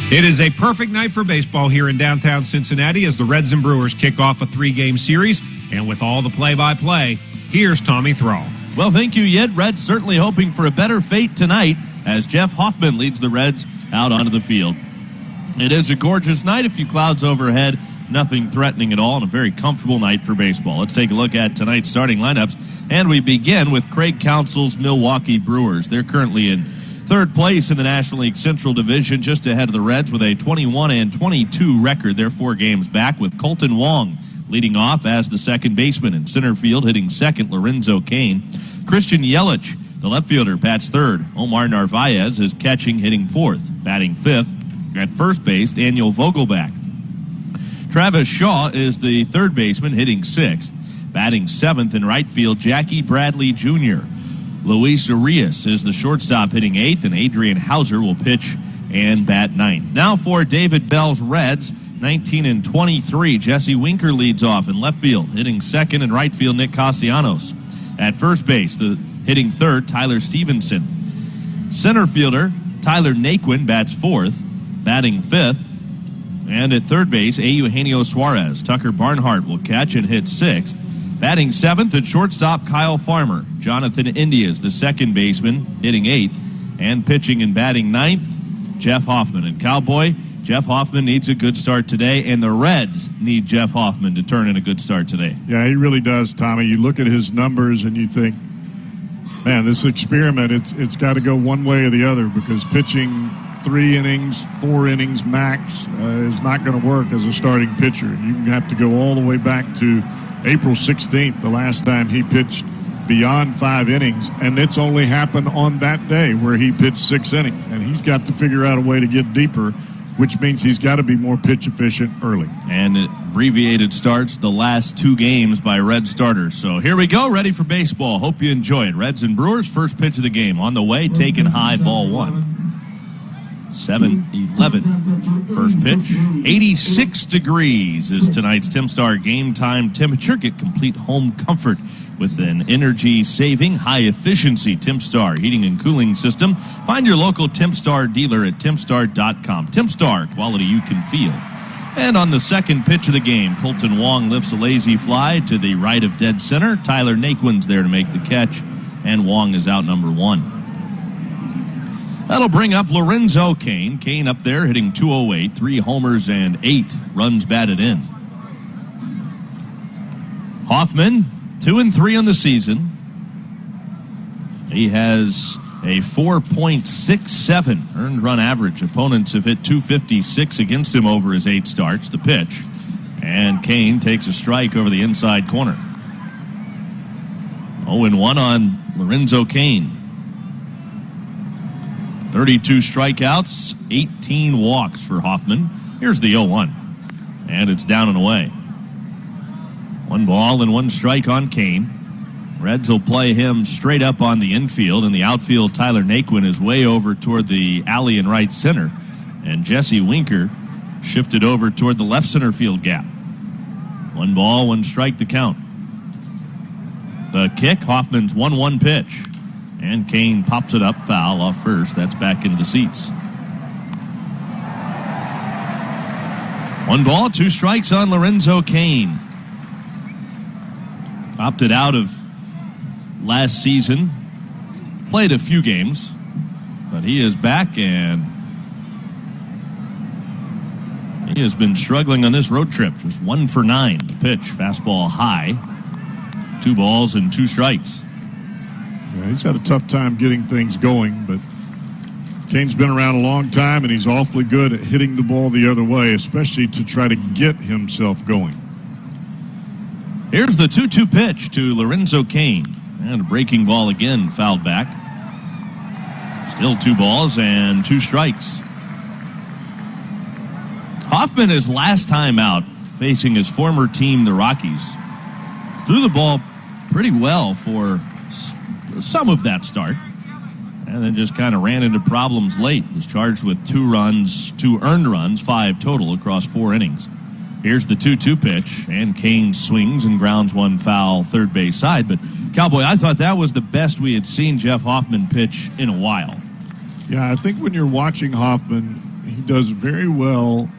It is a perfect night for baseball here in downtown Cincinnati as the Reds and Brewers kick off a 3-game series. And with all the play-by-play, here's Tommy Thrall. Well, thank you, Yed. Reds certainly hoping for a better fate tonight as Jeff Hoffman leads the Reds out onto the field. It is a gorgeous night, a few clouds overhead, nothing threatening at all, and a very comfortable night for baseball. Let's take a look at tonight's starting lineups, and we begin with Craig Counsell's Milwaukee Brewers. They're currently in third place in the National League Central Division, just ahead of the Reds with a 21-22 record. They're 4 games back, with Colton Wong leading off as the second baseman. In center field, hitting second, Lorenzo Cain. Christian Yelich, the left fielder, bats third. Omar Narvaez is catching, hitting fourth. Batting fifth at first base, Daniel Vogelbach. Travis Shaw is the third baseman, hitting sixth. Batting seventh in right field, Jackie Bradley Jr. Luis Arias is the shortstop, hitting eighth, and Adrian Hauser will pitch and bat ninth. Now for David Bell's Reds, 19-23. Jesse Winker leads off in left field, hitting second, and right field, Nick Castellanos. At first base, hitting third, Tyler Stevenson. Center fielder, Tyler Naquin bats fourth, batting fifth. And at third base, Eugenio Suarez. Tucker Barnhart will catch and hit sixth. Batting seventh at shortstop, Kyle Farmer. Jonathan Indias, the second baseman, hitting eighth. And pitching and batting ninth, Jeff Hoffman. And Cowboy, Jeff Hoffman needs a good start today, and the Reds need Jeff Hoffman to turn in a good start today. Yeah, he really does, Tommy. You look at his numbers and you think, man, this experiment, it's got to go one way or the other, because pitching 3 innings, 4 innings max is not going to work as a starting pitcher. You have to go all the way back to April 16th, the last time he pitched beyond 5 innings, and it's only happened on that day where he pitched 6 innings. And he's got to figure out a way to get deeper, which means he's got to be more pitch efficient early. And abbreviated starts the last 2 games by Red starters. So here we go, ready for baseball. Hope you enjoy it. Reds and Brewers, first pitch of the game on the way, taken high, ball 1. 7-11. First pitch. 86 degrees is tonight's TimStar game time temperature. Get complete home comfort with an energy-saving, high-efficiency TimStar heating and cooling system. Find your local TimStar dealer at timstar.com. TimStar, quality you can feel. And on the second pitch of the game, Colton Wong lifts a lazy fly to the right of dead center. Tyler Naquin's there to make the catch, and Wong is out number 1. That'll bring up Lorenzo Cain. Cain up there hitting .208, 3 homers and 8 runs batted in. Hoffman, 2-3 on the season. He has a 4.67 earned run average. Opponents have hit .256 against him over his 8 starts. The pitch. And Cain takes a strike over the inside corner. 0-1 on Lorenzo Cain. 32 strikeouts, 18 walks for Hoffman. Here's the 0-1. And it's down and away. 1 ball and 1 strike on Cain. Reds will play him straight up on the infield. In the outfield, Tyler Naquin is way over toward the alley in right center. And Jesse Winker shifted over toward the left center field gap. 1 ball, 1 strike to count. The kick, Hoffman's 1-1 pitch. And Cain pops it up, foul off first. That's back into the seats. 1 ball, 2 strikes on Lorenzo Cain. Opted out of last season. Played a few games. But he is back, and he has been struggling on this road trip. Just 1 for 9. The pitch, fastball high. 2 balls and 2 strikes. Yeah, he's had a tough time getting things going, but Cain's been around a long time, and he's awfully good at hitting the ball the other way, especially to try to get himself going. Here's the 2-2 pitch to Lorenzo Cain. And a breaking ball again, fouled back. Still 2 balls and 2 strikes. Hoffman, his last time out, facing his former team, the Rockies, threw the ball pretty well for some of that start, and then just kind of ran into problems late. Was charged with 2 runs, 2 earned runs, 5 total across 4 innings. Here's the 2-2 pitch, and Cain swings and grounds 1 foul third base side. But, Cowboy, I thought that was the best we had seen Jeff Hoffman pitch in a while. Yeah, I think when you're watching Hoffman, he does very well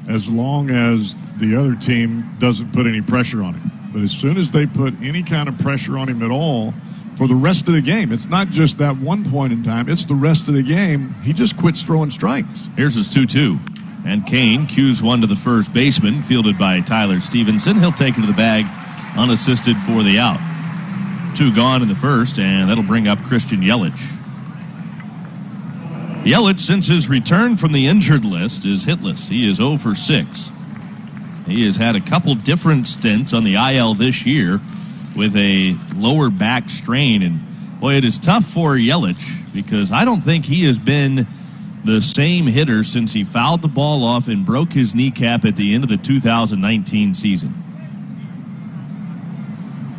as long as the other team doesn't put any pressure on him. But as soon as they put any kind of pressure on him at all, for the rest of the game, it's not just that one point in time, it's the rest of the game, he just quits throwing strikes. Here's his 2-2. And Kane cues one to the first baseman, fielded by Tyler Stevenson. He'll take it to the bag, unassisted for the out. 2 gone in the first, and that'll bring up Christian Yelich. Yelich, since his return from the injured list, is hitless. He is 0 for 6. He has had a couple different stints on the IL this year with a lower back strain. And, boy, it is tough for Yelich because I don't think he has been the same hitter since he fouled the ball off and broke his kneecap at the end of the 2019 season.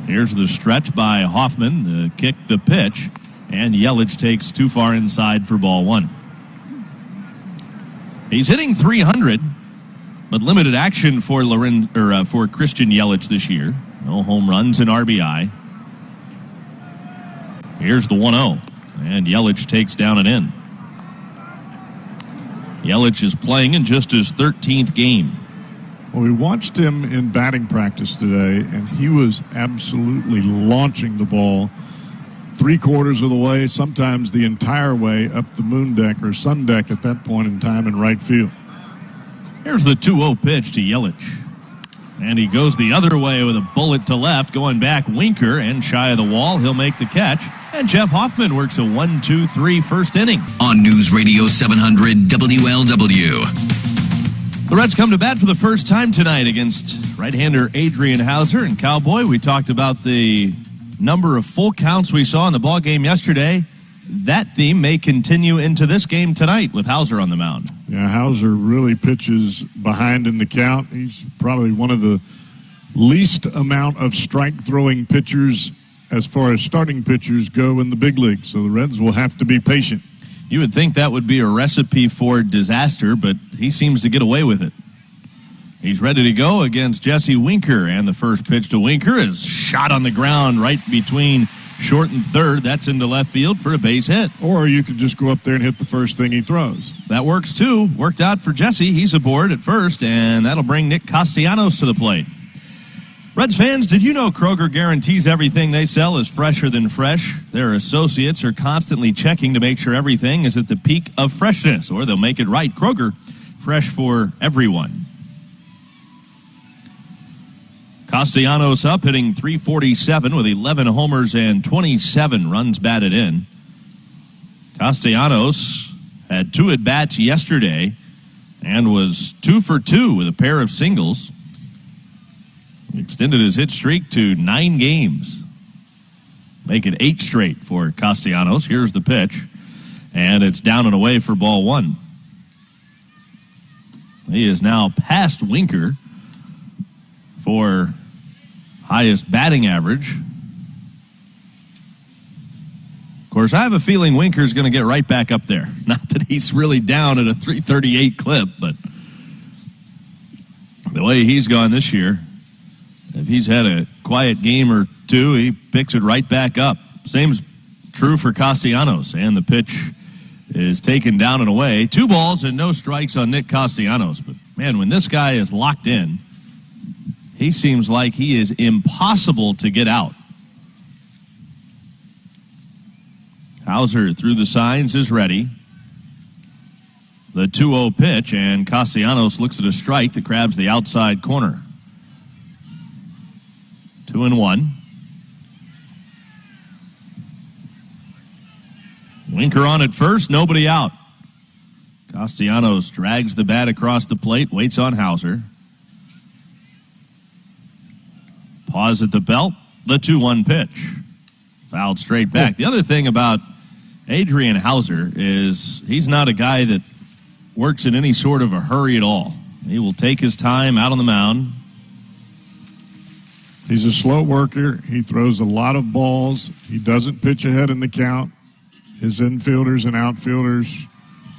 Here's the stretch by Hoffman, the kick, the pitch, and Yelich takes too far inside for ball 1. He's hitting .300, but limited action for Christian Yelich this year. No home runs and RBI. Here's the 1-0, and Yelich takes down and in. Yelich is playing in just his 13th game. Well, we watched him in batting practice today, and he was absolutely launching the ball 3/4 of the way, sometimes the entire way up the moon deck or sun deck at that point in time in right field. Here's the 2-0 pitch to Yelich. And he goes the other way with a bullet to left, going back Winker, and shy of the wall, he'll make the catch. And Jeff Hoffman works a 1-2-3 first inning. On News Radio 700 WLW. The Reds come to bat for the first time tonight against right-hander Adrian Hauser. And Cowboy, we talked about the number of full counts we saw in the ball game yesterday. That theme may continue into this game tonight with Hauser on the mound. Yeah, Hauser really pitches behind in the count. He's probably one of the least amount of strike-throwing pitchers as far as starting pitchers go in the big leagues. So the Reds will have to be patient. You would think that would be a recipe for disaster, but he seems to get away with it. He's ready to go against Jesse Winker, and the first pitch to Winker is shot on the ground right between short and third. That's into left field for a base hit. Or you could just go up there and hit the first thing he throws. That works too. Worked out for Jesse. He's aboard at first, and that'll bring Nick Castellanos to the plate. Reds fans, did you know Kroger guarantees everything they sell is fresher than fresh? Their associates are constantly checking to make sure everything is at the peak of freshness, or they'll make it right. Kroger, fresh for everyone. Castellanos up, hitting .347 with 11 homers and 27 runs batted in. Castellanos had 2 at-bats yesterday and was 2 for 2 with a pair of singles. He extended his hit streak to 9 games. Make it 8 straight for Castellanos. Here's the pitch, and it's down and away for ball 1. He is now past Winker for highest batting average. Of course, I have a feeling Winker's going to get right back up there. Not that he's really down at a .338 clip, but the way he's gone this year, if he's had a quiet game or two, he picks it right back up. Same's true for Castellanos, and the pitch is taken down and away. 2 balls and no strikes on Nick Castellanos. But, man, when this guy is locked in, he seems like he is impossible to get out. Hauser through the signs is ready. The 2-0 pitch, and Castellanos looks at a strike that grabs the outside corner. 2-1. Winker on at first, nobody out. Castellanos drags the bat across the plate, waits on Hauser. Pause at the belt, the 2-1 pitch. Fouled straight back. The other thing about Adrian Hauser is he's not a guy that works in any sort of a hurry at all. He will take his time out on the mound. He's a slow worker. He throws a lot of balls. He doesn't pitch ahead in the count. His infielders and outfielders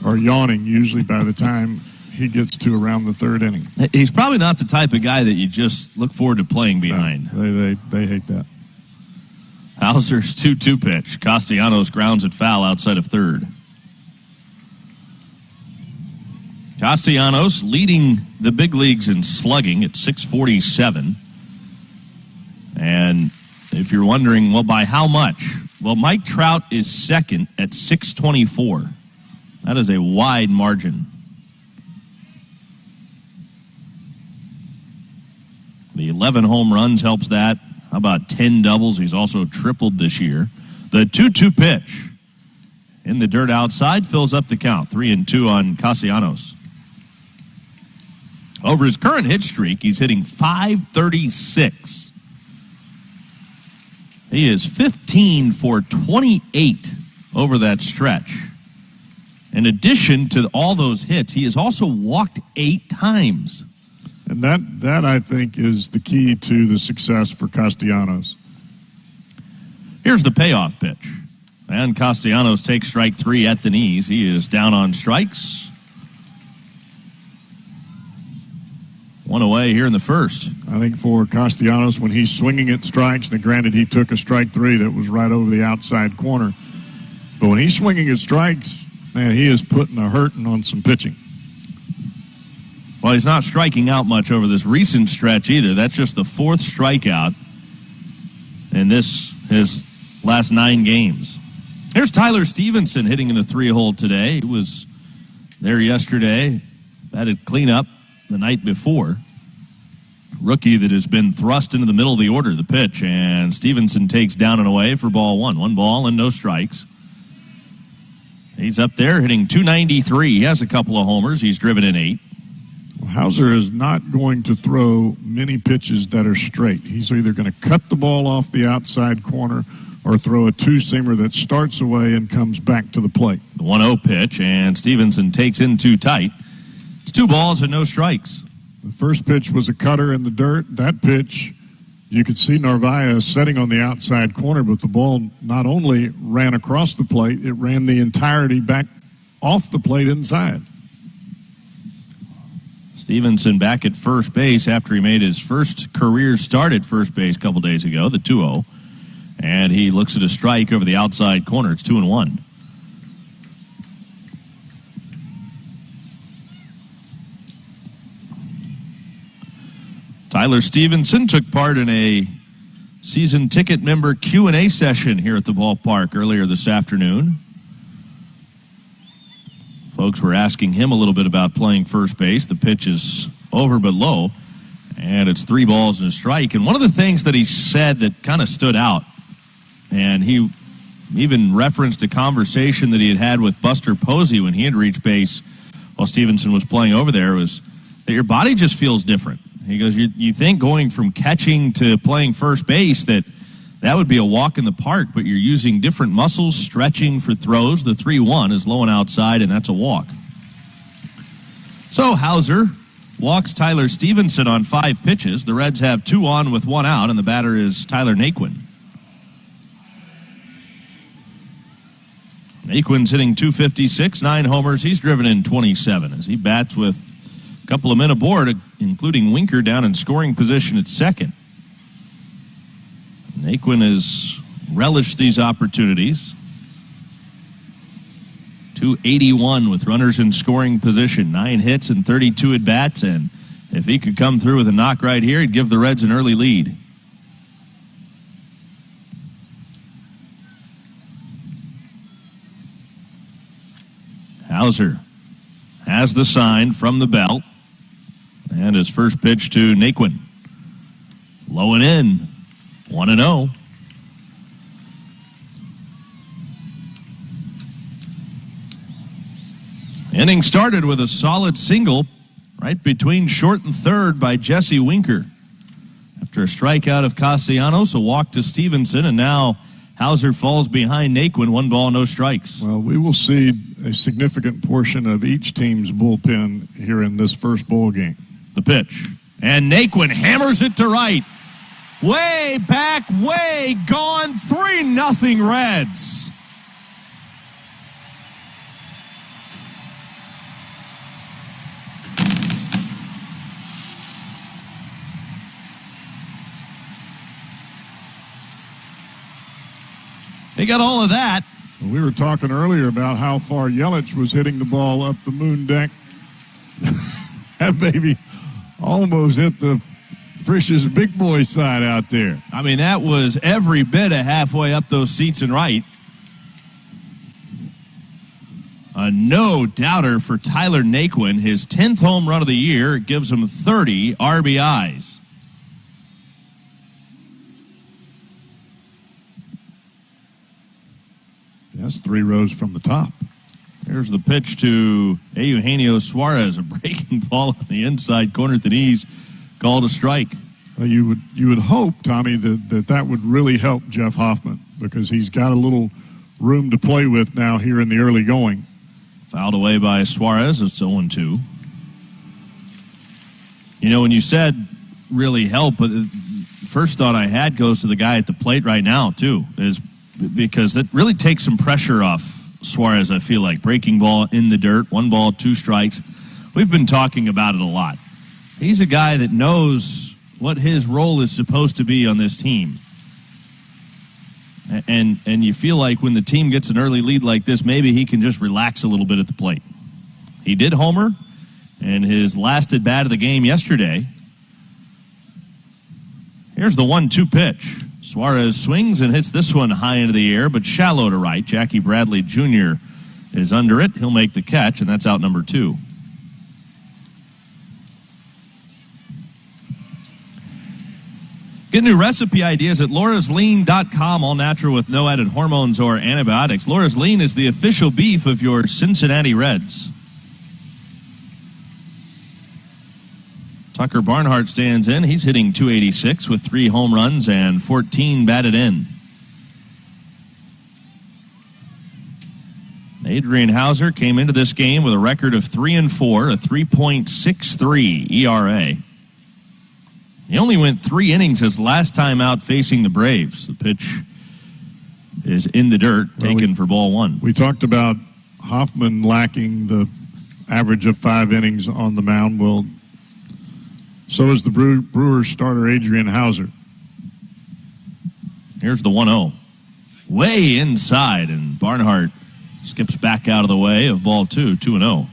are yawning usually by the time he gets to around the 3rd inning. He's probably not the type of guy that you just look forward to playing behind. No, they hate that. Hauser's 2-2 pitch. Castellanos grounds it foul outside of third. Castellanos leading the big leagues in slugging at .647. And if you're wondering, well, by how much? Well, Mike Trout is second at .624. That is a wide margin. The 11 home runs helps that. How about 10 doubles? He's also tripled this year. The 2-2 pitch in the dirt outside fills up the count. 3-2 on Castellanos. Over his current hit streak, he's hitting .536. He is 15 for 28 over that stretch. In addition to all those hits, he has also walked 8 times. And that I think is the key to the success for Castellanos. Here's the payoff pitch. And Castellanos takes strike 3 at the knees. He is down on strikes. 1 away here in the first. I think for Castellanos, when he's swinging at strikes, and granted he took a strike 3 that was right over the outside corner, but when he's swinging at strikes, man, he is putting a hurting on some pitching. Well, he's not striking out much over this recent stretch either. That's just the 4th strikeout in his last 9 games. Here's Tyler Stevenson hitting in the 3-hole today. He was there yesterday. Batted cleanup the night before. Rookie that has been thrust into the middle of the order, the pitch, and Stevenson takes down and away for ball 1. 1 ball and no strikes. He's up there hitting .293. He has a couple of homers. He's driven in 8. Hauser is not going to throw many pitches that are straight. He's either going to cut the ball off the outside corner or throw a 2-seamer that starts away and comes back to the plate. The 1-0 pitch, and Stevenson takes in too tight. It's 2 balls and no strikes. The first pitch was a cutter in the dirt. That pitch, you could see Narvaez setting on the outside corner, but the ball not only ran across the plate, it ran the entirety back off the plate inside. Stevenson back at first base after he made his first career start at first base a couple days ago, the 2-0. And he looks at a strike over the outside corner. It's 2-1. Tyler Stevenson took part in a season ticket member Q&A session here at the ballpark earlier this afternoon. Folks were asking him a little bit about playing first base. The pitch is over but low, and it's 3 balls and a strike. And one of the things that he said that kind of stood out, and he even referenced a conversation that he had had with Buster Posey when he had reached base while Stevenson was playing over there, was that your body just feels different. He goes, you think going from catching to playing first base that would be a walk in the park, but you're using different muscles, stretching for throws. The 3-1 is low and outside, and that's a walk. So Hauser walks Tyler Stevenson on 5 pitches. The Reds have 2 on with 1 out, and the batter is Tyler Naquin. Naquin's hitting .256, 9 homers. He's driven in 27 as he bats with a couple of men aboard, including Winker down in scoring position at second. Naquin has relished these opportunities. .281 with runners in scoring position. 9 hits and 32 at-bats, and if he could come through with a knock right here, he'd give the Reds an early lead. Hauser has the sign from the belt, and his first pitch to Naquin. Low and in. 1-0. Inning started with a solid single right between short and third by Jesse Winker. After a strikeout of Castellanos, a walk to Stevenson, and now Hauser falls behind Naquin. 1 ball, no strikes. Well, we will see a significant portion of each team's bullpen here in this first ball game. The pitch. And Naquin hammers it to right. Way back, way gone, 3-0 Reds. They got all of that. We were talking earlier about how far Yelich was hitting the ball up the moon deck That baby almost hit the Frisch's big boy side out there. I mean, that was every bit of halfway up those seats and right. A no-doubter for Tyler Naquin. His 10th home run of the year gives him 30 RBIs. That's 3 rows from the top. There's the pitch to Eugenio Suarez, a breaking ball on the inside corner at the knees, called a strike. Well, you would hope, Tommy, that would really help Jeff Hoffman, because he's got a little room to play with now here in the early going. Fouled away by Suarez. It's 0-2. You know, when you said really help, but the first thought I had goes to the guy at the plate right now, too, is because it really takes some pressure off Suarez, I feel like. Breaking ball in the dirt, 1 ball, 2 strikes. We've been talking about it a lot. He's a guy that knows what his role is supposed to be on this team. And you feel like when the team gets an early lead like this, maybe he can just relax a little bit at the plate. He did homer in his last at-bat of the game yesterday. Here's the 1-2 pitch. Suarez swings and hits this one high into the air, but shallow to right. Jackie Bradley Jr. is under it. He'll make the catch, and that's out number 2. Get new recipe ideas at lauraslean.com, all natural with no added hormones or antibiotics. Laura's Lean is the official beef of your Cincinnati Reds. Tucker Barnhart stands in. He's hitting .286 with 3 home runs and 14 batted in. Adrian Hauser came into this game with a record of 3-4, a 3.63 ERA. He only went 3 innings his last time out facing the Braves. The pitch is in the dirt, taken for ball 1. We talked about Hoffman lacking the average of 5 innings on the mound. Well, so is the Brewers starter Adrian Hauser. Here's the 1-0. Way inside, and Barnhart skips back out of the way of ball 2, 2-0.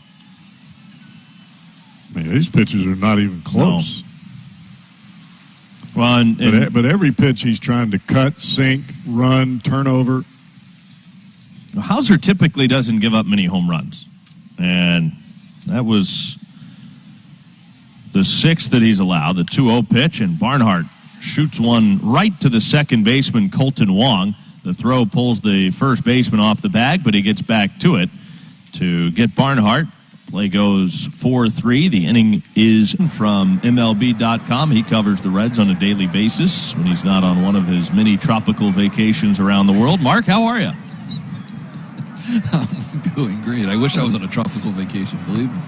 Man, these pitches are not even close. No. Well, but every pitch he's trying to cut, sink, run, turnover. Hauser typically doesn't give up many home runs. And that was the 6th that he's allowed, the 2-0 pitch, and Barnhart shoots one right to the second baseman, Colton Wong. The throw pulls the first baseman off the bag, but he gets back to it to get Barnhart. Play goes 4-3. The inning is from MLB.com. He covers the Reds on a daily basis when he's not on one of his many tropical vacations around the world. Mark, how are you? I'm doing great. I wish I was on a tropical vacation, believe me.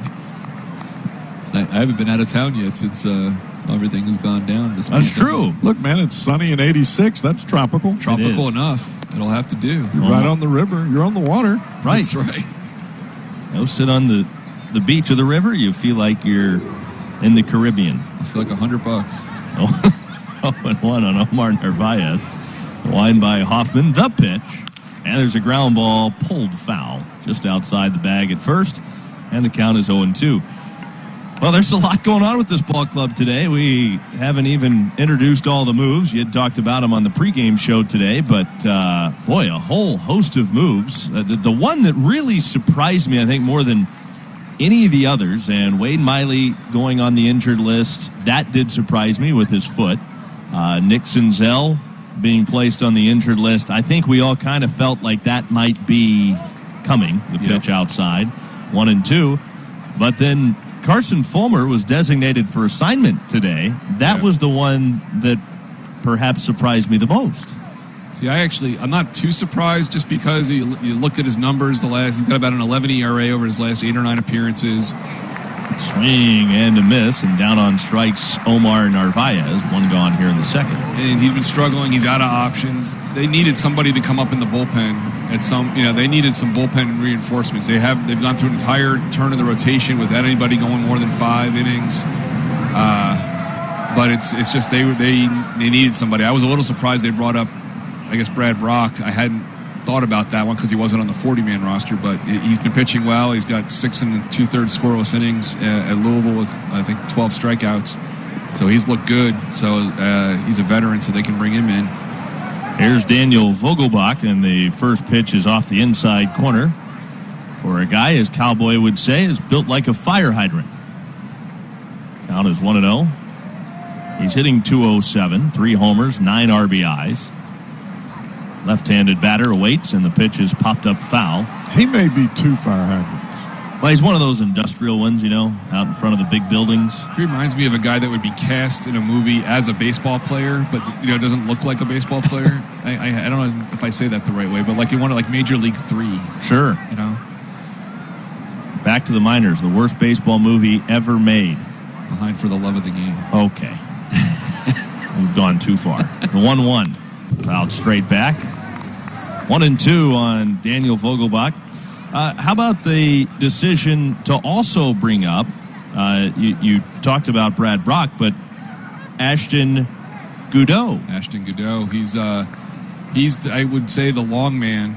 I haven't been out of town yet since everything has gone down. That's true. Look, man, it's sunny and 86. That's tropical. It's tropical enough. It'll have to do. You're right on the river. You're on the water. Right. That's right. Go sit on the beach of the river. You feel like you're in the Caribbean. I feel like $100. 0-1 on Omar Narvaez. Line by Hoffman. The pitch. And there's a ground ball pulled foul just outside the bag at first. And the count is 0-2. Well, there's a lot going on with this ball club today. We haven't even introduced all the moves. You had talked about them on the pregame show today, but boy, a whole host of moves. The one that really surprised me, I think, more than any of the others, and Wade Miley going on the injured list, that did surprise me with his foot. Nick Senzel being placed on the injured list. I think we all kind of felt like that might be coming, the pitch outside, 1 and 2. But then Carson Fulmer was designated for assignment today. That was the one that perhaps surprised me the most. See, I'm not too surprised just because you look at his numbers. He's got about an 11 ERA over his last 8 or 9 appearances. Swing and a miss, and down on strikes, Omar Narvaez, 1 gone here in the second. And he's been struggling. He's out of options. They needed somebody to come up in the bullpen they needed some bullpen reinforcements. They've gone through an entire turn of the rotation without anybody going more than 5 innings. But it's just they needed somebody. I was a little surprised they brought up, I guess, Brad Brock. I hadn't thought about that one because he wasn't on the 40-man roster, but he's been pitching well. He's got 6 2/3 scoreless innings at Louisville with, I think, 12 strikeouts. So he's looked good. So he's a veteran, so they can bring him in. Here's Daniel Vogelbach, and the first pitch is off the inside corner for a guy, as Cowboy would say, is built like a fire hydrant. Count is 1-0. He's hitting .207, 3 homers, 9 RBIs. Left-handed batter awaits, and the pitch is popped up foul. He may be 2 fire hydrants. Well, he's one of those industrial ones, out in front of the big buildings. He reminds me of a guy that would be cast in a movie as a baseball player, but doesn't look like a baseball player. I don't know if I say that the right way, but like you want like Major League 3. Sure. Back to the minors, the worst baseball movie ever made. Behind For the Love of the Game. Okay. We've gone too far. The 1-1. Fouled straight back. 1-2 on Daniel Vogelbach. How about the decision to also bring up, you talked about Brad Brock, but Ashton Goudeau. Ashton Goudeau. He's I would say, the long man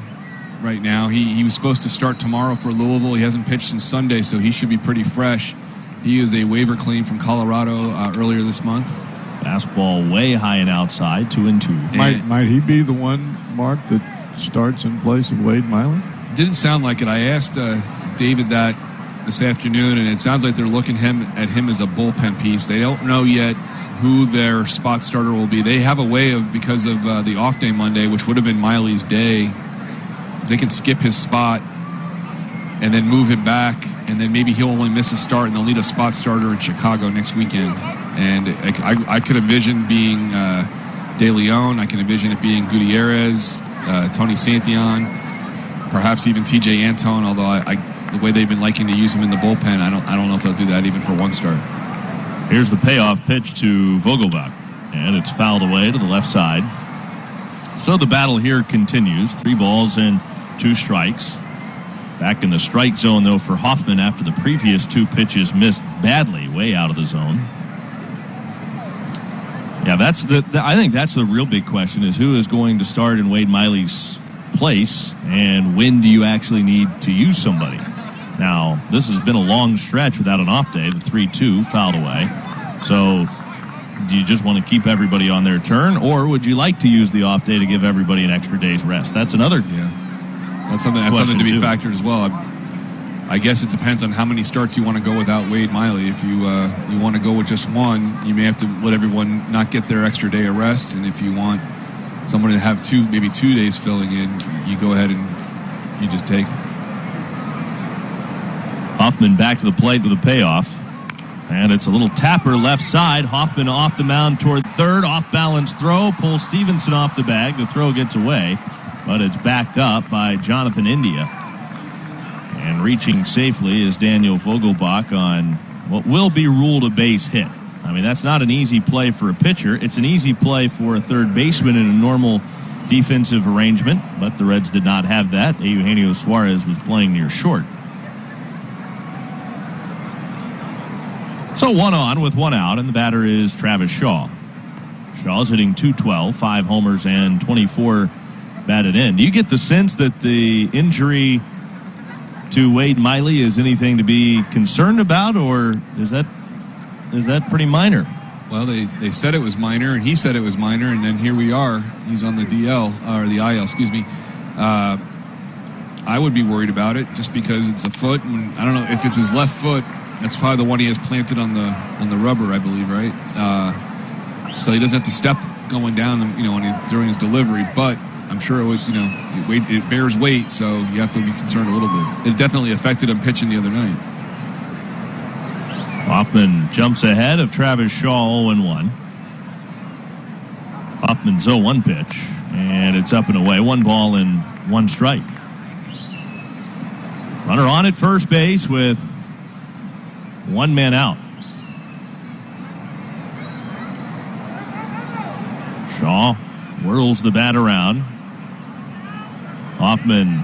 right now. He was supposed to start tomorrow for Louisville. He hasn't pitched since Sunday, so he should be pretty fresh. He is a waiver claim from Colorado earlier this month. Fastball way high and outside, 2-2. Might he be the one, Mark, that starts in place of Wade Miley? Didn't sound like it. I asked David that this afternoon, and it sounds like they're looking at him as a bullpen piece. They don't know yet who their spot starter will be. They have a way of, because of the off day Monday, which would have been Miley's day, they can skip his spot and then move him back, and then maybe he'll only miss a start, and they'll need a spot starter in Chicago next weekend. And I could envision being De Leon. I can envision it being Gutierrez, Tony Santillan, perhaps even T.J. Antone. Although the way they've been liking to use him in the bullpen, I don't know if they'll do that even for one start. Here's the payoff pitch to Vogelbach, and it's fouled away to the left side. So the battle here continues. 3 balls and 2 strikes. Back in the strike zone, though, for Hoffman after the previous 2 pitches missed badly, way out of the zone. Yeah, I think that's the real big question, is who is going to start in Wade Miley's place, and when do you actually need to use somebody? Now, this has been a long stretch without an off day. The 3-2 fouled away. So do you just want to keep everybody on their turn, or would you like to use the off day to give everybody an extra day's rest? That's another That's something to be factored as well. I guess it depends on how many starts you want to go without Wade Miley. If you want to go with just one, you may have to let everyone not get their extra day of rest. And if you want someone to have maybe 2 days filling in, you go ahead and you just take. Hoffman back to the plate with a payoff. And it's a little tapper left side. Hoffman off the mound toward third. Off-balance throw. Pulls Stevenson off the bag. The throw gets away, but it's backed up by Jonathan India. And reaching safely is Daniel Vogelbach on what will be ruled a base hit. I mean, that's not an easy play for a pitcher. It's an easy play for a third baseman in a normal defensive arrangement, but the Reds did not have that. Eugenio Suarez was playing near short. So 1 on with 1 out, and the batter is Travis Shaw. Shaw's hitting .212, 5 homers and 24 batted in. Do you get the sense that the injury to Wade Miley is anything to be concerned about, or is that pretty minor? Well, they said it was minor, and he said it was minor, and then here we are. He's on the DL, or the IL, excuse me. I would be worried about it just because it's a foot, and I don't know if it's his left foot. That's probably the one he has planted on the rubber, I believe, right? So he doesn't have to step going down, during his delivery, but I'm sure it would, it bears weight, so you have to be concerned a little bit. It definitely affected him pitching the other night. Hoffman jumps ahead of Travis Shaw 0-1. Hoffman's 0-1 pitch, and it's up and away. 1 ball and 1 strike. Runner on at first base with 1 man out. Shaw whirls the bat around. Hoffman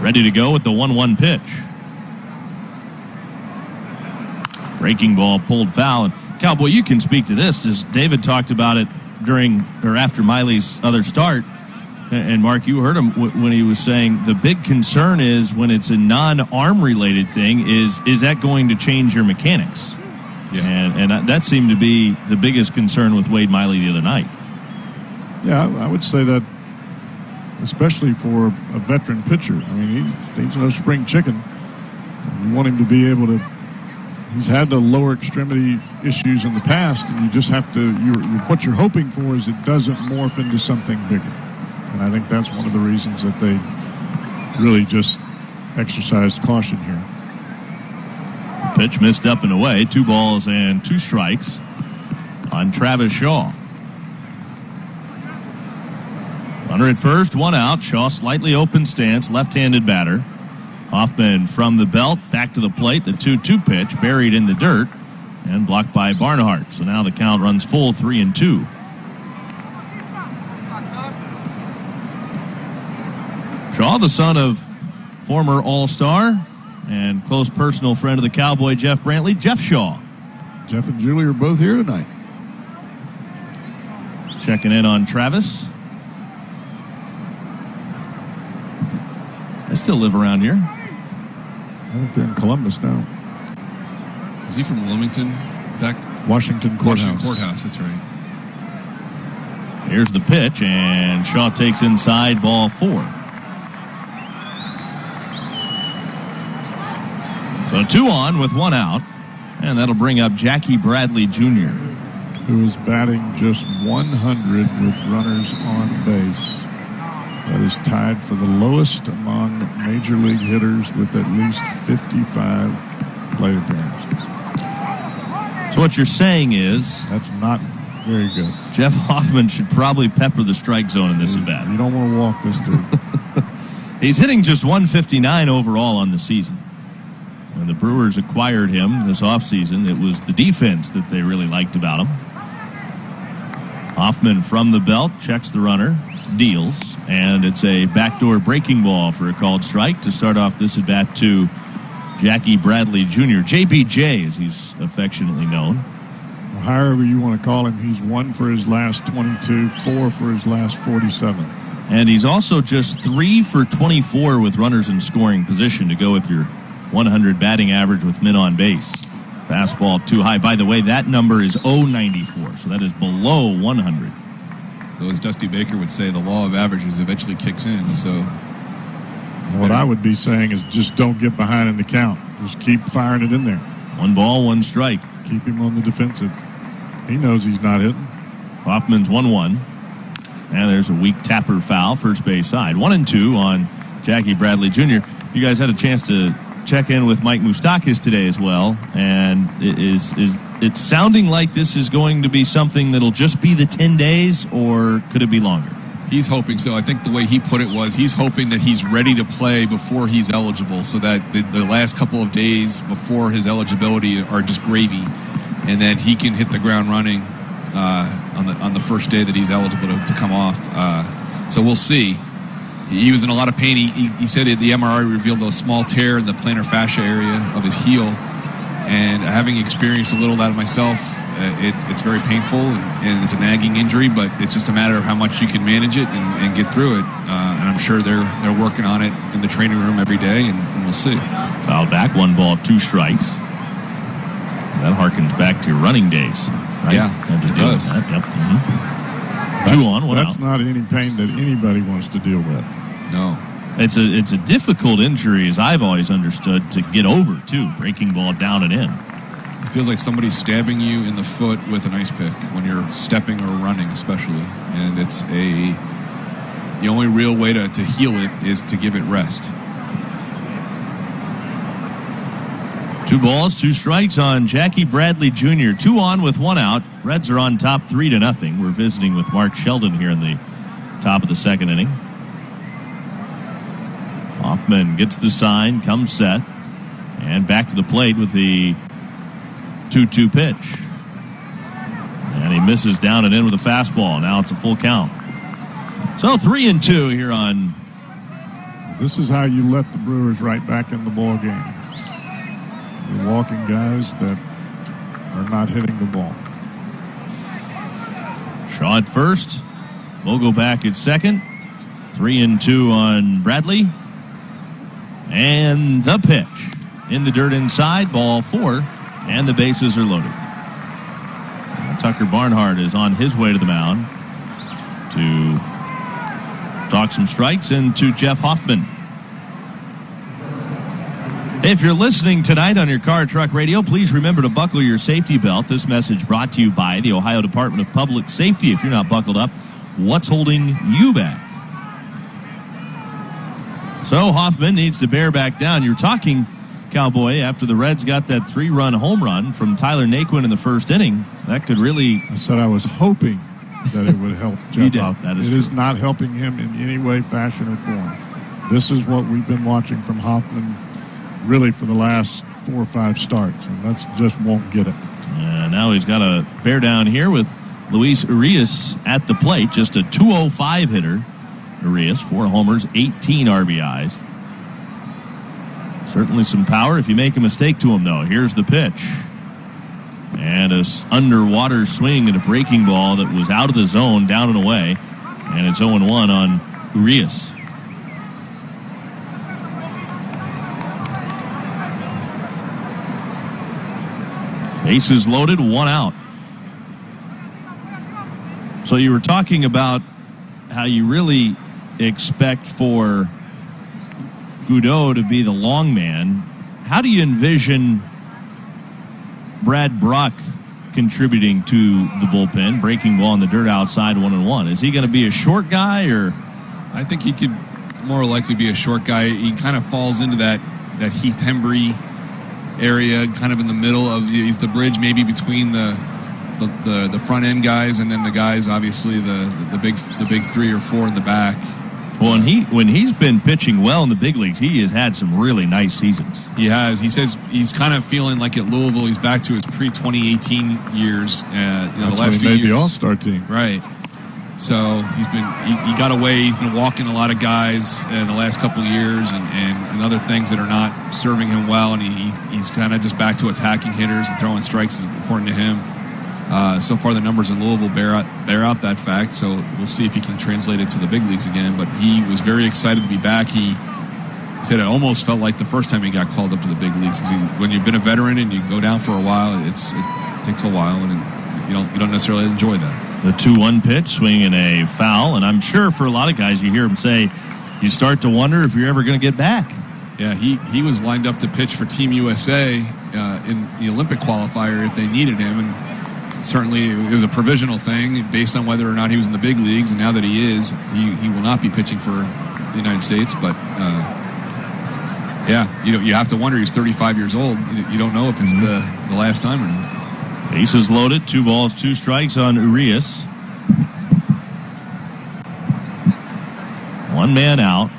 ready to go with the 1-1 pitch. Breaking ball pulled foul. And Cowboy, you can speak to this, as David talked about it during or after Miley's other start. And Mark, you heard him when he was saying the big concern is when it's a non-arm related thing is that going to change your mechanics? Yeah. And that seemed to be the biggest concern with Wade Miley the other night. Yeah, I would say that, especially for a veteran pitcher. I mean, he's no spring chicken. You want him to be able to. He's had the lower extremity issues in the past, and you just have to. What you're hoping for is it doesn't morph into something bigger. And I think that's one of the reasons that they really just exercised caution here. Pitch missed up and away. 2 balls and 2 strikes on Travis Shaw. Runner at first, 1 out. Shaw slightly open stance, left-handed batter. Hoffman from the belt, back to the plate. The 2-2 pitch buried in the dirt and blocked by Barnhart. So now the count runs full, 3-2. Shaw, the son of former All-Star and close personal friend of the Cowboy, Jeff Brantley, Jeff Shaw. Jeff and Julie are both here tonight. Checking in on Travis. I still live around here. I think they're in Columbus now. Is he from Wilmington? Back Washington Courthouse. Washington Courthouse, that's right. Here's the pitch, and Shaw takes inside, ball 4. So 2 on with 1 out, and that'll bring up Jackie Bradley Jr., who is batting just 100 with runners on base. That is tied for the lowest among major league hitters with at least 55 plate appearances. So what you're saying is that's not very good. Jeff Hoffman should probably pepper the strike zone in this at-bat. You don't want to walk this dude. He's hitting just 159 overall on the season. When the Brewers acquired him this offseason, it was the defense that they really liked about him. Hoffman from the belt, checks the runner, deals, and it's a backdoor breaking ball for a called strike to start off this at-bat to Jackie Bradley Jr., JBJ as he's affectionately known. Well, however you want to call him, he's 1 for his last 22, 4 for his last 47. And he's also just 3 for 24 with runners in scoring position to go with your 100 batting average with men on base. Fastball too high. By the way, that number is 094, so that is below 100. Though as Dusty Baker would say, the law of averages eventually kicks in. So what I would be saying is just don't get behind in the count. Just keep firing it in there. 1 ball, 1 strike. Keep him on the defensive. He knows he's not hitting. Hoffman's 1-1. And there's a weak tapper foul, first base side. 1-2 on Jackie Bradley Jr. You guys had a chance to check in with Mike Moustakas today as well, and it's sounding like this is going to be something that'll just be the 10 days, or could it be longer? He's hoping so. I think the way he put it was he's hoping that he's ready to play before he's eligible, so that the last couple of days before his eligibility are just gravy, and that he can hit the ground running on the first day that he's eligible to come off. So we'll see. He was in a lot of pain. He said the MRI revealed a small tear in the plantar fascia area of his heel. And having experienced a little of that myself, it's very painful and it's a nagging injury, but it's just a matter of how much you can manage it and get through it. And I'm sure they're working on it in the training room every day, and we'll see. Foul back, 1 ball, 2 strikes. That harkens back to your running days, right? Yeah, it does. Yep. Mm-hmm. 2 on, 1 out. That's not any pain that anybody wants to deal with. No. It's a difficult injury, as I've always understood, to get over, too. Breaking ball down and in. It feels like somebody's stabbing you in the foot with an ice pick when you're stepping or running, especially. And the only real way to heal it is to give it rest. 2 balls, 2 strikes on Jackie Bradley Jr. 2 on with 1 out. Reds are on top 3-0. We're visiting with Mark Sheldon here in the top of the 2nd inning. Hoffman gets the sign, comes set, and back to the plate with the 2-2 pitch. And he misses down and in with a fastball. Now it's a full count. So 3-2 here on. This is how you let the Brewers right back in the ball game. You're walking guys that are not hitting the ball. Shaw at first. Vogelback at second. 3-2 on Bradley. And the pitch. In the dirt inside, ball 4, and the bases are loaded. Tucker Barnhart is on his way to the mound to talk some strikes into Jeff Hoffman. If you're listening tonight on your car or truck radio, please remember to buckle your safety belt. This message brought to you by the Ohio Department of Public Safety. If you're not buckled up, what's holding you back? So Hoffman needs to bear back down. You're talking, Cowboy, after the Reds got that 3-run home run from Tyler Naquin in the first inning. That could really... I said I was hoping that it would help Jeff Hoffman. It is not helping him in any way, fashion, or form. This is what we've been watching from Hoffman really for the last 4 or 5 starts, and that's just won't get it. Now he's got to bear down here with Luis Urias at the plate, just a 205 hitter. Urias, 4 homers, 18 RBIs. Certainly some power if you make a mistake to him, though. Here's the pitch. And a underwater swing and a breaking ball that was out of the zone, down and away. And it's 0-1 on Urias. Bases loaded, 1 out. So you were talking about how you really expect for Goudreau to be the long man. How do you envision Brad Brock contributing to the bullpen, breaking ball in the dirt outside 1-1? Is he going to be a short guy, or? I think he could more likely be a short guy. He kind of falls into that Heath Hembry area, kind of in the middle of, he's the bridge maybe between the front end guys and then the guys, obviously the big 3 or 4 in the back. Well, and when he's been pitching well in the big leagues, he has had some really nice seasons. He has. He says he's kind of feeling like at Louisville, he's back to his pre-2018 years. The last few years. Made the All-Star team. Right. So he got away. He's been walking a lot of guys in the last couple of years and other things that are not serving him well. And he's kind of just back to attacking hitters and throwing strikes, according to him. So far, the numbers in Louisville bear out that fact. So we'll see if he can translate it to the big leagues again. But he was very excited to be back. He said it almost felt like the first time he got called up to the big leagues, because when you've been a veteran and you go down for a while, it takes a while, and you don't necessarily enjoy that. The 2-1 pitch, swinging a foul, and I'm sure for a lot of guys, you hear him say, you start to wonder if you're ever going to get back. Yeah, he was lined up to pitch for Team USA in the Olympic qualifier if they needed him, and certainly it was a provisional thing based on whether or not he was in the big leagues, and now that he is, he will not be pitching for the United States, but you have to wonder. He's 35 years old. You don't know if it's the last time or not. Bases loaded, 2 balls, 2 strikes on Urias. 1 man out.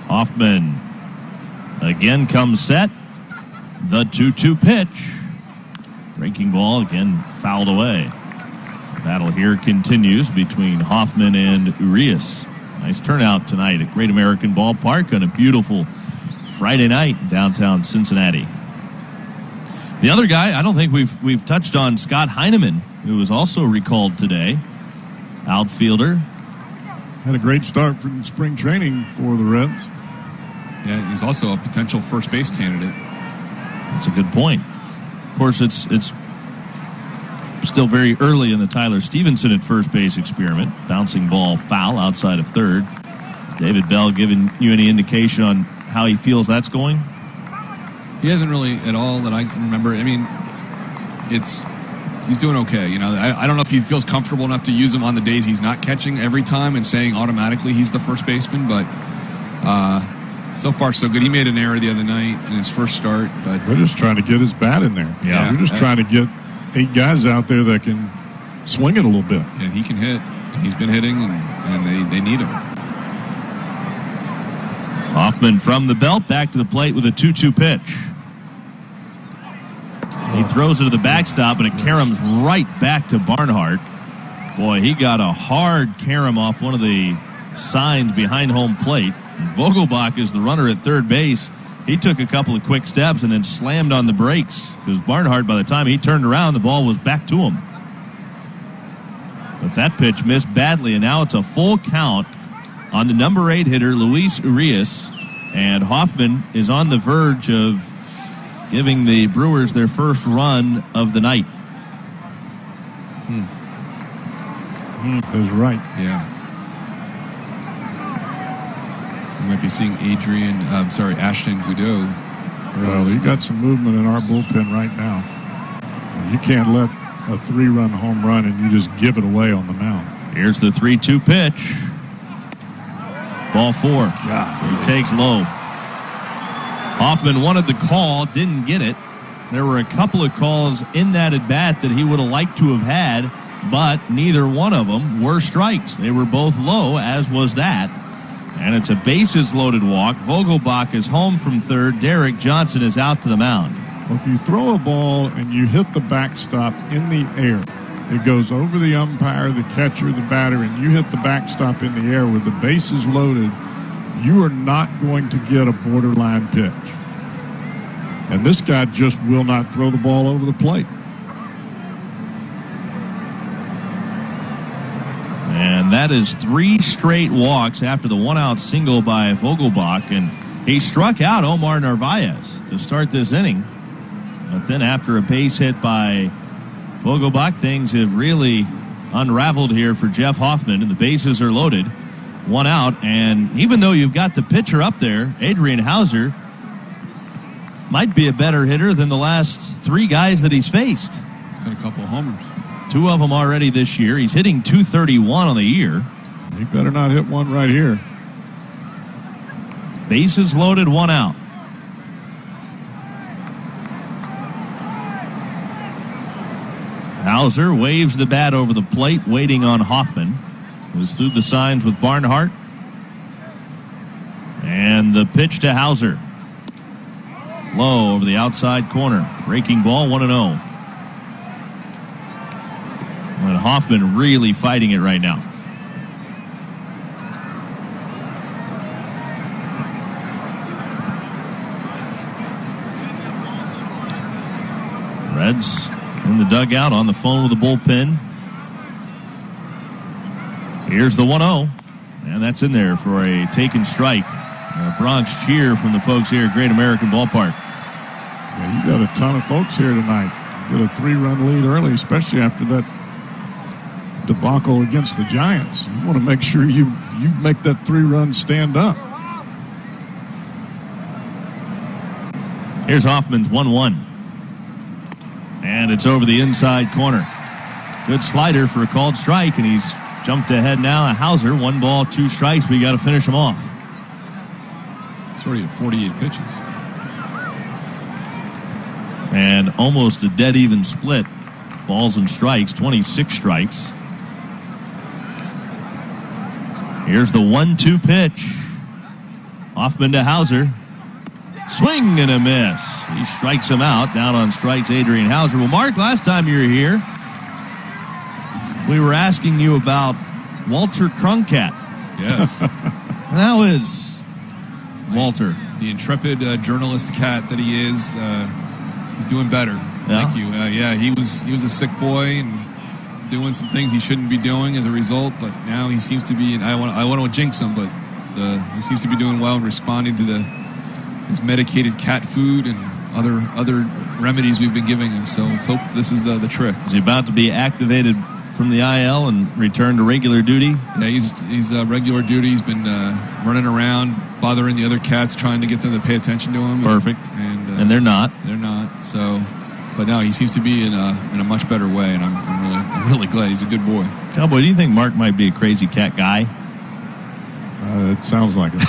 Hoffman again comes set. The 2-2 pitch. Breaking ball again fouled away. The battle here continues between Hoffman and Urias. Nice turnout tonight at Great American Ballpark on a beautiful Friday night in downtown Cincinnati. The other guy, I don't think we've touched on, Scott Heineman, who was also recalled today. Outfielder. Had a great start from spring training for the Reds. Yeah, he's also a potential first base candidate. That's a good point. Of course, it's still very early in the Tyler Stevenson at first base experiment. Bouncing ball foul outside of third. David Bell giving you any indication on how he feels that's going? He hasn't really at all that I can remember. I mean, he's doing okay. I don't know if he feels comfortable enough to use him on the days he's not catching every time and saying automatically he's the first baseman, but so far so good. He made an error the other night in his first start, but they're just trying to get his bat in there. Yeah, they're just trying to get 8 guys out there that can swing it a little bit. And he can hit. He's been hitting, and they need him. Hoffman from the belt, back to the plate with a 2-2 pitch. He throws it to the backstop, and it caroms right back to Barnhart. Boy, he got a hard carom off one of the signs behind home plate. Vogelbach is the runner at third base. He took a couple of quick steps and then slammed on the brakes, because Barnhart, by the time he turned around, the ball was back to him. But that pitch missed badly, and now it's a full count on the number 8 hitter, Luis Urias. And Hoffman is on the verge of giving the Brewers their first run of the night. Is right. Yeah. We might be seeing Ashton Goudeau. Well, you got some movement in our bullpen right now. You can't let a 3-run home run and you just give it away on the mound. Here's the 3-2 pitch. Ball 4. He takes low. Hoffman wanted the call, didn't get it. There were a couple of calls in that at-bat that he would have liked to have had, but neither one of them were strikes. They were both low, as was that. And it's a bases-loaded walk. Vogelbach is home from third. Derek Johnson is out to the mound. Well, if you throw a ball and you hit the backstop in the air, it goes over the umpire, the catcher, the batter, and you hit the backstop in the air with the bases loaded, you are not going to get a borderline pitch. And this guy just will not throw the ball over the plate. And that is 3 straight walks after the 1-out single by Vogelbach. And he struck out Omar Narvaez to start this inning. But then after a base hit by Vogelbach, things have really unraveled here for Jeff Hoffman. And the bases are loaded. 1 out. And even though you've got the pitcher up there, Adrian Hauser might be a better hitter than the last 3 guys that he's faced. He's got a couple of homers. 2 of them already this year. He's hitting .231 on the year. He better not hit one right here. Bases loaded, 1 out. Hauser waves the bat over the plate, waiting on Hoffman, who's through the signs with Barnhart. And the pitch to Hauser. Low over the outside corner. Breaking ball, 1-0. And Hoffman really fighting it right now. Reds in the dugout on the phone with the bullpen. Here's the 1-0. And that's in there for a taken strike. A Bronx cheer from the folks here at Great American Ballpark. Yeah, you got a ton of folks here tonight. Get a 3-run lead early, especially after that debacle against the Giants. You want to make sure you make that 3-run stand up. Here's Hoffman's 1-1. And it's over the inside corner. Good slider for a called strike, and he's jumped ahead now. Hauser, 1 ball, 2 strikes. We got to finish him off. It's already at 48 pitches. And almost a dead even split. Balls and strikes, 26 strikes. Here's the 1-2 pitch. Hoffman to Hauser. Swing and a miss. He strikes him out. Down on strikes, Adrian Hauser. Well, Mark, last time you were here, we were asking you about Walter Cronkite. Yes. How is Walter? The intrepid journalist cat that he is, he's doing better. Yeah? Thank you. Yeah, he was a sick boy and doing some things he shouldn't be doing as a result, but now he seems to be, and I want to jinx him, but he seems to be doing well and responding to his medicated cat food and other remedies we've been giving him. So let's hope this is the trick. Is he about to be activated from the IL and return to regular duty? Yeah, he's regular duty. He's been running around, bothering the other cats, trying to get them to pay attention to him. Perfect. And they're not. They're not. So, but now he seems to be in a much better way, and I'm really glad. He's a good boy. Cowboy, do you think Mark might be a crazy cat guy? It sounds like it.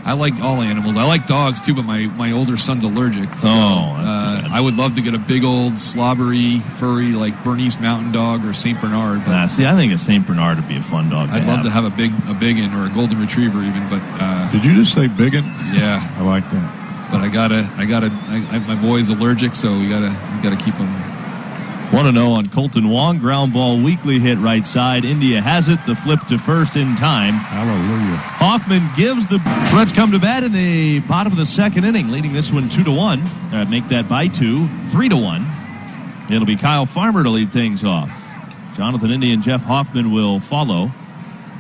I like all animals. I like dogs too, but my older son's allergic. So, that's too bad. I would love to get a big old slobbery, furry like Bernese Mountain Dog or Saint Bernard. But I think a Saint Bernard would be a fun dog. I'd love to have a biggin or a golden retriever even. But did you just say biggin? Yeah, I like that. But my boy's allergic, so we gotta keep him. 1-0 on Colton Wong. Ground ball, weakly hit right side. India has it. The flip to first in time. Hallelujah. Hoffman gives the Reds come to bat in the bottom of the second inning, leading this one 2-1. Make that by 2, 3-1. It'll be Kyle Farmer to lead things off. Jonathan India and Jeff Hoffman will follow.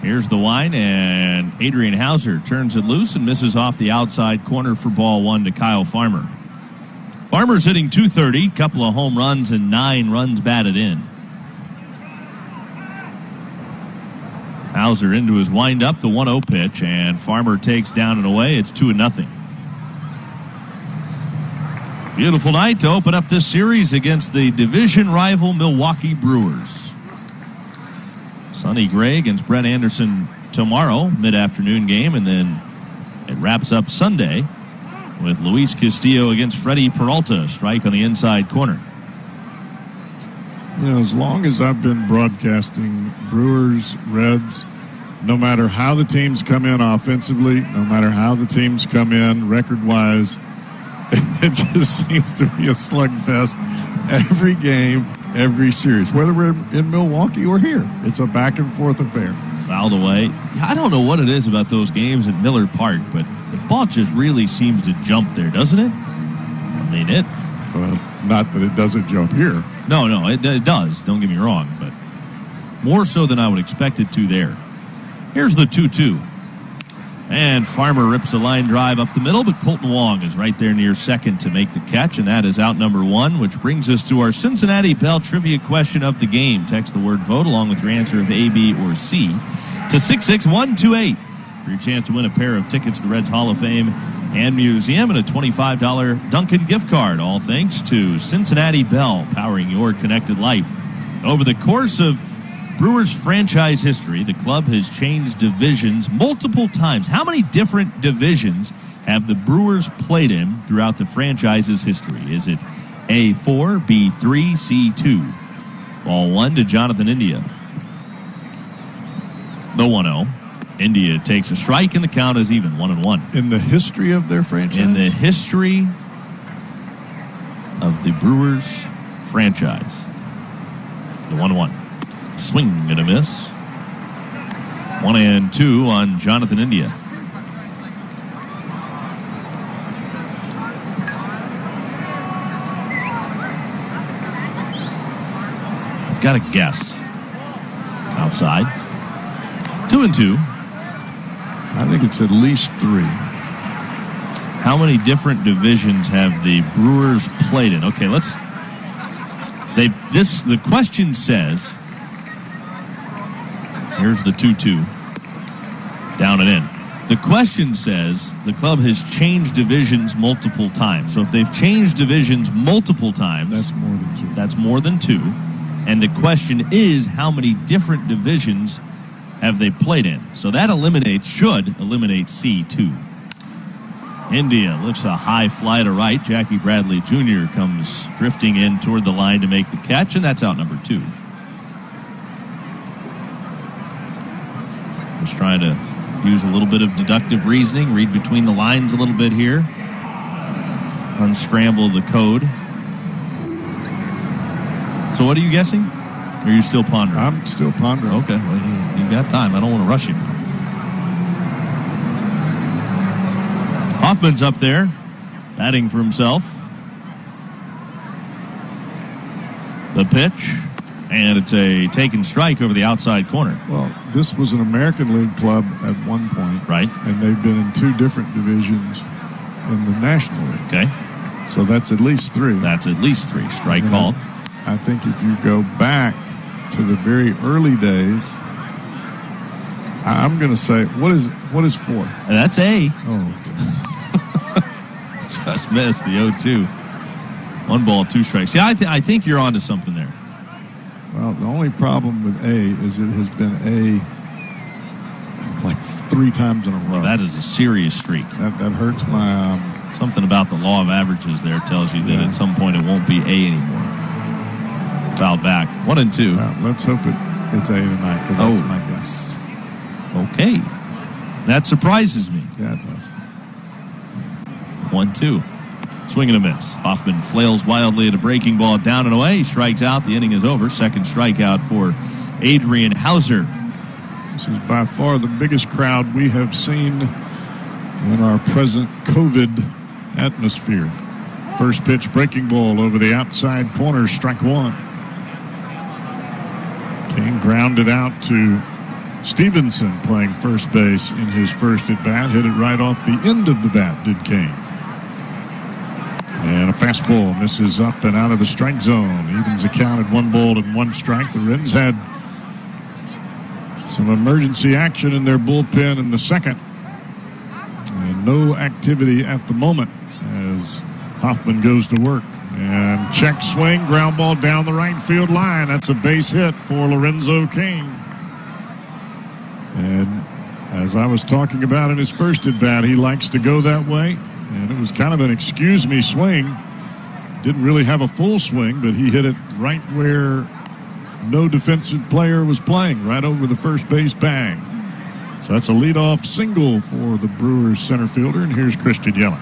Here's the wine, and Adrian Hauser turns it loose and misses off the outside corner for ball 1 to Kyle Farmer. Farmer's hitting .230, couple of home runs and 9 runs batted in. Hauser into his windup, the 1-0 pitch, and Farmer takes down and away. It's 2-0. Beautiful night to open up this series against the division rival Milwaukee Brewers. Sonny Gray against Brett Anderson tomorrow, mid-afternoon game, and then it wraps up Sunday with Luis Castillo against Freddie Peralta, strike on the inside corner. You know, as long as I've been broadcasting Brewers, Reds, no matter how the teams come in offensively, no matter how the teams come in record-wise, it just seems to be a slugfest every game, every series. Whether we're in Milwaukee or here, it's a back-and-forth affair. Fouled away. I don't know what it is about those games at Miller Park, but the ball just really seems to jump there, doesn't it? I mean, Well, not that it doesn't jump here. No, it does. Don't get me wrong, but more so than I would expect it to there. Here's the 2-2. And Farmer rips a line drive up the middle, but Colton Wong is right there near second to make the catch, and that is out number 1, which brings us to our Cincinnati Bell trivia question of the game. Text the word vote along with your answer of A, B, or C to 66128 for your chance to win a pair of tickets to the Reds Hall of Fame and Museum and a $25 Dunkin' gift card, all thanks to Cincinnati Bell, powering your connected life. Over the course of Brewers franchise history, the club has changed divisions multiple times. How many different divisions have the Brewers played in throughout the franchise's history? Is it A4, B3, C2? Ball 1 to Jonathan India. The 1-0. India takes a strike, and the count is even, 1-1. In the history of their franchise? In the history of the Brewers franchise. The 1-1. Swing and a miss. 1-2 on Jonathan India. I've got a guess. Outside. 2-2. I think it's at least 3. How many different divisions have the Brewers played in? Okay, the question says, here's the 2-2. Down and in. The question says the club has changed divisions multiple times. So if they've changed divisions multiple times, that's more than 2. That's more than 2. And the question is, how many different divisions have they played in? So that should eliminate C2. India lifts a high fly to right. Jackie Bradley Jr. comes drifting in toward the line to make the catch, and that's out number 2. Just trying to use a little bit of deductive reasoning, read between the lines a little bit here, unscramble the code. So what are you guessing? Or are you still pondering? I'm still pondering. Okay, well, you've got time. I don't want to rush you. Hoffman's up there, batting for himself. The pitch, and it's a taken strike over the outside corner. Well, this was an American League club at one point. Right. And they've been in 2 different divisions in the National League. Okay. So that's at least 3. That's at least 3. Strike called. I think if you go back to the very early days, I'm going to say, what is 4th? And that's A. Oh, Just missed the 0-2. 1 ball, 2 strikes. See, I think you're onto something there. well, the only problem with A is it has been A like 3 times in a row. That is a serious streak. That hurts my... Something about the law of averages there tells you that at some point it won't be A anymore. Fouled back. 1-2. let's hope it's A tonight, because that's my guess. Okay. That surprises me. Yeah, it does. 1-2. Swing and a miss. Hoffman flails wildly at a breaking ball down and away. He strikes out. The inning is over. Second strikeout for Adrian Hauser. This is by far the biggest crowd we have seen in our present COVID atmosphere. First pitch, breaking ball over the outside corner, strike 1. King grounded out to Stevenson playing first base in his first at bat. Hit it right off the end of the bat, did Kane. And a fastball misses up and out of the strike zone. Evens the count at 1-1 strike. The Reds had some emergency action in their bullpen in the second. And no activity at the moment as Hoffman goes to work. And check swing, ground ball down the right field line. That's a base hit for Lorenzo Cain. And as I was talking about in his first at bat, he likes to go that way. And it was kind of an excuse me swing. Didn't really have a full swing, but he hit it right where no defensive player was playing, right over the first base bag. So that's a leadoff single for the Brewers center fielder. And here's Christian Yelich.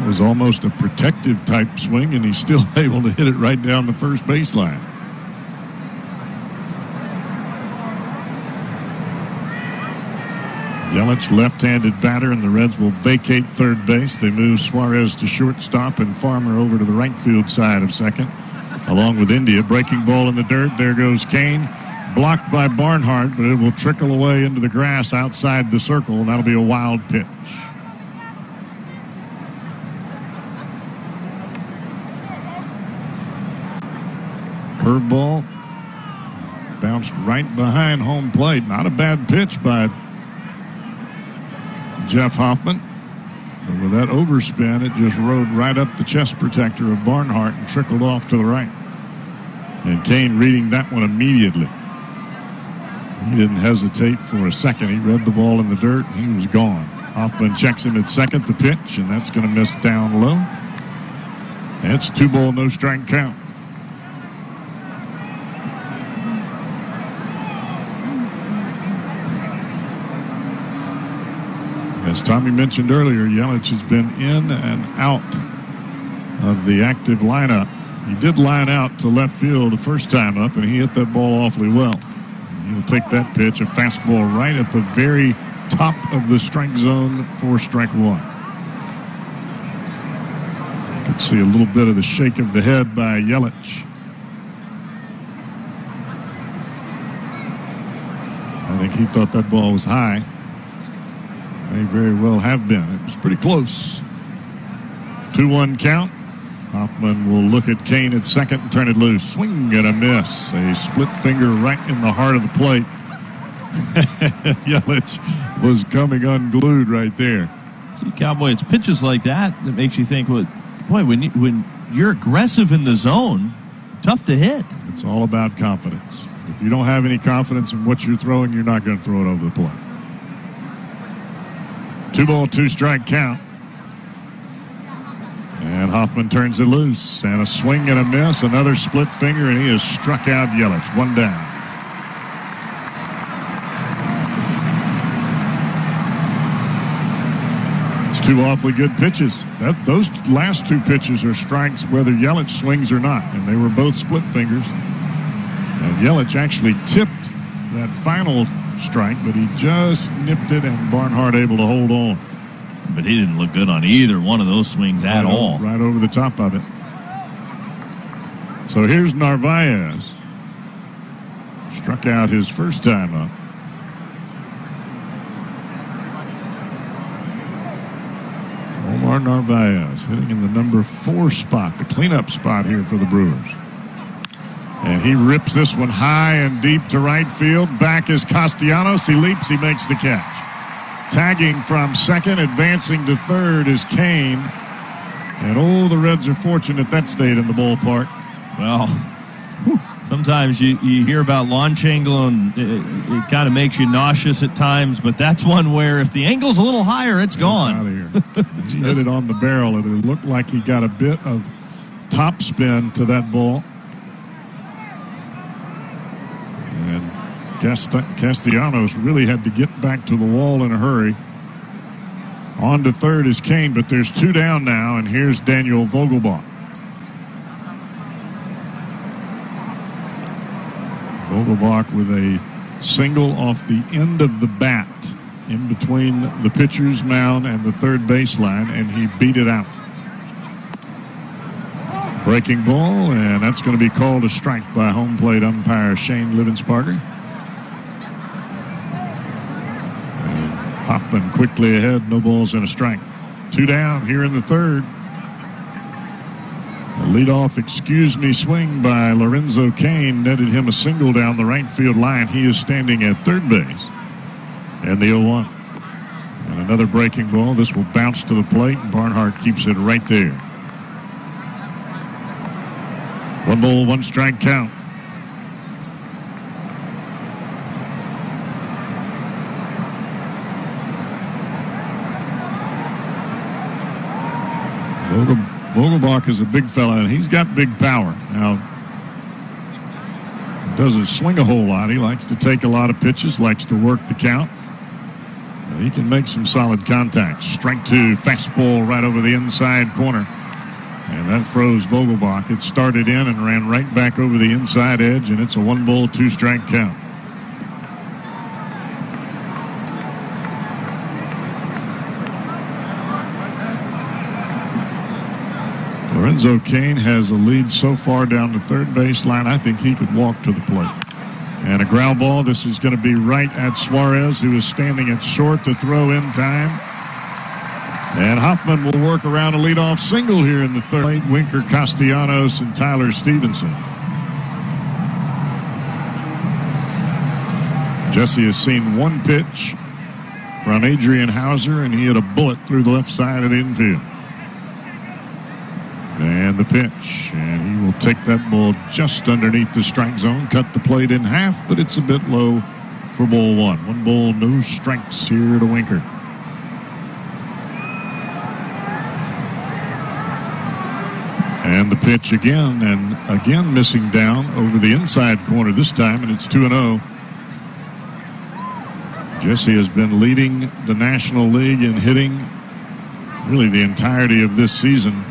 It was almost a protective type swing, and he's still able to hit it right down the first baseline. Yelich, left-handed batter, and the Reds will vacate third base. They move Suarez to shortstop and Farmer over to the right field side of second, along with India. Breaking ball in the dirt. There goes Cain. Blocked by Barnhart, but it will trickle away into the grass outside the circle, and that'll be a wild pitch. Curveball bounced right behind home plate. Not a bad pitch by Jeff Hoffman. But with that overspin, it just rode right up the chest protector of Barnhart and trickled off to the right. And Cain reading that one immediately. He didn't hesitate for a second. He read the ball in the dirt. He was gone. Hoffman checks him at second, the pitch, and that's going to miss down low. And it's 2-ball, no strike count. As Tommy mentioned earlier, Yelich has been in and out of the active lineup. He did line out to left field the first time up, and he hit that ball awfully well. He'll take that pitch, a fastball right at the very top of the strike zone for strike one. You can see a little bit of the shake of the head by Yelich. I think he thought that ball was high. May very well have been. It was pretty close. 2-1 count. Hoffman will look at Cain at second and turn it loose. Swing and a miss. A split finger right in the heart of the plate. Yelich was coming unglued right there. See, Cowboy, it's pitches like that that makes you think, well, boy, when you're aggressive in the zone, tough to hit. It's all about confidence. If you don't have any confidence in what you're throwing, you're not going to throw it over the plate. 2-ball, 2-strike count. And Hoffman turns it loose. And a swing and a miss. Another split finger, and he has struck out Yelich. One down. It's two awfully good pitches. Those last two pitches are strikes whether Yelich swings or not. And they were both split fingers. And Yelich actually tipped that final strike, but he just nipped it, and Barnhart able to hold on. But he didn't look good on either one of those swings at all. Right over the top of it. So here's Narvaez. Struck out his first time up. Omar Narvaez hitting in the number 4 spot, the cleanup spot here for the Brewers. And he rips this one high and deep to right field. Back is Castellanos. He leaps. He makes the catch. Tagging from second, advancing to third is Cain. And, the Reds are fortunate that stayed in the ballpark. Well, sometimes you hear about launch angle, and it kind of makes you nauseous at times. But that's one where if the angle's a little higher, it's gone. Out of here. He hit it on the barrel, and it looked like he got a bit of top spin to that ball. And Castellanos really had to get back to the wall in a hurry. On to third is Cain, but there's 2 down now, and here's Daniel Vogelbach. Vogelbach with a single off the end of the bat in between the pitcher's mound and the third baseline, and he beat it out. Breaking ball, and that's going to be called a strike by home plate umpire Shane Livensparger. And Hoffman quickly ahead, no balls and a strike. 2 down here in the third. A leadoff excuse me swing by Lorenzo Cain netted him a single down the right field line. He is standing at third base. And the 0-1. And another breaking ball. This will bounce to the plate, and Barnhart keeps it right there. 1 ball, 1 strike count. Vogelbach is a big fella, and he's got big power. Now, doesn't swing a whole lot. He likes to take a lot of pitches, likes to work the count. He can make some solid contact. Strike 2, fastball right over the inside corner. And that froze Vogelbach. It started in and ran right back over the inside edge, and it's a 1 ball, 2 strike count. Lorenzo Cain has a lead so far down the third baseline. I think he could walk to the plate. And a ground ball. This is going to be right at Suarez, who is standing at short to throw in time. And Hoffman will work around a leadoff single here in the third. Winker, Castellanos, and Tyler Stevenson. Jesse has seen 1 pitch from Adrian Hauser, and he hit a bullet through the left side of the infield. And the pitch, and he will take that ball just underneath the strike zone, cut the plate in half, but it's a bit low for ball 1. 1 ball, no strikes here to Winker. And the pitch again, and again missing down over the inside corner this time, and it's 2-0. Jesse has been leading the National League in hitting really the entirety of this season.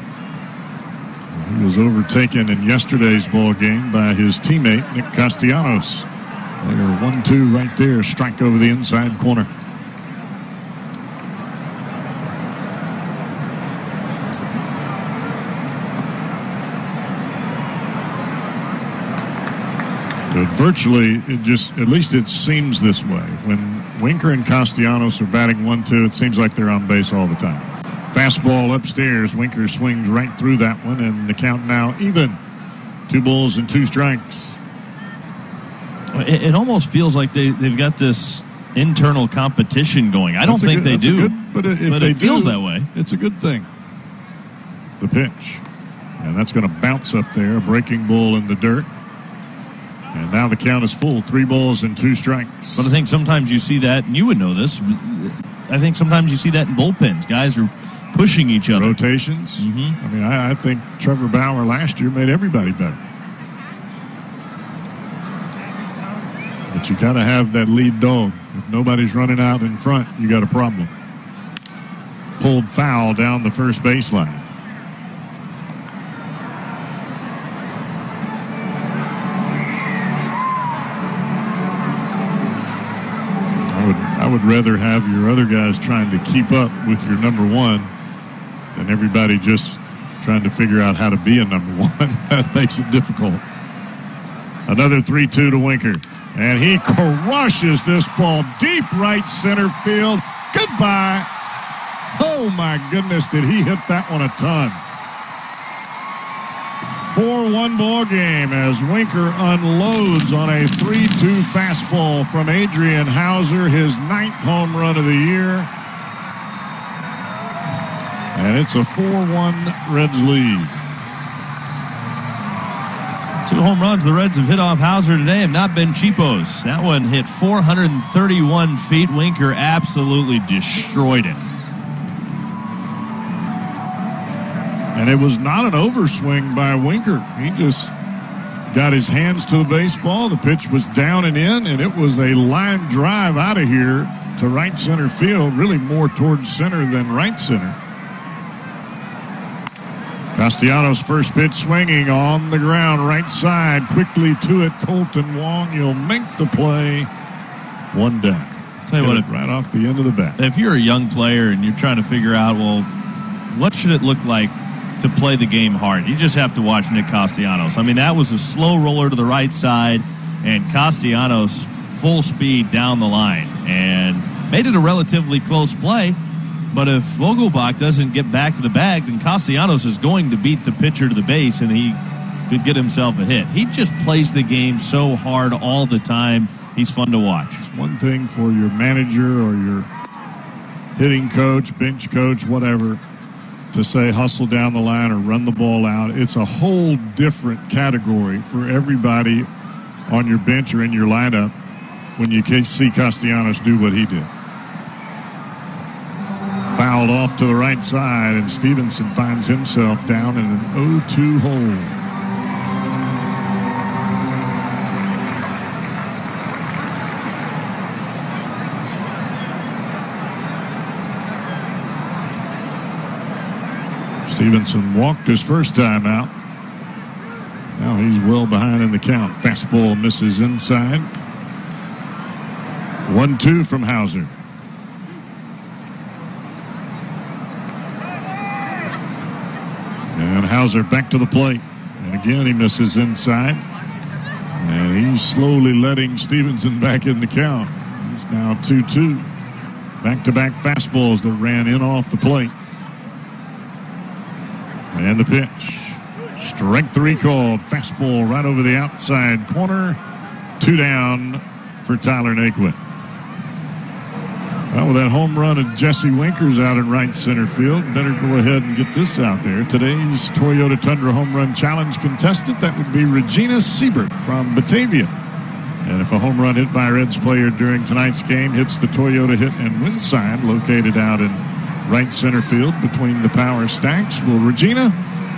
He was overtaken in yesterday's ball game by his teammate, Nick Castellanos. They are 1-2 right there, strike over the inside corner. But virtually, at least it seems this way. When Winker and Castellanos are batting 1-2, it seems like they're on base all the time. Fastball upstairs. Winker swings right through that one, and the count now even. 2 balls and 2 strikes. It almost feels like they've got this internal competition going. I don't think they do, but it feels that way. It's a good thing. The pitch. And that's going to bounce up there. A breaking ball in the dirt. And now the count is full. 3 balls and 2 strikes. But I think sometimes you see that, and you would know this, I think sometimes you see that in bullpens. Guys are pushing each other. Rotations. I mean, I think Trevor Bauer last year made everybody better. But you got to have that lead dog. If nobody's running out in front, you got a problem. Pulled foul down the first baseline. I would rather have your other guys trying to keep up with your number 1 than everybody just trying to figure out how to be a number 1. That makes it difficult. Another 3-2 to Winker. And he crushes this ball deep right center field. Goodbye. Oh, my goodness, did he hit that one a ton. 4-1 ball game as Winker unloads on a 3-2 fastball from Adrian Hauser, his 9th home run of the year. And it's a 4-1 Reds lead. 2 home runs the Reds have hit off Hauser today have not been cheapos. That one hit 431 feet. Winker absolutely destroyed it. And it was not an overswing by Winker. He just got his hands to the baseball. The pitch was down and in, and it was a line drive out of here to right center field, really more towards center than right center. Castellanos' first pitch swinging on the ground, right side, quickly to it. Colton Wong, he'll make the play. 1 down. Tell you what, right off the end of the bat. If you're a young player and you're trying to figure out, well, what should it look like to play the game hard. You just have to watch Nick Castellanos. I mean, that was a slow roller to the right side, and Castellanos full speed down the line and made it a relatively close play. But if Vogelbach doesn't get back to the bag, then Castellanos is going to beat the pitcher to the base, and he could get himself a hit. He just plays the game so hard all the time. He's fun to watch. It's one thing for your manager or your hitting coach, bench coach, whatever, to say hustle down the line or run the ball out. It's a whole different category for everybody on your bench or in your lineup when you see Castellanos do what he did. Fouled off to the right side, and Stevenson finds himself down in an 0-2 hole. Stevenson walked his first time out. Now he's well behind in the count. Fastball misses inside. 1-2 from Hauser. And Hauser back to the plate. And again, he misses inside. And he's slowly letting Stevenson back in the count. It's now 2-2. Back-to-back fastballs that ran in off the plate. And the pitch. Strike 3 called. Fastball right over the outside corner. 2 down for Tyler Naquin. Well, with that home run of Jesse Winkers out in right center field, better go ahead and get this out there. Today's Toyota Tundra Home Run Challenge contestant, that would be Regina Siebert from Batavia. And if a home run hit by a Reds player during tonight's game hits the Toyota hit and win sign located out in right center field between the power stacks, well, Regina,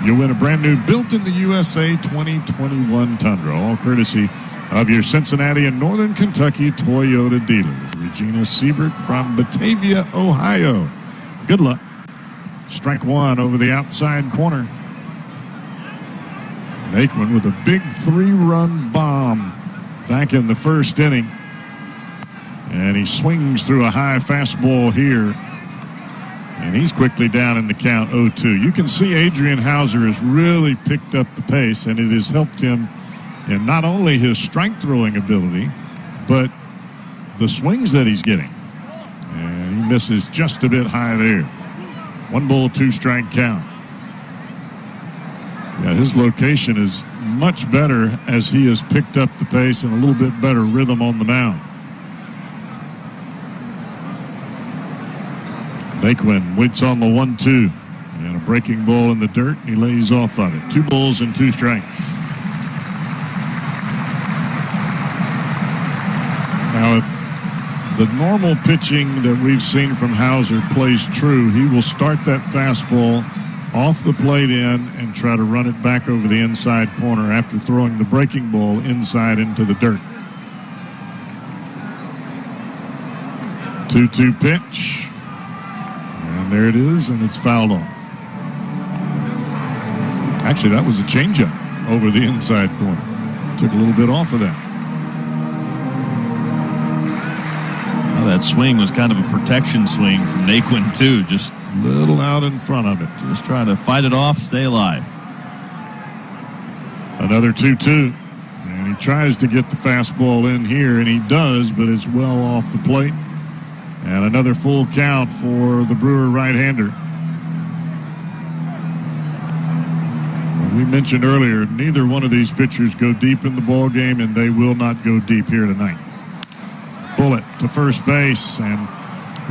you'll win a brand new built in the USA 2021 Tundra, all courtesy of your Cincinnati and Northern Kentucky Toyota dealers. Regina Siebert from Batavia, Ohio. Good luck. Strike 1 over the outside corner. Naquin with a big 3-run bomb back in the first inning. And he swings through a high fastball here. And he's quickly down in the count 0-2. You can see Adrian Hauser has really picked up the pace, and it has helped him in not only his strike throwing ability, but the swings that he's getting. And he misses just a bit high there. 1-2 count. Yeah, his location is much better as he has picked up the pace and a little bit better rhythm on the mound. Naquin waits on the 1-2. And a breaking ball in the dirt, and he lays off of it. 2 balls and 2 strikes. Now, if the normal pitching that we've seen from Hauser plays true, he will start that fastball off the plate in and try to run it back over the inside corner after throwing the breaking ball inside into the dirt. 2-2 pitch. And there it is, and it's fouled off. Actually, that was a changeup over the inside corner. Took a little bit off of that. Well, that swing was kind of a protection swing from Naquin, too. Just a little out in front of it. Just trying to fight it off, stay alive. Another 2-2. And he tries to get the fastball in here, and he does, but it's well off the plate. And another full count for the Brewer right-hander. We mentioned earlier, neither one of these pitchers go deep in the ball game, and they will not go deep here tonight. Bullet to first base, and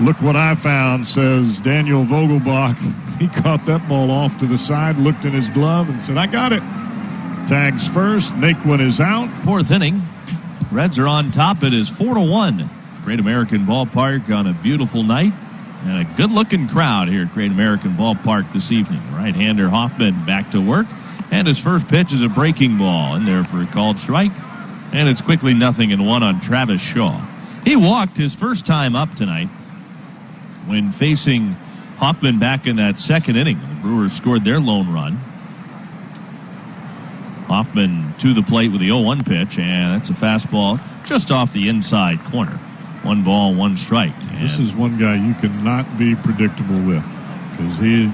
look what I found, says Daniel Vogelbach. He caught that ball off to the side, looked in his glove, and said, I got it. Tags first. Naquin is out. 4th inning. Reds are on top. It is 4-1. Great American Ballpark on a beautiful night. And a good-looking crowd here at Great American Ballpark this evening. Right-hander Hoffman back to work. And his first pitch is a breaking ball in there for a called strike. And it's quickly 0-1 on Travis Shaw. He walked his first time up tonight when facing Hoffman back in that 2nd inning. The Brewers scored their lone run. Hoffman to the plate with the 0-1 pitch, and that's a fastball just off the inside corner. 1 ball, 1 strike. This is one guy you cannot be predictable with because he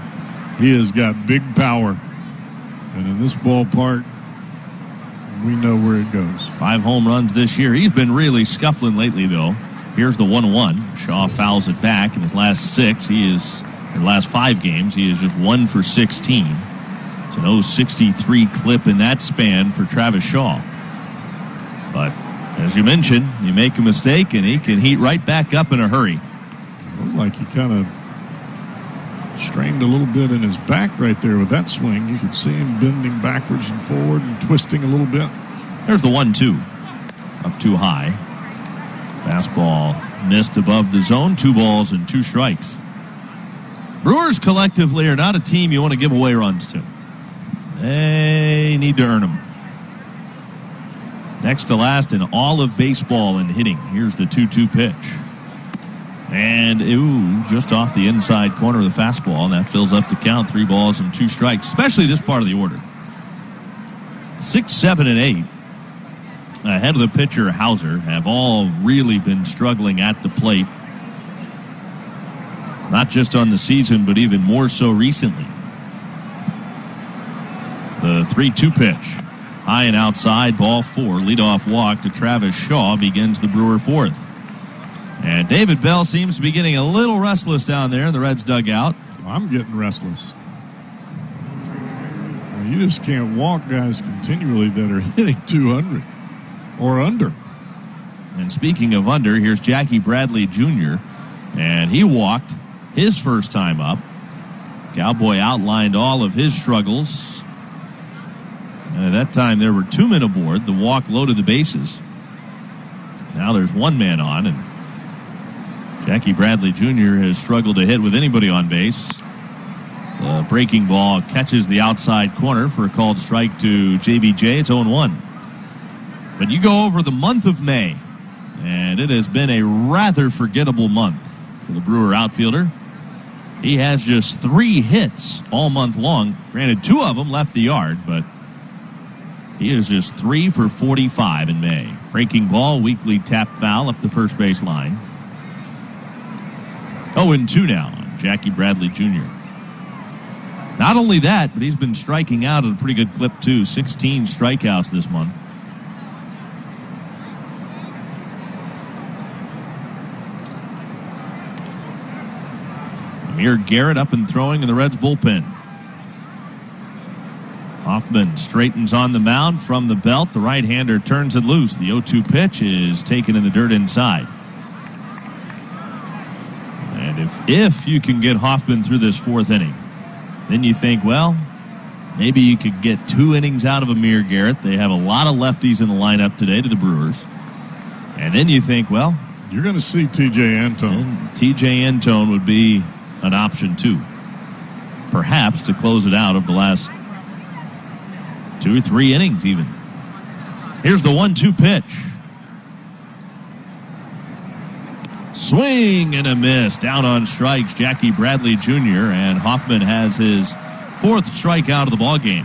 He has got big power. And in this ballpark, we know where it goes. 5 home runs this year. He's been really scuffling lately, though. Here's the 1-1. Shaw fouls it back in his last 5 games. He is just 1 for 16. It's an 0.63 clip in that span for Travis Shaw. But as you mentioned, you make a mistake and he can heat right back up in a hurry. Looked like he kind of strained a little bit in his back right there with that swing. You could see him bending backwards and forward and twisting a little bit. There's the 1-2. Up too high. Fastball missed above the zone. 2 balls and 2 strikes. Brewers collectively are not a team you want to give away runs to. They need to earn them. Next to last in all of baseball in hitting. Here's the 2-2 pitch. And, just off the inside corner of the fastball, and that fills up the count. 3 balls and 2 strikes, especially this part of the order. 6, 7, and 8, ahead of the pitcher, Hauser, have all really been struggling at the plate. Not just on the season, but even more so recently. The 3-2 pitch. High and outside, ball 4. Leadoff walk to Travis Shaw begins the Brewer 4th. And David Bell seems to be getting a little restless down there in the Reds dugout. I'm getting restless. You just can't walk guys continually that are hitting 200 or under. And speaking of under, here's Jackie Bradley Jr. And he walked his first time up. Cowboy outlined all of his struggles. And at that time, there were 2 men aboard. The walk loaded the bases. Now there's 1 man on, and Jackie Bradley Jr. has struggled to hit with anybody on base. The breaking ball catches the outside corner for a called strike to JBJ. It's 0-1. But you go over the month of May, and it has been a rather forgettable month for the Brewer outfielder. He has just 3 hits all month long. Granted, 2 of them left the yard, but he is just 3 for 45 in May. Breaking ball, weakly tapped foul up the first base line. 0-2 now on Jackie Bradley Jr. Not only that, but he's been striking out at a pretty good clip, too. 16 strikeouts this month. Amir Garrett up and throwing in the Reds bullpen. Hoffman straightens on the mound from the belt. The right-hander turns it loose. The 0-2 pitch is taken in the dirt inside. And if you can get Hoffman through this 4th inning, then you think, well, maybe you could get 2 innings out of Amir Garrett. They have a lot of lefties in the lineup today to the Brewers. And then you think, well, you're going to see T.J. Antone. T.J. Antone would be an option, too. Perhaps to close it out over the last 2 or 3 innings, even. Here's the 1-2 pitch. Swing and a miss. Down on strikes, Jackie Bradley Jr. And Hoffman has his 4th strikeout of the ballgame.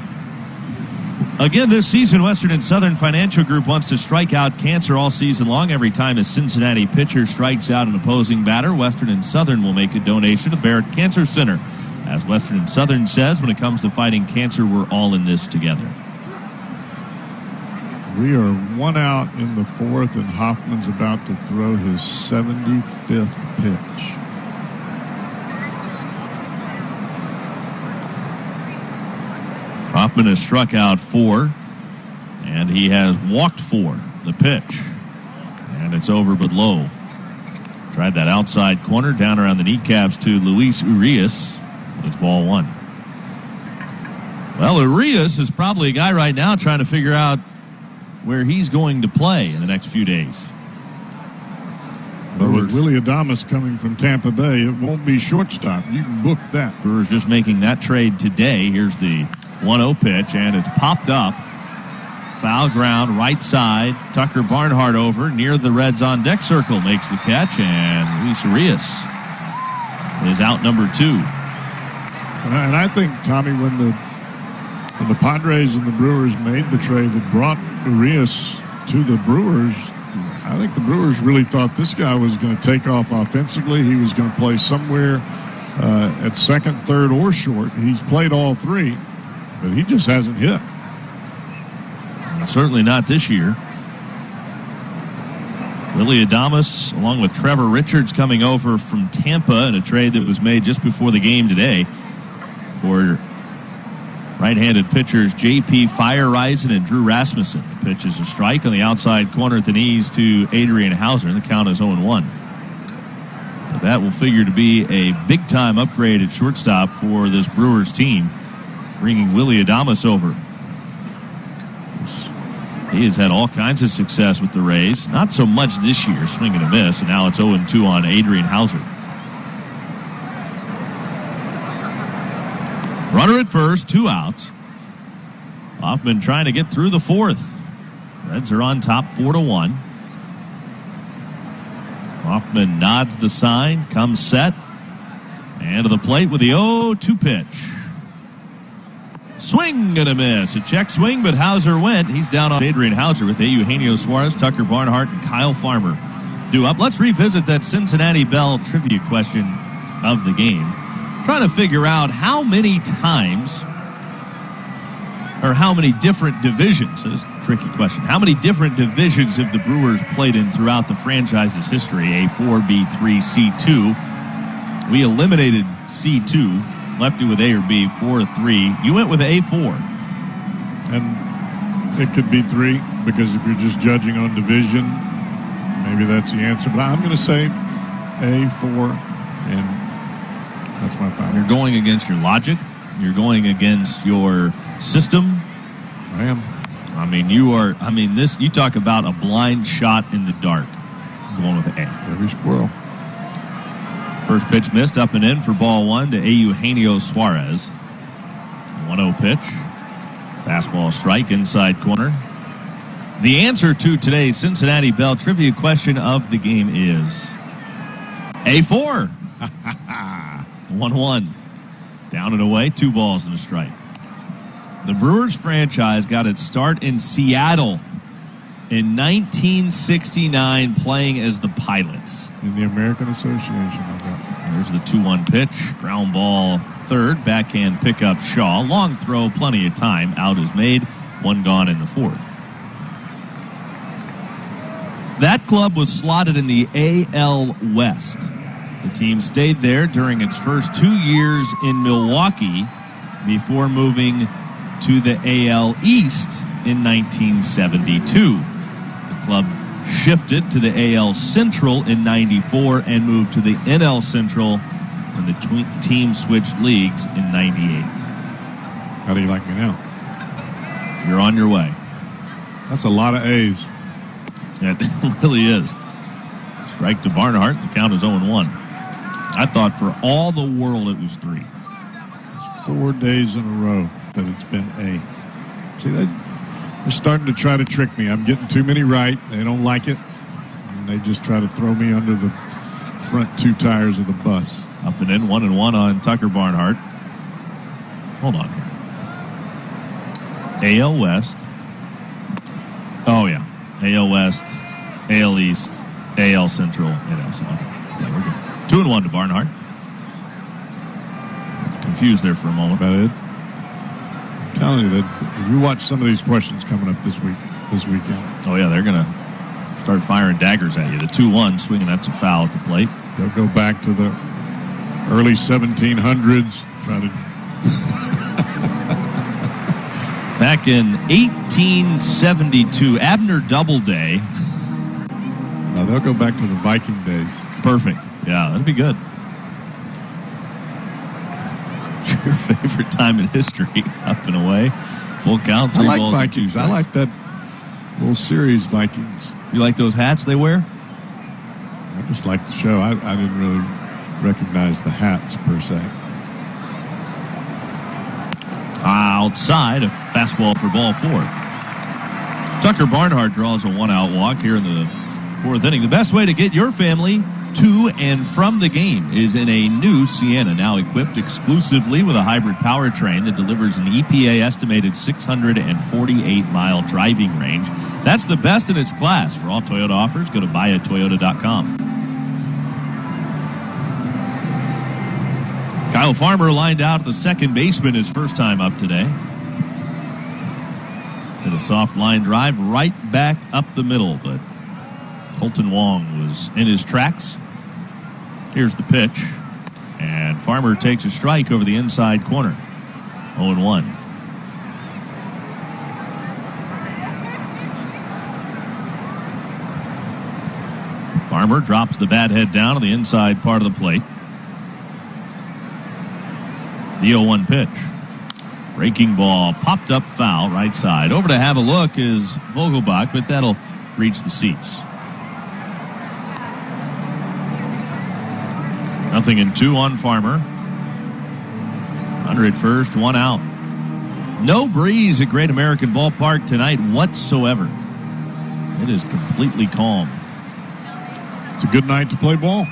Again, this season, Western and Southern Financial Group wants to strike out cancer all season long. Every time a Cincinnati pitcher strikes out an opposing batter, Western and Southern will make a donation to the Barrett Cancer Center. As Western and Southern says, when it comes to fighting cancer, we're all in this together. We are 1 out in the 4th, and Hoffman's about to throw his 75th pitch. Hoffman has struck out 4, and he has walked 4. The pitch, and it's over but low. Tried that outside corner down around the kneecaps to Luis Urias. It's ball 1. Well, Urias is probably a guy right now trying to figure out where he's going to play in the next few days. But with Willie Adames coming from Tampa Bay, it won't be shortstop. You can book that. Brewers just making that trade today. Here's the 1-0 pitch, and it's popped up. Foul ground, right side. Tucker Barnhart over near the Reds on deck circle. Makes the catch, and Luis Urias is out number 2. And I think, Tommy, when the Padres and the Brewers made the trade that brought Urias to the Brewers, I think the Brewers really thought this guy was going to take off offensively. He was going to play somewhere at second, third, or short. He's played all three, but he just hasn't hit. Certainly not this year. Willie Adames, along with Trevor Richards, coming over from Tampa in a trade that was made just before the game today for right-handed pitchers J.P. Firereisen and Drew Rasmussen. The pitch is a strike on the outside corner at the knees to Adrian Hauser. The count is 0-1. So that will figure to be a big-time upgrade at shortstop for this Brewers team, bringing Willie Adames over. He has had all kinds of success with the Rays. Not so much this year, swing and a miss, and now it's 0-2 on Adrian Hauser. Runner at first, 2 outs. Hoffman trying to get through the 4th. Reds are on top 4-1. Hoffman nods the sign, comes set, and to the plate with the 0-2 pitch. Swing and a miss. A check swing, but Hauser went. He's down on Adrian Hauser with Eugenio Suarez, Tucker Barnhart, and Kyle Farmer due up. Let's revisit that Cincinnati Bell trivia question of the game. Trying to figure out how many times or how many different divisions. This is a tricky question. How many different divisions have the Brewers played in throughout the franchise's history? A4, B3, C2. We eliminated C2. Left you with A or B, 4 or 3. You went with A4. And it could be 3, because if you're just judging on division, maybe that's the answer. But I'm going to say A4, and that's my final. You're going against your logic. You're going against your system. I am. I mean, you are. I mean, this. You talk about a blind shot in the dark. I'm going with A. Every squirrel. First pitch missed, up and in for ball 1 to Eugenio Suarez. 1-0 pitch. Fastball strike, inside corner. The answer to today's Cincinnati Bell trivia question of the game is A4. 1-1. Down and away, 2 balls and a strike. The Brewers franchise got its start in Seattle in 1969, playing as the Pilots. In the American Association, I bet. There's the 2-1 pitch. Ground ball third. Backhand pickup Shaw. Long throw, plenty of time. Out is made. 1 gone in the 4th. That club was slotted in the AL West. The team stayed there during its first 2 years in Milwaukee before moving to the AL East in 1972. The club shifted to the AL Central in 94 and moved to the NL Central when the team switched leagues in 98. How do you like me now? You're on your way. That's a lot of A's. It really is. Strike to Barnhart. The count is 0-1. I thought for all the world it was 3. It's 4 days in a row that it's been A. See, they're starting to try to trick me. I'm getting too many right. They don't like it. And they just try to throw me under the front 2 tires of the bus. Up and in, 1-1 on Tucker Barnhart. Hold on here. AL West. Oh, yeah. AL West, AL East, AL Central, NL Central. Yeah, we're good. 2-1 to Barnhart. Confused there for a moment. About it. I'm telling you that you watch some of these questions coming up this weekend. Oh, yeah, they're going to start firing daggers at you. The 2-1 swinging, that's a foul at the plate. They'll go back to the early 1700s. Try to Back in 1872, Abner Doubleday. They'll go back to the Viking days. Perfect. Yeah, that'd be good. Your favorite time in history, up and away. Full count, 3 I like balls Vikings. I like that little series, Vikings. You like those hats they wear? I just like the show. I didn't really recognize the hats, per se. Outside, a fastball for ball 4. Tucker Barnhart draws a 1-out walk here in the 4th inning. The best way to get your family to and from the game is in a new Sienna, now equipped exclusively with a hybrid powertrain that delivers an EPA-estimated 648-mile driving range. That's the best in its class. For all Toyota offers, go to buyatoyota.com. Kyle Farmer lined out at the second baseman his first time up today. Hit a soft line drive right back up the middle, but Colton Wong was in his tracks. Here's the pitch, and Farmer takes a strike over the inside corner. 0-1. Farmer drops the bat head down on the inside part of the plate. The 0-1 pitch. Breaking ball, popped up foul, right side. Over to have a look is Vogelbach, but that'll reach the seats. 0-2 on Farmer. Under at first, 1 out. No breeze at Great American Ballpark tonight whatsoever. It is completely calm. It's a good night to play ball.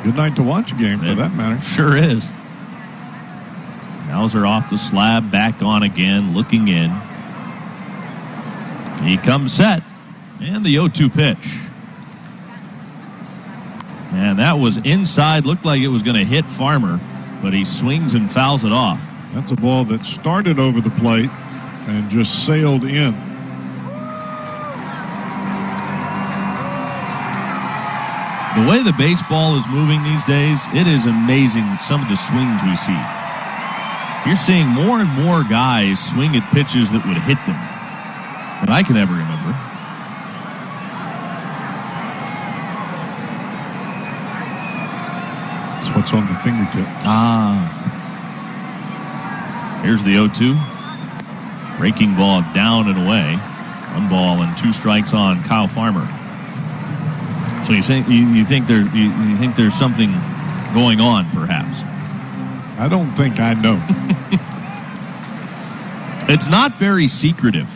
Good night to watch a game, for that matter. Sure is. Hauser off the slab, back on again, looking in. He comes set, and the 0-2 pitch. And that was inside, looked like it was going to hit Farmer, but he swings and fouls it off. That's a ball that started over the plate and just sailed in. The way the baseball is moving these days, it is amazing some of the swings we see. You're seeing more and more guys swing at pitches that would hit them than I can ever remember. That's what's on the fingertip. Here's the 0-2. Breaking ball down and away. 1 ball and 2 strikes on Kyle Farmer. So you think there's something going on, perhaps? I don't think I know. It's not very secretive.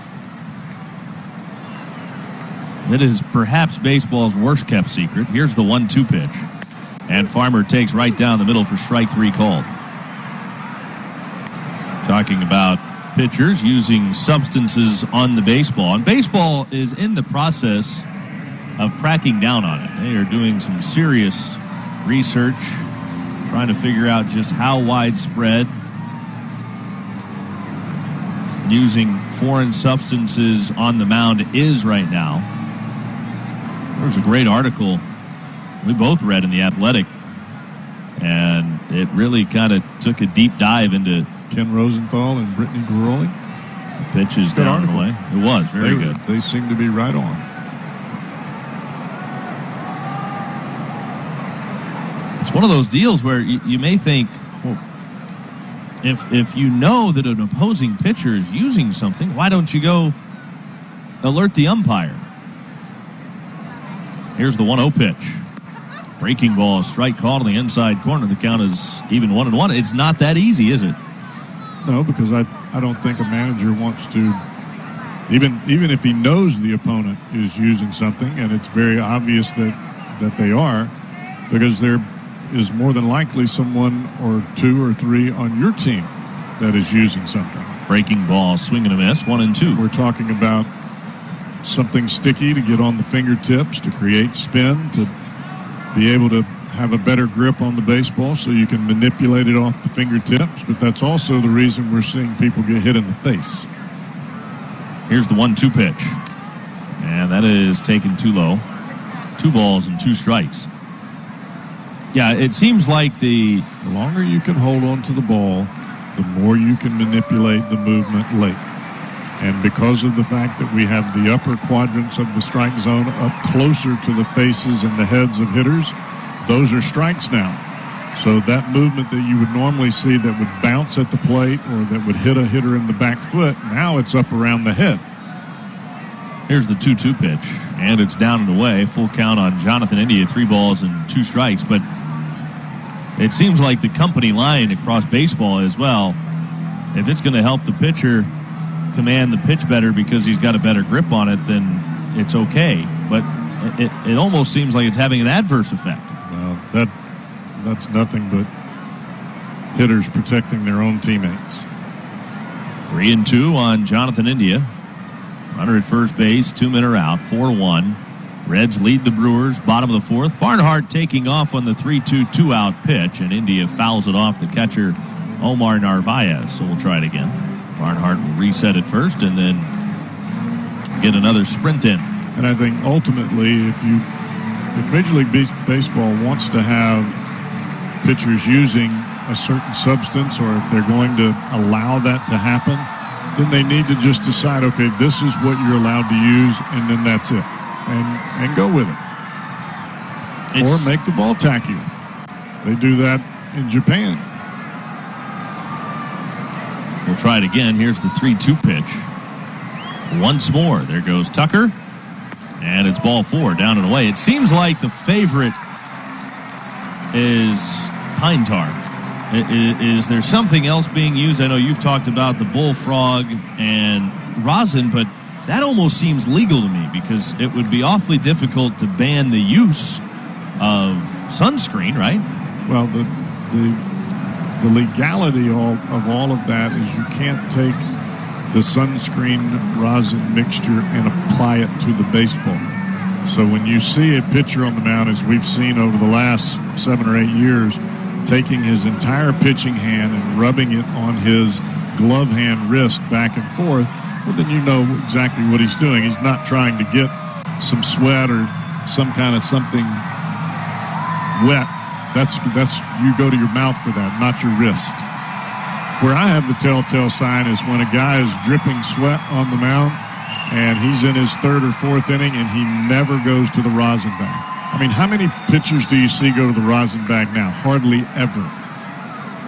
It is perhaps baseball's worst kept secret. Here's the 1-2 pitch, and Farmer takes right down the middle for strike 3 called. Talking about pitchers using substances on the baseball, and baseball is in the process of cracking down on it. They are doing some serious research, trying to figure out just how widespread using foreign substances on the mound is right now. There was a great article we both read in The Athletic, and it really kind of took a deep dive into Ken Rosenthal and Brittany Garoli. The pitch is down and away. It was very good. They seem to be right on. It's one of those deals where you may think, well, if you know that an opposing pitcher is using something, why don't you go alert the umpire? Here's the 1-0 pitch. Breaking ball, strike called on the inside corner. The count is even 1-1. It's not that easy, is it? No, because I don't think a manager wants to, even if he knows the opponent is using something, and it's very obvious that they are, because there is more than likely someone or 2 or 3 on your team that is using something. Breaking ball, swing and a miss, 1-2. We're talking about something sticky to get on the fingertips, to create spin, to be able to have a better grip on the baseball so you can manipulate it off the fingertips, but that's also the reason we're seeing people get hit in the face. Here's the 1-2 pitch, and that is taken too low. 2 balls and 2 strikes. Yeah, it seems like the longer you can hold on to the ball, the more you can manipulate the movement late. And because of the fact that we have the upper quadrants of the strike zone up closer to the faces and the heads of hitters, those are strikes now. So that movement that you would normally see that would bounce at the plate or that would hit a hitter in the back foot, now it's up around the head. Here's the 2-2 pitch, and it's down and away. Full count on Jonathan India, 3 balls and 2 strikes. But it seems like the company line across baseball as well, if it's going to help the pitcher command the pitch better because he's got a better grip on it, then it's okay. But it almost seems like it's having an adverse effect. Well, that's nothing but hitters protecting their own teammates. 3-2 on Jonathan India. Runner at first base, 2 men are out, 4-1. Reds lead the Brewers, bottom of the fourth. Barnhart taking off on the 3-2 two-out pitch, and India fouls it off the catcher, Omar Narvaez. So we'll try it again. Barnhart will reset it first and then get another sprint in. And I think ultimately, if Major League Baseball wants to have pitchers using a certain substance, or if they're going to allow that to happen, then they need to just decide, okay, this is what you're allowed to use, and then that's it. And go with it. Or make the ball tackier. They do that in Japan. We'll try it again. Here's the 3-2 pitch. Once more. There goes Tucker. And it's ball 4, down and away. It seems like the favorite is pine tar. Is there something else being used? I know you've talked about the bullfrog and rosin, but that almost seems legal to me, because it would be awfully difficult to ban the use of sunscreen, right? Well, the legality of all of that is you can't take the sunscreen rosin mixture and apply it to the baseball. So when you see a pitcher on the mound, as we've seen over the last 7 or 8 years, taking his entire pitching hand and rubbing it on his glove hand wrist back and forth, well, then you know exactly what he's doing. He's not trying to get some sweat or some kind of something wet. That's you go to your mouth for that, not your wrist. Where I have the telltale sign is when a guy is dripping sweat on the mound and he's in his 3rd or 4th inning and he never goes to the rosin bag. I mean, how many pitchers do you see go to the rosin bag now? Hardly ever.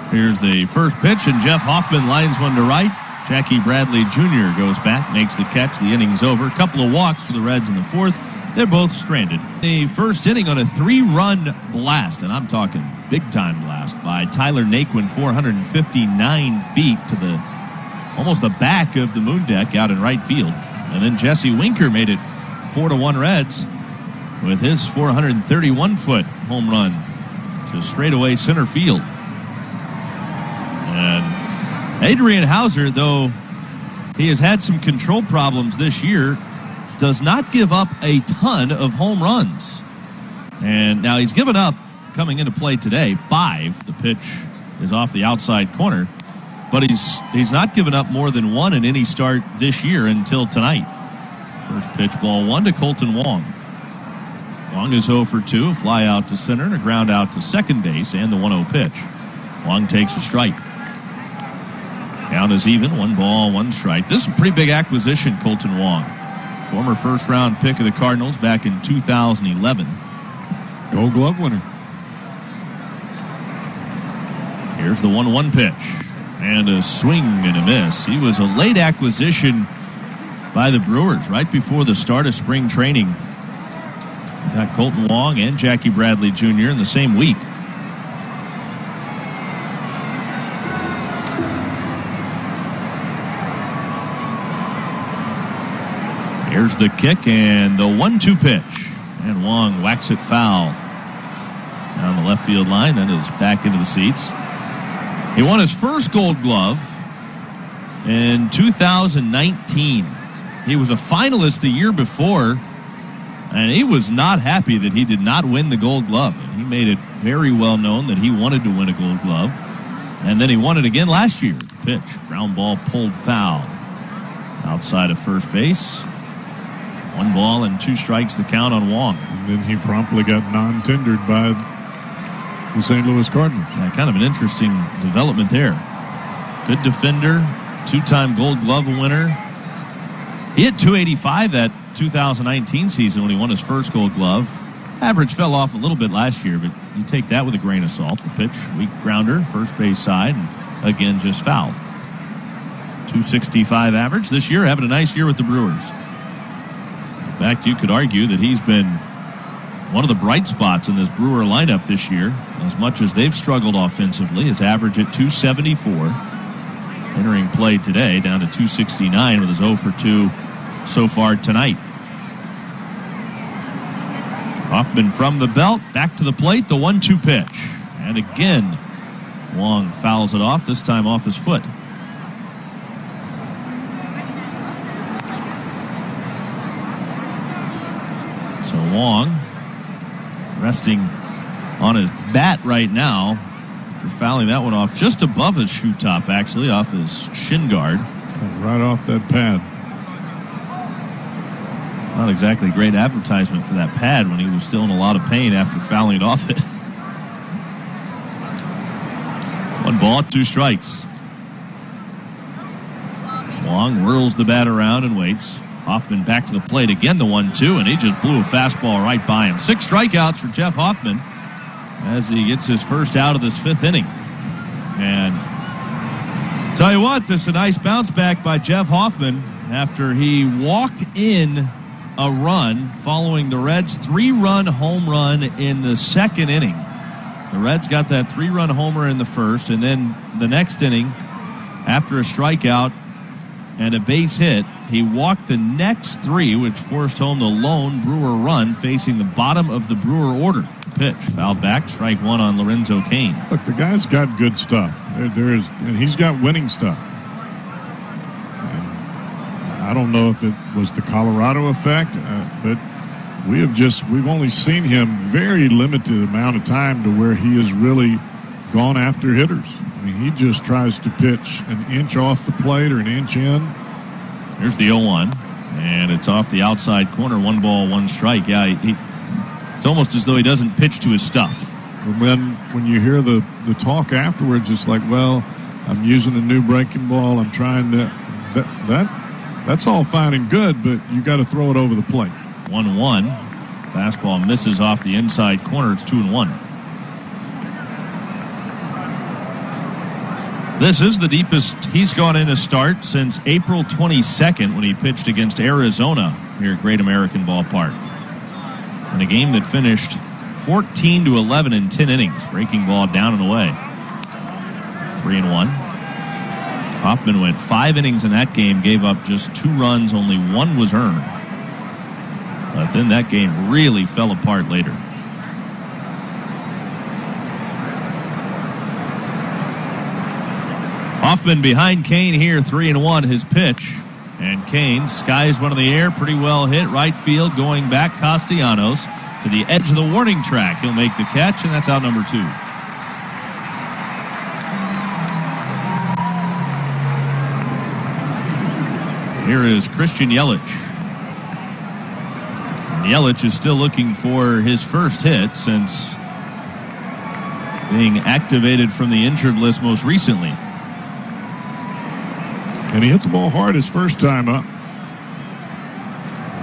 Here's the first pitch, and Jeff Hoffman lines one to right. Jackie Bradley Jr. goes back, makes the catch. The inning's over. A couple of walks for the Reds in the 4th. They're both stranded. The first inning on a 3-run blast, and I'm talking big-time blast, by Tyler Naquin, 459 feet to almost the back of the moon deck out in right field. And then Jesse Winker made it 4-1 Reds with his 431-foot home run to straightaway center field. And Adrian Hauser, though he has had some control problems this year, does not give up a ton of home runs. And now he's given up, coming into play today, 5. The pitch is off the outside corner. But he's not given up more than 1 in any start this year until tonight. First pitch, ball 1 to Colton Wong. Wong is 0 for 2, a fly out to center and a ground out to second base, and the 1-0 pitch. Wong takes a strike. Count is even, 1 ball, 1 strike. This is a pretty big acquisition, Colton Wong. Former first-round pick of the Cardinals back in 2011. Gold Glove winner. Here's the 1-1 pitch. And a swing and a miss. He was a late acquisition by the Brewers right before the start of spring training. Got Colton Wong and Jackie Bradley Jr. in the same week. Here's the kick and the 1-2 pitch. And Wong whacks it foul down the left field line, then is back into the seats. He won his first Gold Glove in 2019. He was a finalist the year before, and he was not happy that he did not win the Gold Glove. He made it very well known that he wanted to win a Gold Glove. And then he won it again last year. Pitch, ground ball pulled foul. Outside of first base. 1 ball and 2 strikes to count on Wong. And then he promptly got non-tendered by the St. Louis Cardinals. Yeah, kind of an interesting development there. Good defender, 2-time Gold Glove winner. He hit .285 that 2019 season when he won his first Gold Glove. Average fell off a little bit last year, but you take that with a grain of salt. The pitch, weak grounder, first base side, and again just fouled. .265 average this year, having a nice year with the Brewers. In fact, you could argue that he's been one of the bright spots in this Brewer lineup this year. As much as they've struggled offensively, his average at .274. Entering play today down to .269 with his 0 for 2 so far tonight. Hoffman from the belt, back to the plate, the 1-2 pitch. And again, Wong fouls it off, this time off his foot. So Wong resting on his bat right now for fouling that one off just above his shoe top, actually, off his shin guard. Right off that pad. Not exactly great advertisement for that pad when he was still in a lot of pain after fouling it off it. 1 ball, 2 strikes. Wong whirls the bat around and waits. Hoffman back to the plate again, the 1-2, and he just blew a fastball right by him. 6 strikeouts for Jeff Hoffman as he gets his first out of this 5th inning. And tell you what, this is a nice bounce back by Jeff Hoffman after he walked in a run following the Reds' 3-run home run in the 2nd inning. The Reds got that 3-run homer in the 1st, and then the next inning, after a strikeout and a base hit, he walked the next 3, which forced home the lone Brewer run facing the bottom of the Brewer order. Pitch fouled back, strike 1 on Lorenzo Cain. Look, the guy's got good stuff. And he's got winning stuff. I don't know if it was the Colorado effect, but we've only seen him very limited amount of time to where he has really gone after hitters. I mean, he just tries to pitch an inch off the plate or an inch in. Here's the 0-1, and it's off the outside corner. 1 ball, 1 strike. Yeah, it's almost as though he doesn't pitch to his stuff. When you hear the talk afterwards, it's like, well, I'm using a new breaking ball. I'm trying to that's all fine and good, but you got to throw it over the plate. 1-1. Fastball misses off the inside corner. It's 2-1. This is the deepest he's gone in a start since April 22nd when he pitched against Arizona here at Great American Ballpark. In a game that finished 14-11 in 10 innings. Breaking ball down and away. 3-1. Hoffman went 5 innings in that game, gave up just 2 runs, only 1 was earned. But then that game really fell apart later. Hoffman behind Cain here, 3-1, his pitch. And Cain skies one in the air, pretty well hit, right field, going back, Castellanos to the edge of the warning track. He'll make the catch, and that's out number 2. Here is Christian Yelich. And Yelich is still looking for his first hit since being activated from the injured list most recently. And he hit the ball hard his first time up.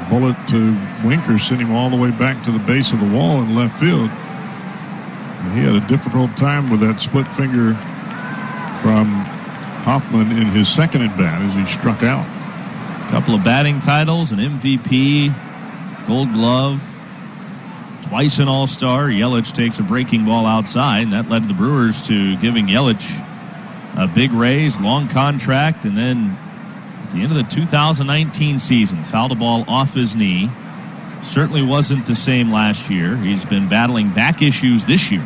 Bullet to Winker sent him all the way back to the base of the wall in left field. And he had a difficult time with that split finger from Hoffman in his second at bat as he struck out. A couple of batting titles, an MVP, Gold Glove, twice an All-Star. Yelich takes a breaking ball outside, and that led the Brewers to giving Yelich a big raise, long contract, and then at the end of the 2019 season, fouled a ball off his knee. Certainly wasn't the same last year. He's been battling back issues this year.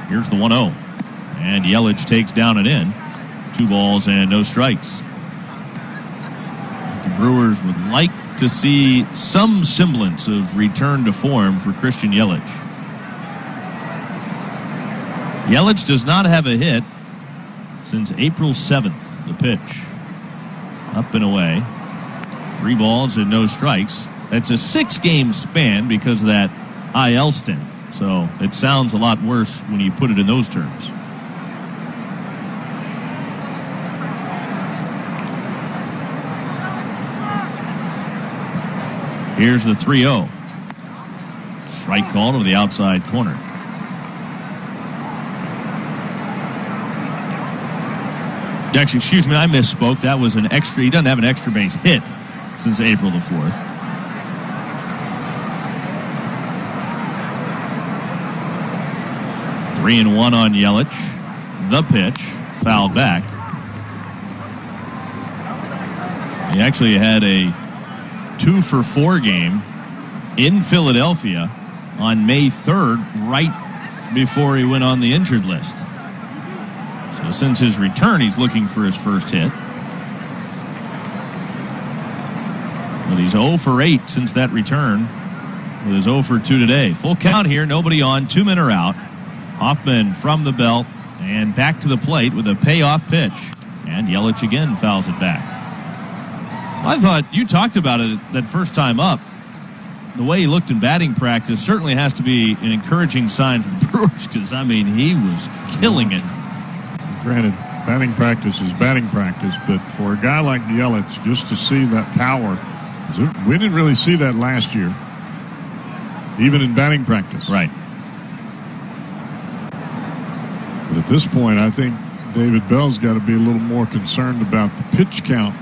Here's the 1-0. And Yelich takes down and in. 2 balls and no strikes. The Brewers would like to see some semblance of return to form for Christian Yelich. Yelich does not have a hit since April 7th. The pitch. Up and away. 3 balls and no strikes. That's a 6-game span because of that IL stint. So it sounds a lot worse when you put it in those terms. Here's the 3-0. Strike call to the outside corner. Actually, excuse me, I misspoke. That was an extra. He doesn't have an extra base hit since April the 4th. Three and 1 on Yelich. The pitch, fouled back. He actually had a 2-for-4 game in Philadelphia on May 3rd, right before he went on the injured list. So since his return, he's looking for his first hit. But he's 0 for 8 since that return. with his 0 for 2 today. Full count here, nobody on, 2 men are out. Hoffman from the belt and back to the plate with a payoff pitch. And Yelich again fouls it back. I thought you talked about it that first time up. The way he looked in batting practice certainly has to be an encouraging sign for the Brewers because, I mean, he was killing it. Granted, batting practice is batting practice, but for a guy like Yelich, just to see that power, we didn't really see that last year, even in batting practice. Right. But at this point, I think David Bell's got to be a little more concerned about the pitch count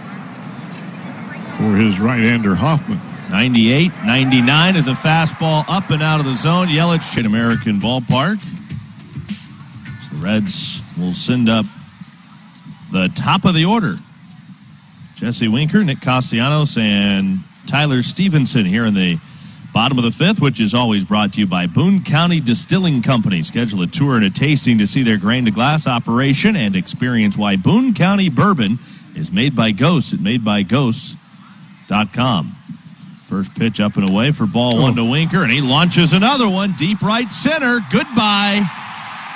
for his right-hander Hoffman. 98, 99 is a fastball up and out of the zone. Yelich at American Ballpark. So the Reds will send up the top of the order. Jesse Winker, Nick Castellanos, and Tyler Stevenson here in the bottom of the fifth, which is always brought to you by Boone County Distilling Company. Schedule a tour and a tasting to see their grain-to-glass operation and experience why Boone County bourbon is made by ghosts at madebyghosts.com. First pitch up and away for ball one to Winker, and he launches another one deep right center. Goodbye.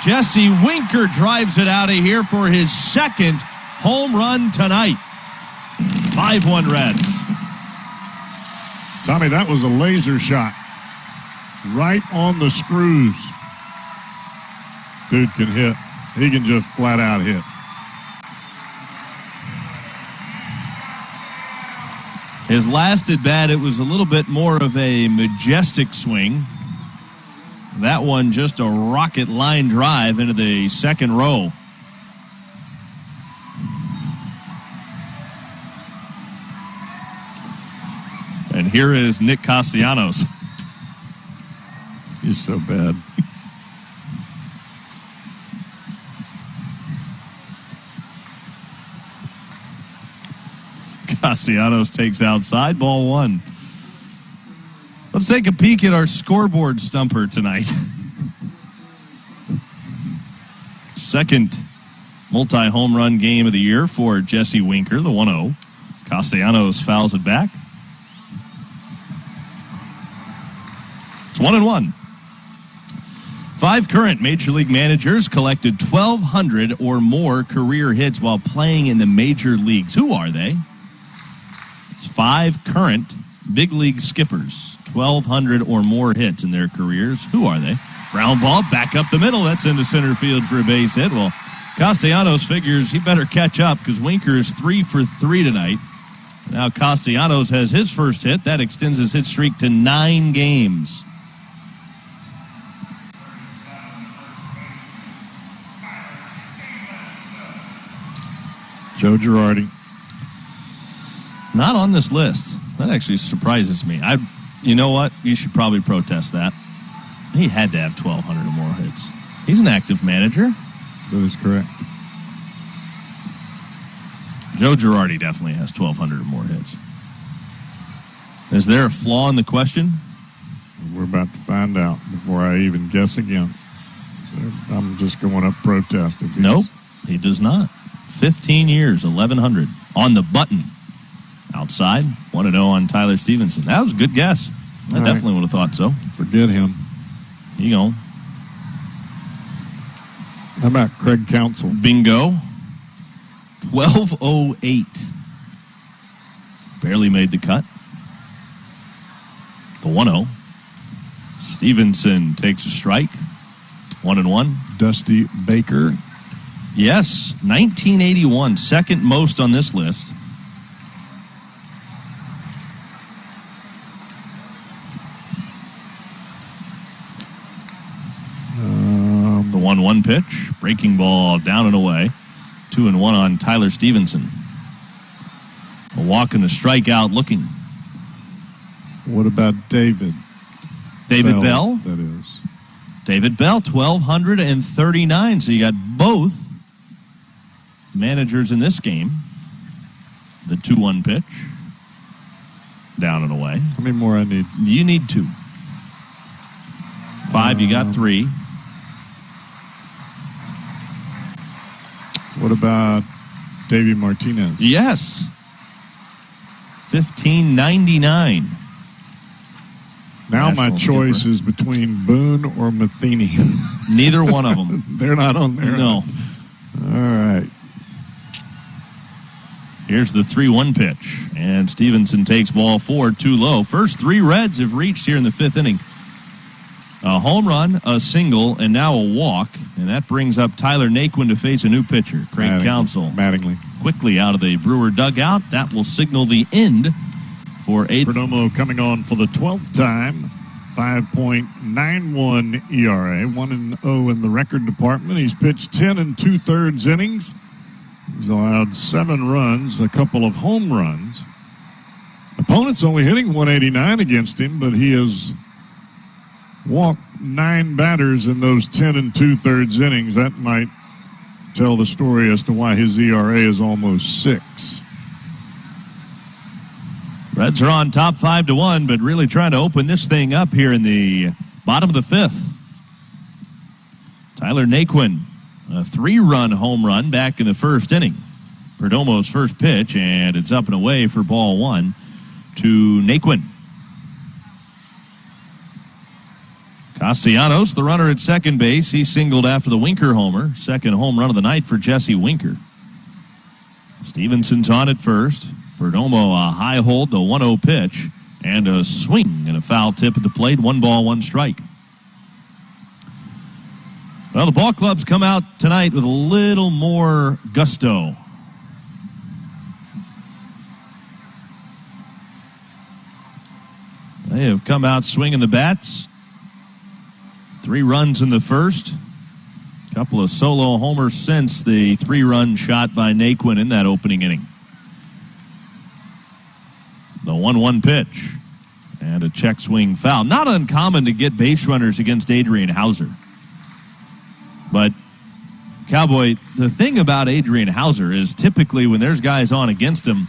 Jesse Winker drives it out of here for his second home run tonight. 5-1 Reds. Tommy, that was a laser shot. Right on the screws. Dude can hit. He can just flat out hit. His last at bat, it was a little bit more of a majestic swing. That one just a rocket line drive into the second row. And here is Nick Castellanos. He's so bad. Castellanos takes outside, ball one. Let's take a peek at our scoreboard stumper tonight. Second multi-home run game of the year for Jesse Winker, the 1-0. Castellanos fouls it back. It's 1-1. 5 current Major League managers collected 1,200 or more career hits while playing in the major leagues. Who are they? It's 5 current big league skippers. 1,200 or more hits in their careers. Who are they? Ground ball back up the middle. That's into center field for a base hit. Well, Castellanos figures he better catch up because Winker is 3 for 3 tonight. Now Castellanos has his first hit. That extends his hit streak to 9 games. Joe Girardi. Not on this list. That actually surprises me. You know what? You should probably protest that. He had to have 1,200 or more hits. He's an active manager. That is correct. Joe Girardi definitely has 1,200 or more hits. Is there a flaw in the question? We're about to find out before I even guess again. I'm just going up protest. Nope, he does not. 15 years, 1,100 on the button. Outside, 1-0 on Tyler Stevenson. That was a good guess. I definitely would have thought so. Forget him. Here you go. How about Craig Counsell? Bingo. 12:08. Barely made the cut. The 1-0. Stevenson takes a strike. 1-1. Dusty Baker. Yes, 1981, second most on this list. The 1-1 pitch, breaking ball down and away. 2-1 on Tyler Stevenson. A walk and a strikeout looking. What about David? David Bell? That is. David Bell, 1,239. So you got both managers in this game. The 2-1 pitch. Down and away. How many more I need? You need 2. 5, you got 3. What about Davey Martinez? Yes. 1,599. Now my National choice skipper. is between Boone or Matheny. Neither one of them. They're not on there. No. All right. Here's the 3-1 pitch, and Stevenson takes ball 4, too low. First 3 Reds have reached here in the 5th inning. A home run, a single, and now a walk, and that brings up Tyler Naquin to face a new pitcher, Craig Counsell. Mattingly. Quickly out of the Brewer dugout. That will signal the end for Perdomo coming on for the 12th time. 5.91 ERA, 1-0 in the record department. He's pitched 10 2/3 innings. He's allowed 7 runs, a couple of home runs. Opponent's only hitting 189 against him, but he has walked 9 batters in those 10 2/3 innings. That might tell the story as to why his ERA is almost 6. Reds are on top 5-1, but really trying to open this thing up here in the bottom of the 5th. Tyler Naquin, a 3-run home run back in the 1st inning. Perdomo's first pitch, and it's up and away for ball 1 to Naquin. Castellanos, the runner at second base, he singled after the Winker homer. Second home run of the night for Jesse Winker. Stevenson's on at first. Perdomo a high hold, the 1-0 pitch, and a swing and a foul tip at the plate. 1 ball, 1 strike. Well, the ball clubs come out tonight with a little more gusto. They have come out swinging the bats. 3 runs in the first. A couple of solo homers since the 3-run shot by Naquin in that opening inning. The 1-1 pitch and a check swing foul. Not uncommon to get base runners against Adrian Hauser. But, Cowboy, the thing about Adrian Hauser is typically when there's guys on against him,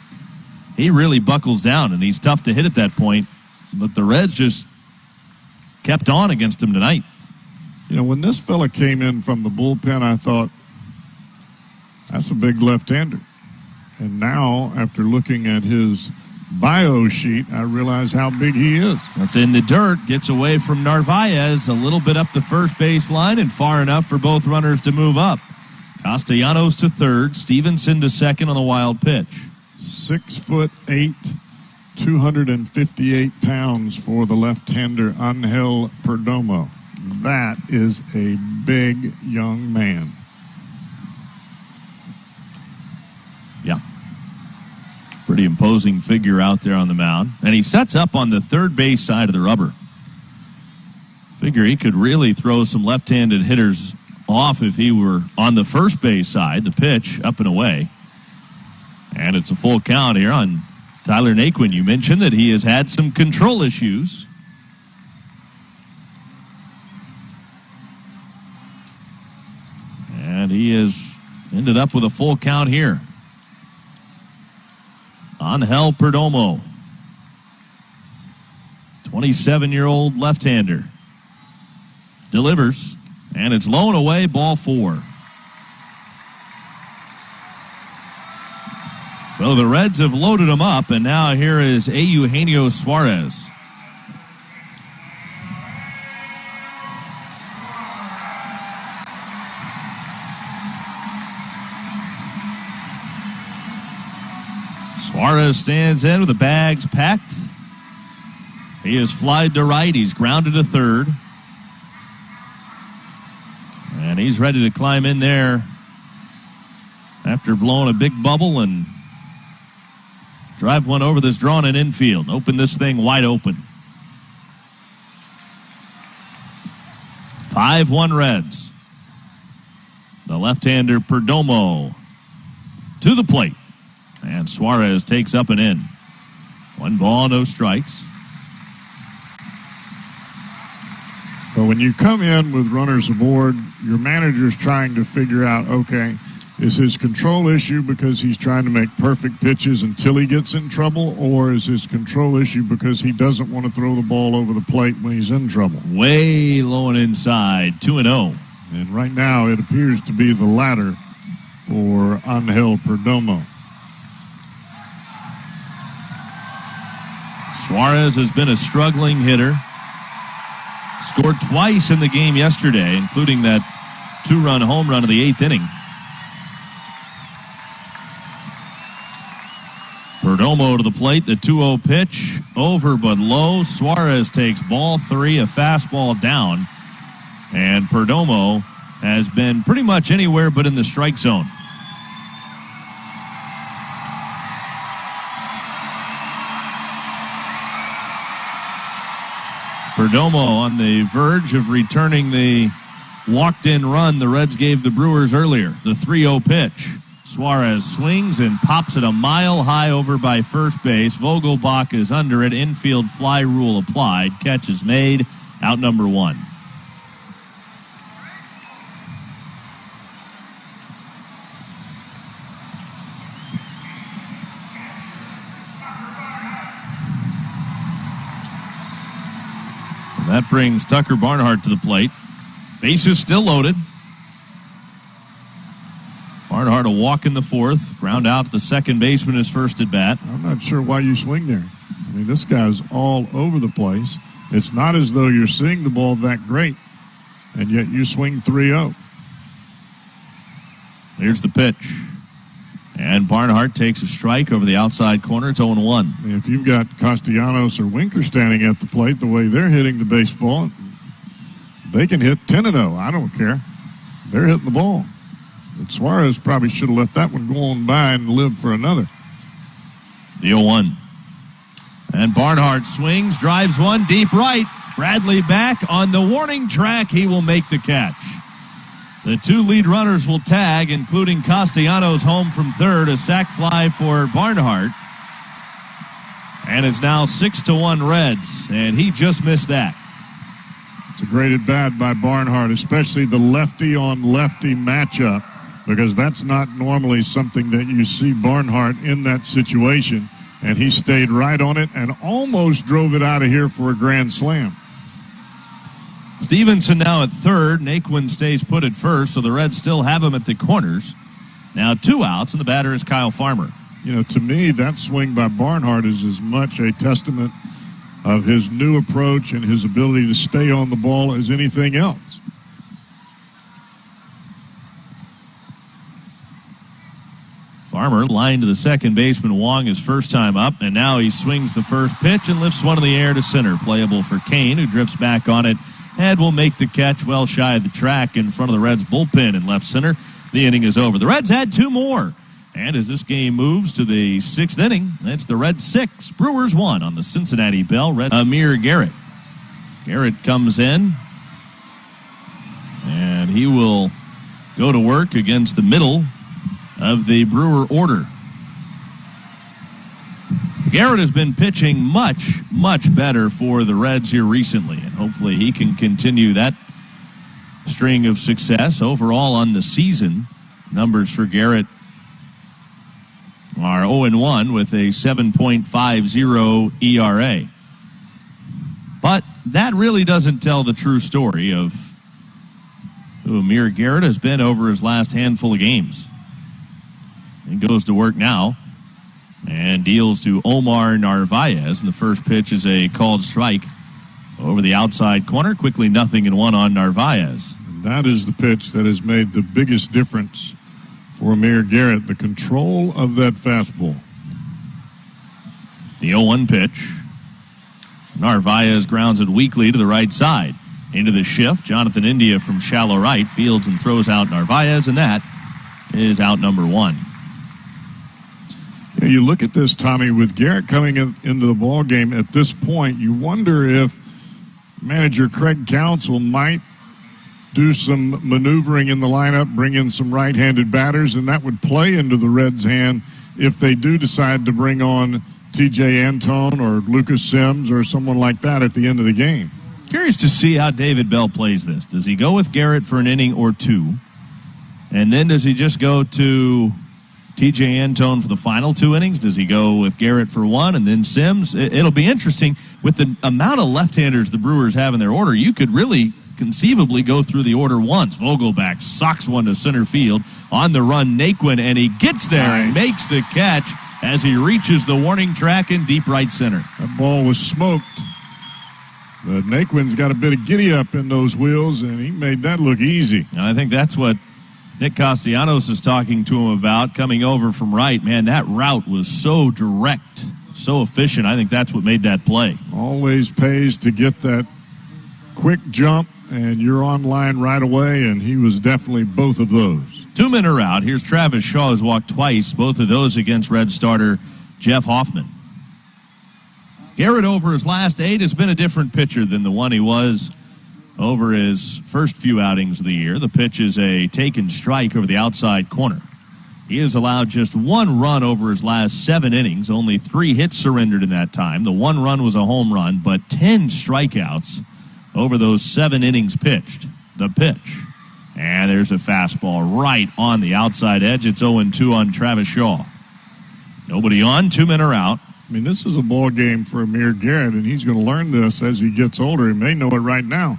he really buckles down and he's tough to hit at that point. But the Reds just kept on against him tonight. You know, when this fella came in from the bullpen, I thought, that's a big left-hander. And now, after looking at his bio sheet, I realize how big he is. That's in the dirt, gets away from Narvaez, a little bit up the first base line and far enough for both runners to move up. Castellanos to third, Stevenson to second on the wild pitch. 6'8", 258 pounds for the left-hander Angel Perdomo. That is a big young man. Yeah. Pretty imposing figure out there on the mound. And he sets up on the third base side of the rubber. Figure he could really throw some left-handed hitters off if he were on the first base side. The pitch up and away. And it's a full count here on Tyler Naquin. You mentioned that he has had some control issues. And he has ended up with a full count here. Angel Perdomo, 27-year-old left-hander, delivers, and it's low and away, ball 4. So the Reds have loaded him up, and now here is Eugenio Suarez. Suarez stands in with the bags packed. He is flied to right. He's grounded to third. And he's ready to climb in there after blowing a big bubble and drive one over this drawn in infield. Open this thing wide open. 5-1 Reds. The left-hander Perdomo to the plate. And Suarez takes up and in. 1 ball, no strikes. But when you come in with runners aboard, your manager's trying to figure out, okay, is his control issue because he's trying to make perfect pitches until he gets in trouble, or is his control issue because he doesn't want to throw the ball over the plate when he's in trouble? Way low and inside, 2-0. And right now it appears to be the latter for Angel Perdomo. Suarez has been a struggling hitter. Scored twice in the game yesterday, including that 2-run home run of the 8th inning. Perdomo to the plate, the 2-0 pitch, over but low. Suarez takes ball 3, a fastball down. And Perdomo has been pretty much anywhere but in the strike zone. Perdomo on the verge of returning the walked-in run the Reds gave the Brewers earlier. The 3-0 pitch. Suarez swings and pops it a mile high over by first base. Vogelbach is under it. Infield fly rule applied. Catch is made. Out number 1. That brings Tucker Barnhart to the plate. Bases still loaded. Barnhart a walk in the 4th. Ground out to the second baseman his first at bat. I'm not sure why you swing there. I mean, this guy's all over the place. It's not as though you're seeing the ball that great, and yet you swing 3-0. Here's the pitch. And Barnhart takes a strike over the outside corner. It's 0-1. If you've got Castellanos or Winker standing at the plate the way they're hitting the baseball, they can hit 10-0. I don't care. They're hitting the ball. But Suarez probably should have let that one go on by and live for another. The 0-1. And Barnhart swings, drives one deep right. Bradley back on the warning track. He will make the catch. The 2 lead runners will tag, including Castellanos home from third. A sac fly for Barnhart. And it's now 6-1 Reds, and he just missed that. It's a great at bat by Barnhart, especially the lefty-on-lefty matchup, because that's not normally something that you see Barnhart in that situation. And he stayed right on it and almost drove it out of here for a grand slam. Stevenson now at third. Naquin stays put at first, so the Reds still have him at the corners. Now 2 outs, and the batter is Kyle Farmer. You know, to me, that swing by Barnhart is as much a testament of his new approach and his ability to stay on the ball as anything else. Farmer lined to the second baseman Wong his first time up, and now he swings the first pitch and lifts one in the air to center. Playable for Kane, who drifts back on it and will make the catch well shy of the track in front of the Reds bullpen in left center. The inning is over. The Reds had 2 more. And as this game moves to the 6th inning, it's the Reds 6, Brewers 1 on the Cincinnati Bell. Amir Garrett. Garrett comes in, and he will go to work against the middle of the Brewer order. Garrett has been pitching much, much better for the Reds here recently, and hopefully he can continue that string of success. Overall on the season, numbers for Garrett are 0-1 with a 7.50 ERA. But that really doesn't tell the true story of who Amir Garrett has been over his last handful of games. He goes to work now and deals to Omar Narvaez. And the first pitch is a called strike over the outside corner. Quickly 0-1 on Narvaez. And that is the pitch that has made the biggest difference for Amir Garrett, the control of that fastball. The 0-1 pitch. Narvaez grounds it weakly to the right side. Into the shift, Jonathan India from shallow right fields and throws out Narvaez, and that is out number 1. You look at this, Tommy, with Garrett coming into the ball game at this point, you wonder if manager Craig Counsell might do some maneuvering in the lineup, bring in some right-handed batters, and that would play into the Reds' hand if they do decide to bring on T.J. Antone or Lucas Sims or someone like that at the end of the game. Curious to see how David Bell plays this. Does he go with Garrett for an inning or 2? And then does he just go to T.J. Antone for the final 2 innings? Does he go with Garrett for 1 and then Sims? It'll be interesting. With the amount of left-handers the Brewers have in their order, you could really conceivably go through the order once. Vogelbach socks one to center field. On the run, Naquin, and he gets there and makes the catch as he reaches the warning track in deep right center. That ball was smoked. But Naquin's got a bit of giddy up in those wheels, and he made that look easy. And I think that's what Nick Castellanos is talking to him about, coming over from right. Man, that route was so direct, so efficient. I think that's what made that play. Always pays to get that quick jump, and you're on line right away, and he was definitely both of those. 2 men are out. Here's Travis Shaw, who's walked twice, both of those against Red starter Jeff Hoffman. Garrett, over his last 8, has been a different pitcher than the one he was over his first few outings of the year. The pitch is a taken strike over the outside corner. He has allowed just 1 run over his last 7 innings, only 3 hits surrendered in that time. The 1 run was a home run, but 10 strikeouts over those 7 innings pitched. The pitch. And there's a fastball right on the outside edge. It's 0-2 on Travis Shaw. Nobody on, 2 men are out. I mean, this is a ball game for Amir Garrett, and he's going to learn this as he gets older. He may know it right now.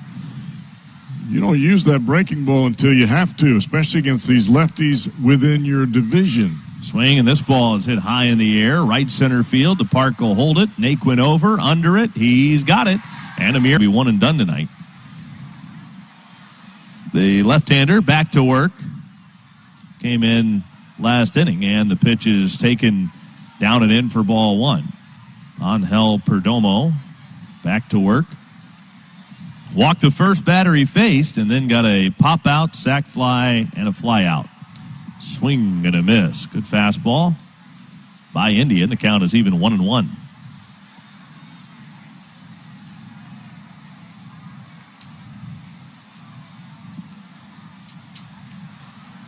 You don't use that breaking ball until you have to, especially against these lefties within your division. Swing, and this ball is hit high in the air, right center field. The park will hold it. Naquin over, under it. He's got it. And Amir will be 1 and done tonight. The left-hander back to work. Came in last inning, and the pitch is taken down and in for ball 1. Angel Perdomo back to work. Walked the first batter he faced, and then got a pop-out, sac fly, and a fly-out. Swing and a miss. Good fastball by India. The count is even 1-1.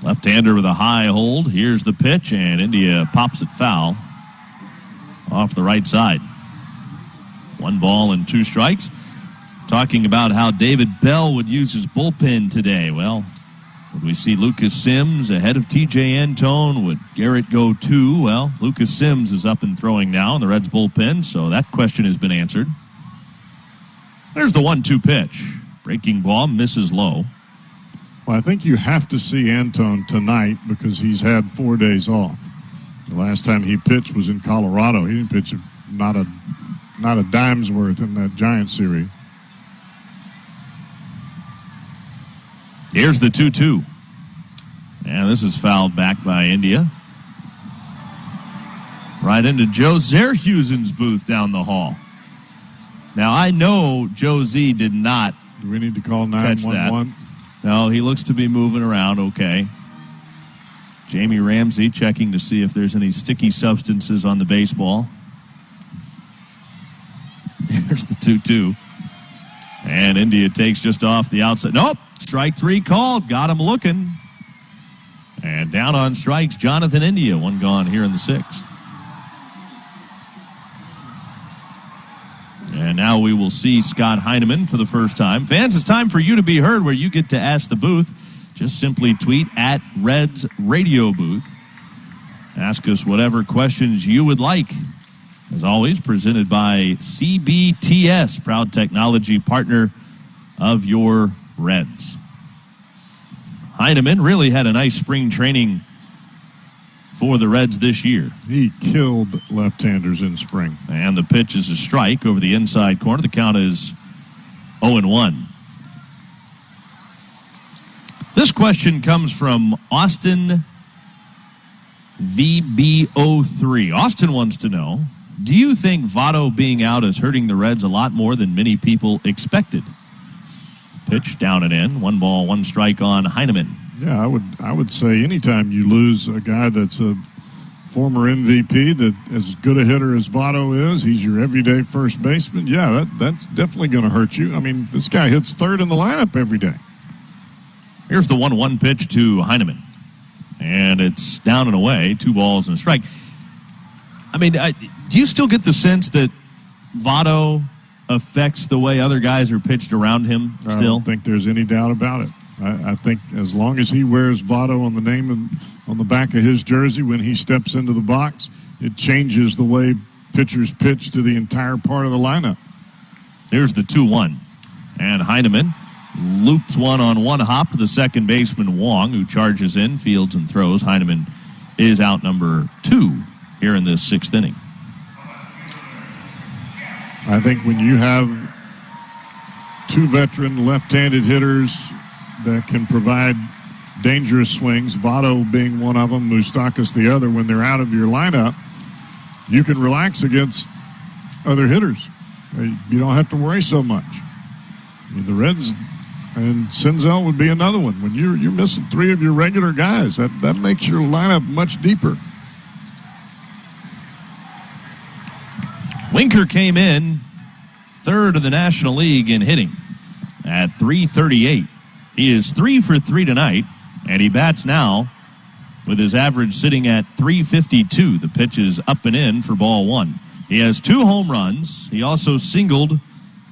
Left-hander with a high hold. Here's the pitch, and India pops it foul off the right side. 1 ball and 2 strikes. Talking about how David Bell would use his bullpen today. Well, would we see Lucas Sims ahead of TJ Antone? Would Garrett go 2? Well, Lucas Sims is up and throwing now in the Reds bullpen, so that question has been answered. There's the 1-2 pitch. Breaking ball, misses low. Well, I think you have to see Antone tonight because he's had 4 days off. The last time he pitched was in Colorado. He didn't pitch not a dime's worth in that Giants series. Here's the 2-2. And this is fouled back by India. Right into Joe Zerhusen's booth down the hall. Now, I know Joe Z did not Do we need to call catch 911? that. No, he looks to be moving around okay. Jamie Ramsey checking to see if there's any sticky substances on the baseball. Here's the 2-2. And India takes just off the outside. Nope. Strike 3 called. Got him looking. And down on strikes, Jonathan India. 1 gone here in the 6th. And now we will see Scott Heineman for the first time. Fans, it's time for you to be heard, where you get to ask the booth. Just simply tweet at Reds Radio Booth. Ask us whatever questions you would like. As always, presented by CBTS, proud technology partner of your Reds. Heineman really had a nice spring training for the Reds this year. He killed left-handers in spring. And the pitch is a strike over the inside corner. The count is 0-1. This question comes from Austin VB03. Austin wants to know, do you think Votto being out is hurting the Reds a lot more than many people expected? Pitch down and in. 1 ball, 1 strike on Heineman. Yeah, I would say anytime you lose a guy that's a former MVP, that as good a hitter as Votto is, he's your everyday first baseman. Yeah, that's definitely going to hurt you. I mean, this guy hits 3rd in the lineup every day. Here's the 1-1 pitch to Heineman. And it's down and away. 2 balls and a strike. I mean, do you still get the sense that Votto affects the way other guys are pitched around him still? I don't think there's any doubt about it. I think as long as he wears Votto on the name and on the back of his jersey when he steps into the box, it changes the way pitchers pitch to the entire part of the lineup. Here's the 2-1. And Heineman loops one on one hop to the second baseman Wong, who charges in, fields and throws. Heineman is out number 2 here in this 6th inning. I think when you have two veteran left-handed hitters that can provide dangerous swings, Votto being one of them, Moustakas the other. When they're out of your lineup, you can relax against other hitters. You don't have to worry so much. I mean, the Reds and Senzel would be another one. When you're missing three of your regular guys, that makes your lineup much deeper. Winker came in third in the National League in hitting at .338. He is 3 for 3 tonight, and he bats now with his average sitting at .352. The pitch is up and in for ball one. He has 2 home runs. He also singled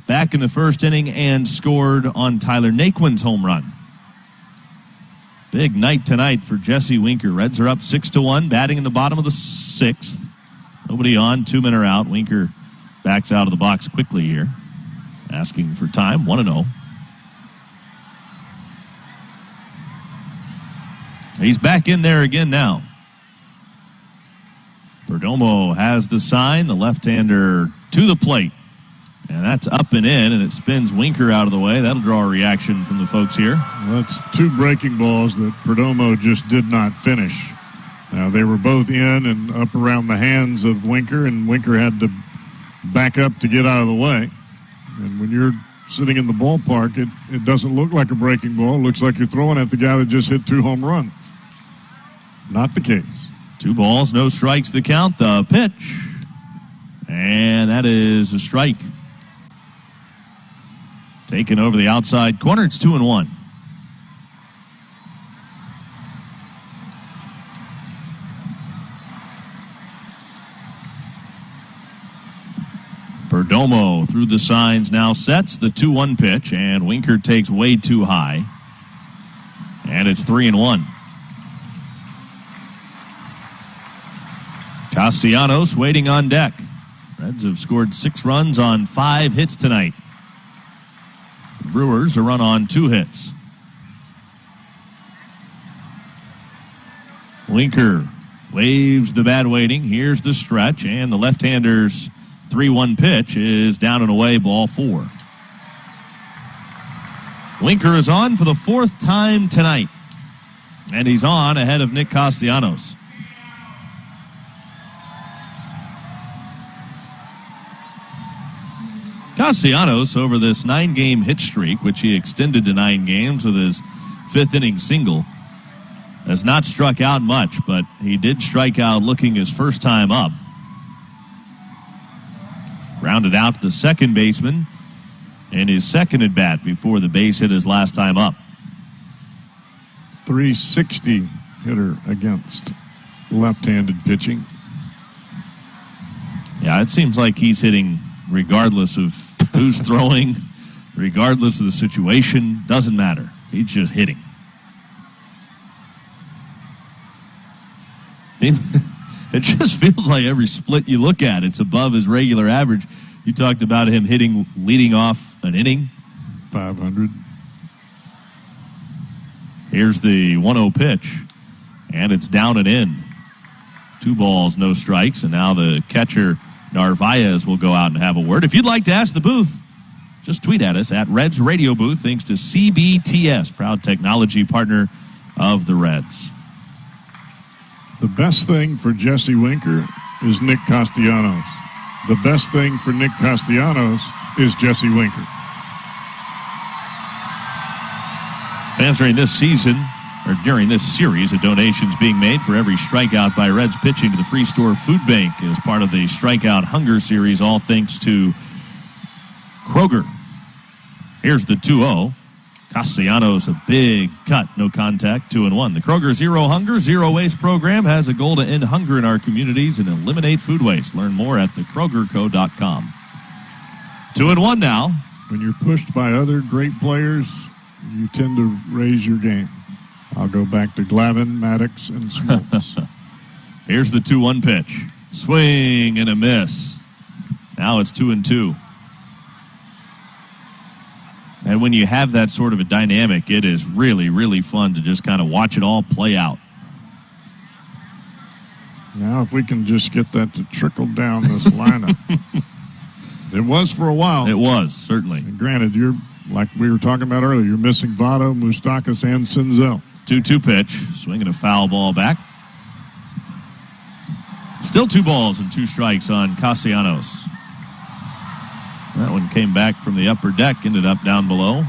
back in the first inning and scored on Tyler Naquin's home run. Big night tonight for Jesse Winker. Reds are up 6-1, batting in the bottom of the 6th. Nobody on, 2 men are out. Winker backs out of the box quickly here, asking for time, 1-0. He's back in there again now. Perdomo has the sign, the left-hander to the plate. And that's up and in, and it spins Winker out of the way. That'll draw a reaction from the folks here. Well, that's 2 breaking balls that Perdomo just did not finish. Now, they were both in and up around the hands of Winker, and Winker had to back up to get out of the way. And when you're sitting in the ballpark, it doesn't look like a breaking ball. It looks like you're throwing at the guy that just hit 2 home runs. Not the case. 2 balls, no strikes the count. The pitch. And that is a strike. Taken over the outside corner. It's 2-1. Perdomo through the signs now sets the 2-1 pitch, and Winker takes way too high. And it's 3-1. Castellanos waiting on deck. Reds have scored 6 runs on 5 hits tonight. The Brewers a run on 2 hits. Winker waves the bat waiting. Here's the stretch, and the left-hander's 3-1 pitch is down and away, ball 4. Winker is on for the 4th time tonight, and he's on ahead of Nick Castellanos. Castellanos, over this 9-game hit streak, which he extended to 9 games with his 5th inning single, has not struck out much, but he did strike out looking his first time up. Rounded out to the second baseman in his second at bat before the base hit his last time up. .360 hitter against left-handed pitching. Yeah, it seems like he's hitting regardless of who's throwing, regardless of the situation. Doesn't matter. He's just hitting. It just feels like every split you look at, it's above his regular average. You talked about him hitting, leading off an inning. 500. Here's the 1-0 pitch, and it's down and in. 2 balls, no strikes, and now the catcher, Narvaez, will go out and have a word. If you'd like to ask the booth, just tweet at us at Reds Radio Booth, thanks to CBTS, proud technology partner of the Reds. The best thing for Jesse Winker is Nick Castellanos. The best thing for Nick Castellanos is Jesse Winker. Fans during this season, or during this series, a donation's being made for every strikeout by Reds pitching to the Free Store Food Bank as part of the Strikeout Hunger Series, all thanks to Kroger. Here's the 2-0. Castellanos, a big cut, no contact, 2-1. The Kroger Zero Hunger, Zero Waste program has a goal to end hunger in our communities and eliminate food waste. Learn more at thekrogerco.com. 2-1 now. When you're pushed by other great players, you tend to raise your game. I'll go back to Glavine, Maddox, and Smoltz. Here's the 2-1 pitch. Swing and a miss. Now it's 2-2. And when you have that sort of a dynamic, it is really, really fun to just kind of watch it all play out. Now if we can just get that to trickle down this lineup. It was for a while. It was, certainly. And granted, you're like we were talking about earlier, you're missing Votto, Moustakas, and Senzel. 2-2 pitch. Swinging a foul ball back. Still 2 balls and 2 strikes on Castellanos. That one came back from the upper deck, ended up down below.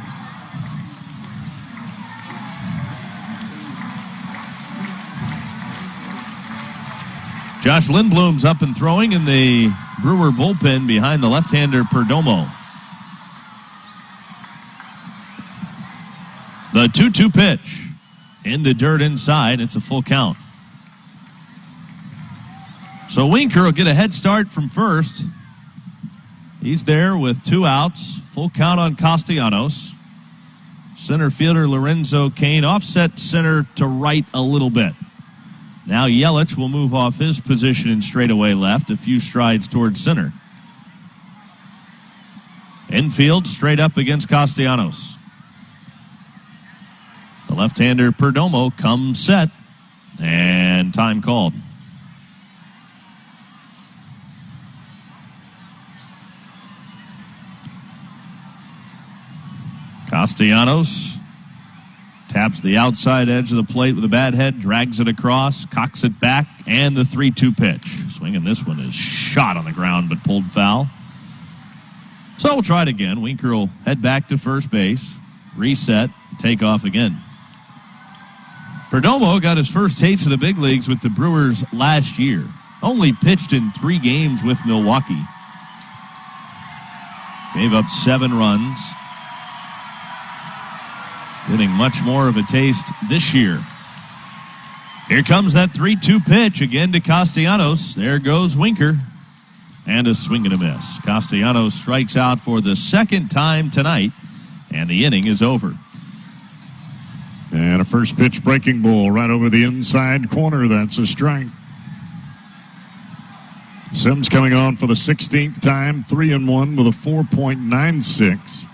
Josh Lindblom's up and throwing in the Brewer bullpen behind the left-hander Perdomo. The 2-2 pitch in the dirt inside. It's a full count. So Winker will get a head start from first. He's there with 2 outs. Full count on Castellanos. Center fielder Lorenzo Cain offset center to right a little bit. Now Yelich will move off his position in straightaway left, a few strides towards center. Infield straight up against Castellanos. The left-hander Perdomo comes set, and time called. Castellanos taps the outside edge of the plate with a bat head, drags it across, cocks it back, and the 3-2 pitch. Swinging this one is shot on the ground but pulled foul. So we'll try it again. Winker will head back to first base, reset, take off again. Perdomo got his first taste of the big leagues with the Brewers last year. Only pitched in 3 games with Milwaukee. Gave up 7 runs. Getting much more of a taste this year. Here comes that 3-2 pitch again to Castellanos. There goes Winker. And a swing and a miss. Castellanos strikes out for the 2nd time tonight, and the inning is over. And a first pitch breaking ball right over the inside corner. That's a strike. Sims coming on for the 16th time, 3-1 with a 4.96.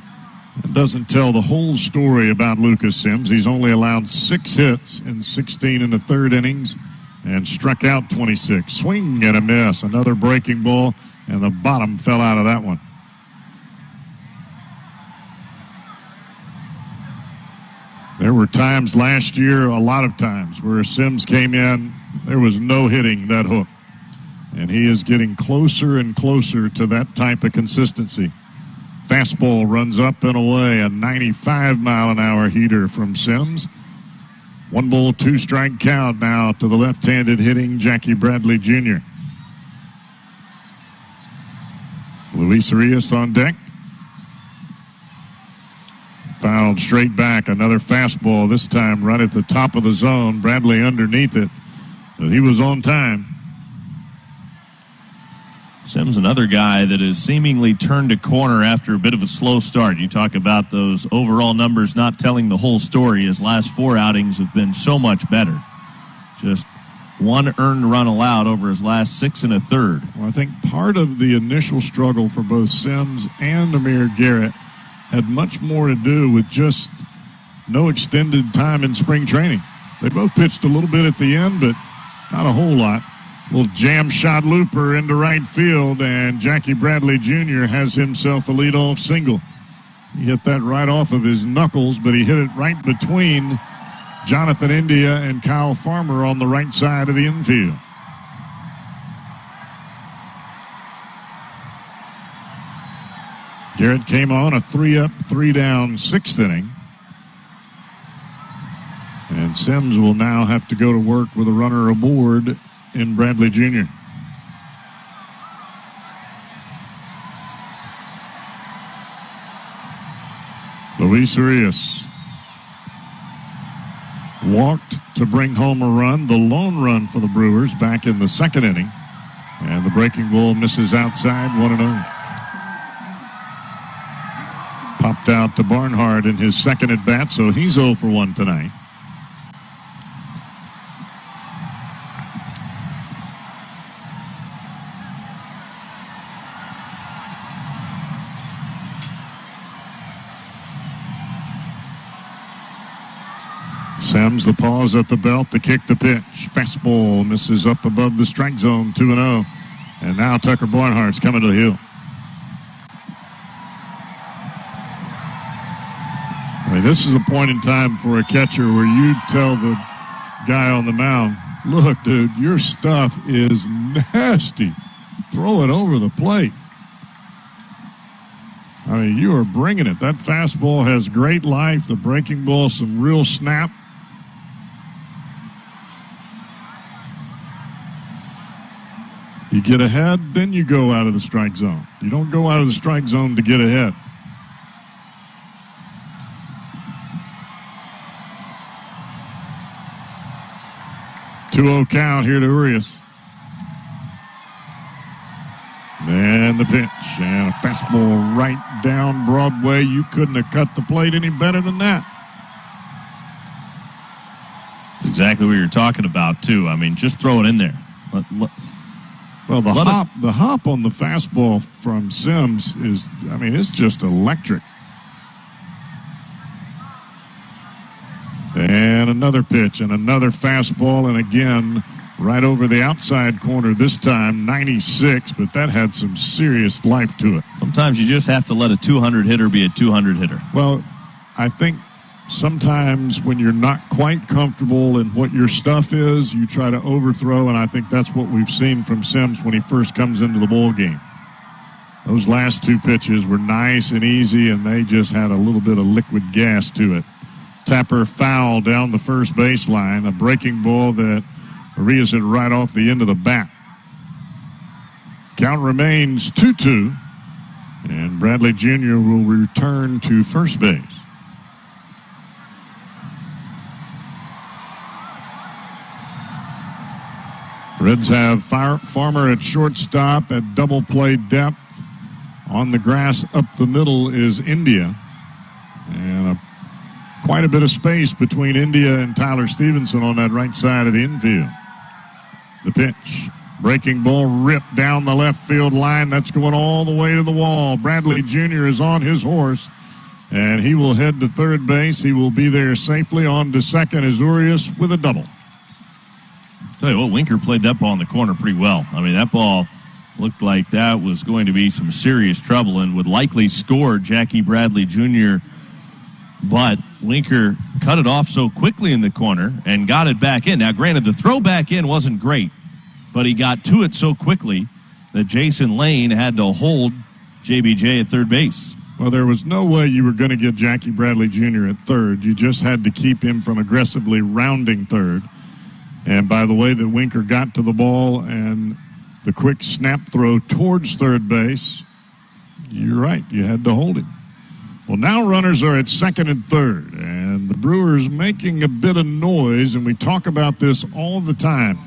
It doesn't tell the whole story about Lucas Sims. He's only allowed 6 hits in 16 in the 3rd innings and struck out 26. Swing and a miss. Another breaking ball, and the bottom fell out of that one. There were times last year, a lot of times, where Sims came in, there was no hitting that hook. And he is getting closer and closer to that type of consistency. Fastball runs up and away, a 95-mile-an-hour heater from Sims. 1 ball, 2 strike count now to the left-handed hitting Jackie Bradley Jr. Luis Arias on deck. Fouled straight back, another fastball, this time right at the top of the zone. Bradley underneath it, but he was on time. Sims, another guy that has seemingly turned a corner after a bit of a slow start. You talk about those overall numbers not telling the whole story. His last 4 outings have been so much better. Just 1 earned run allowed over his last 6 1/3. Well, I think part of the initial struggle for both Sims and Amir Garrett had much more to do with just no extended time in spring training. They both pitched a little bit at the end, but not a whole lot. Little jam shot looper into right field, and Jackie Bradley Jr. has himself a leadoff single. He hit that right off of his knuckles, but he hit it right between Jonathan India and Kyle Farmer on the right side of the infield. Garrett came on a 3-up, 3-down 6th inning. And Sims will now have to go to work with a runner aboard in Bradley Jr. Luis Arias walked to bring home a run, the lone run for the Brewers back in the 2nd inning. And the breaking ball misses outside, 1-0. Popped out to Barnhart in his 2nd at bat, so he's 0 for 1 tonight. Sims, the pause at the belt, the kick, the pitch. Fastball misses up above the strike zone, 2-0. And now Tucker Barnhart's coming to the hill. mean, this is a point in time for a catcher where you tell the guy on the mound, look, dude, your stuff is nasty. Throw it over the plate. I mean, you are bringing it. That fastball has great life. The breaking ball, some real snap. You get ahead, then you go out of the strike zone. You don't go out of the strike zone to get ahead. Two-0 count here to Urias. And the pitch. And a fastball right down Broadway. You couldn't have cut the plate any better than that. That's exactly what you're talking about, too. I mean, just throw it in there. Well, the hop on the fastball from Sims is, I mean, it's just electric. And another pitch and another fastball, and again, right over the outside corner this time, 96, but that had some serious life to it. Sometimes you just have to let a 200 hitter be a 200 hitter. Well, I think sometimes when you're not quite comfortable in what your stuff is, you try to overthrow, and I think that's what we've seen from Sims when he first comes into the ball game. Those last two pitches were nice and easy, and they just had a little bit of liquid gas to it. Tapper foul down the first baseline, a breaking ball that Urias hit right off the end of the bat. Count remains 2-2, and Bradley Jr. will return to first base. Reds have Farmer at shortstop at double play depth. On the grass up the middle is India. And quite a bit of space between India and Tyler Stevenson on that right side of the infield. The pitch. Breaking ball ripped down the left field line. That's going all the way to the wall. Bradley Jr. is on his horse, and he will head to third base. He will be there safely. On to second is Urias with a double. Tell you what, Winker played that ball in the corner pretty well. I mean, that ball looked like that was going to be some serious trouble and would likely score Jackie Bradley Jr., but Winker cut it off so quickly in the corner and got it back in. Now, granted, the throw back in wasn't great, but he got to it so quickly that Jason Lane had to hold JBJ at third base. Well, there was no way you were going to get Jackie Bradley Jr. at third. You just had to keep him from aggressively rounding third. And by the way that Winker got to the ball and the quick snap throw towards third base, you're right, you had to hold him. Well, now runners are at second and third, and the Brewers making a bit of noise, and we talk about this all the time.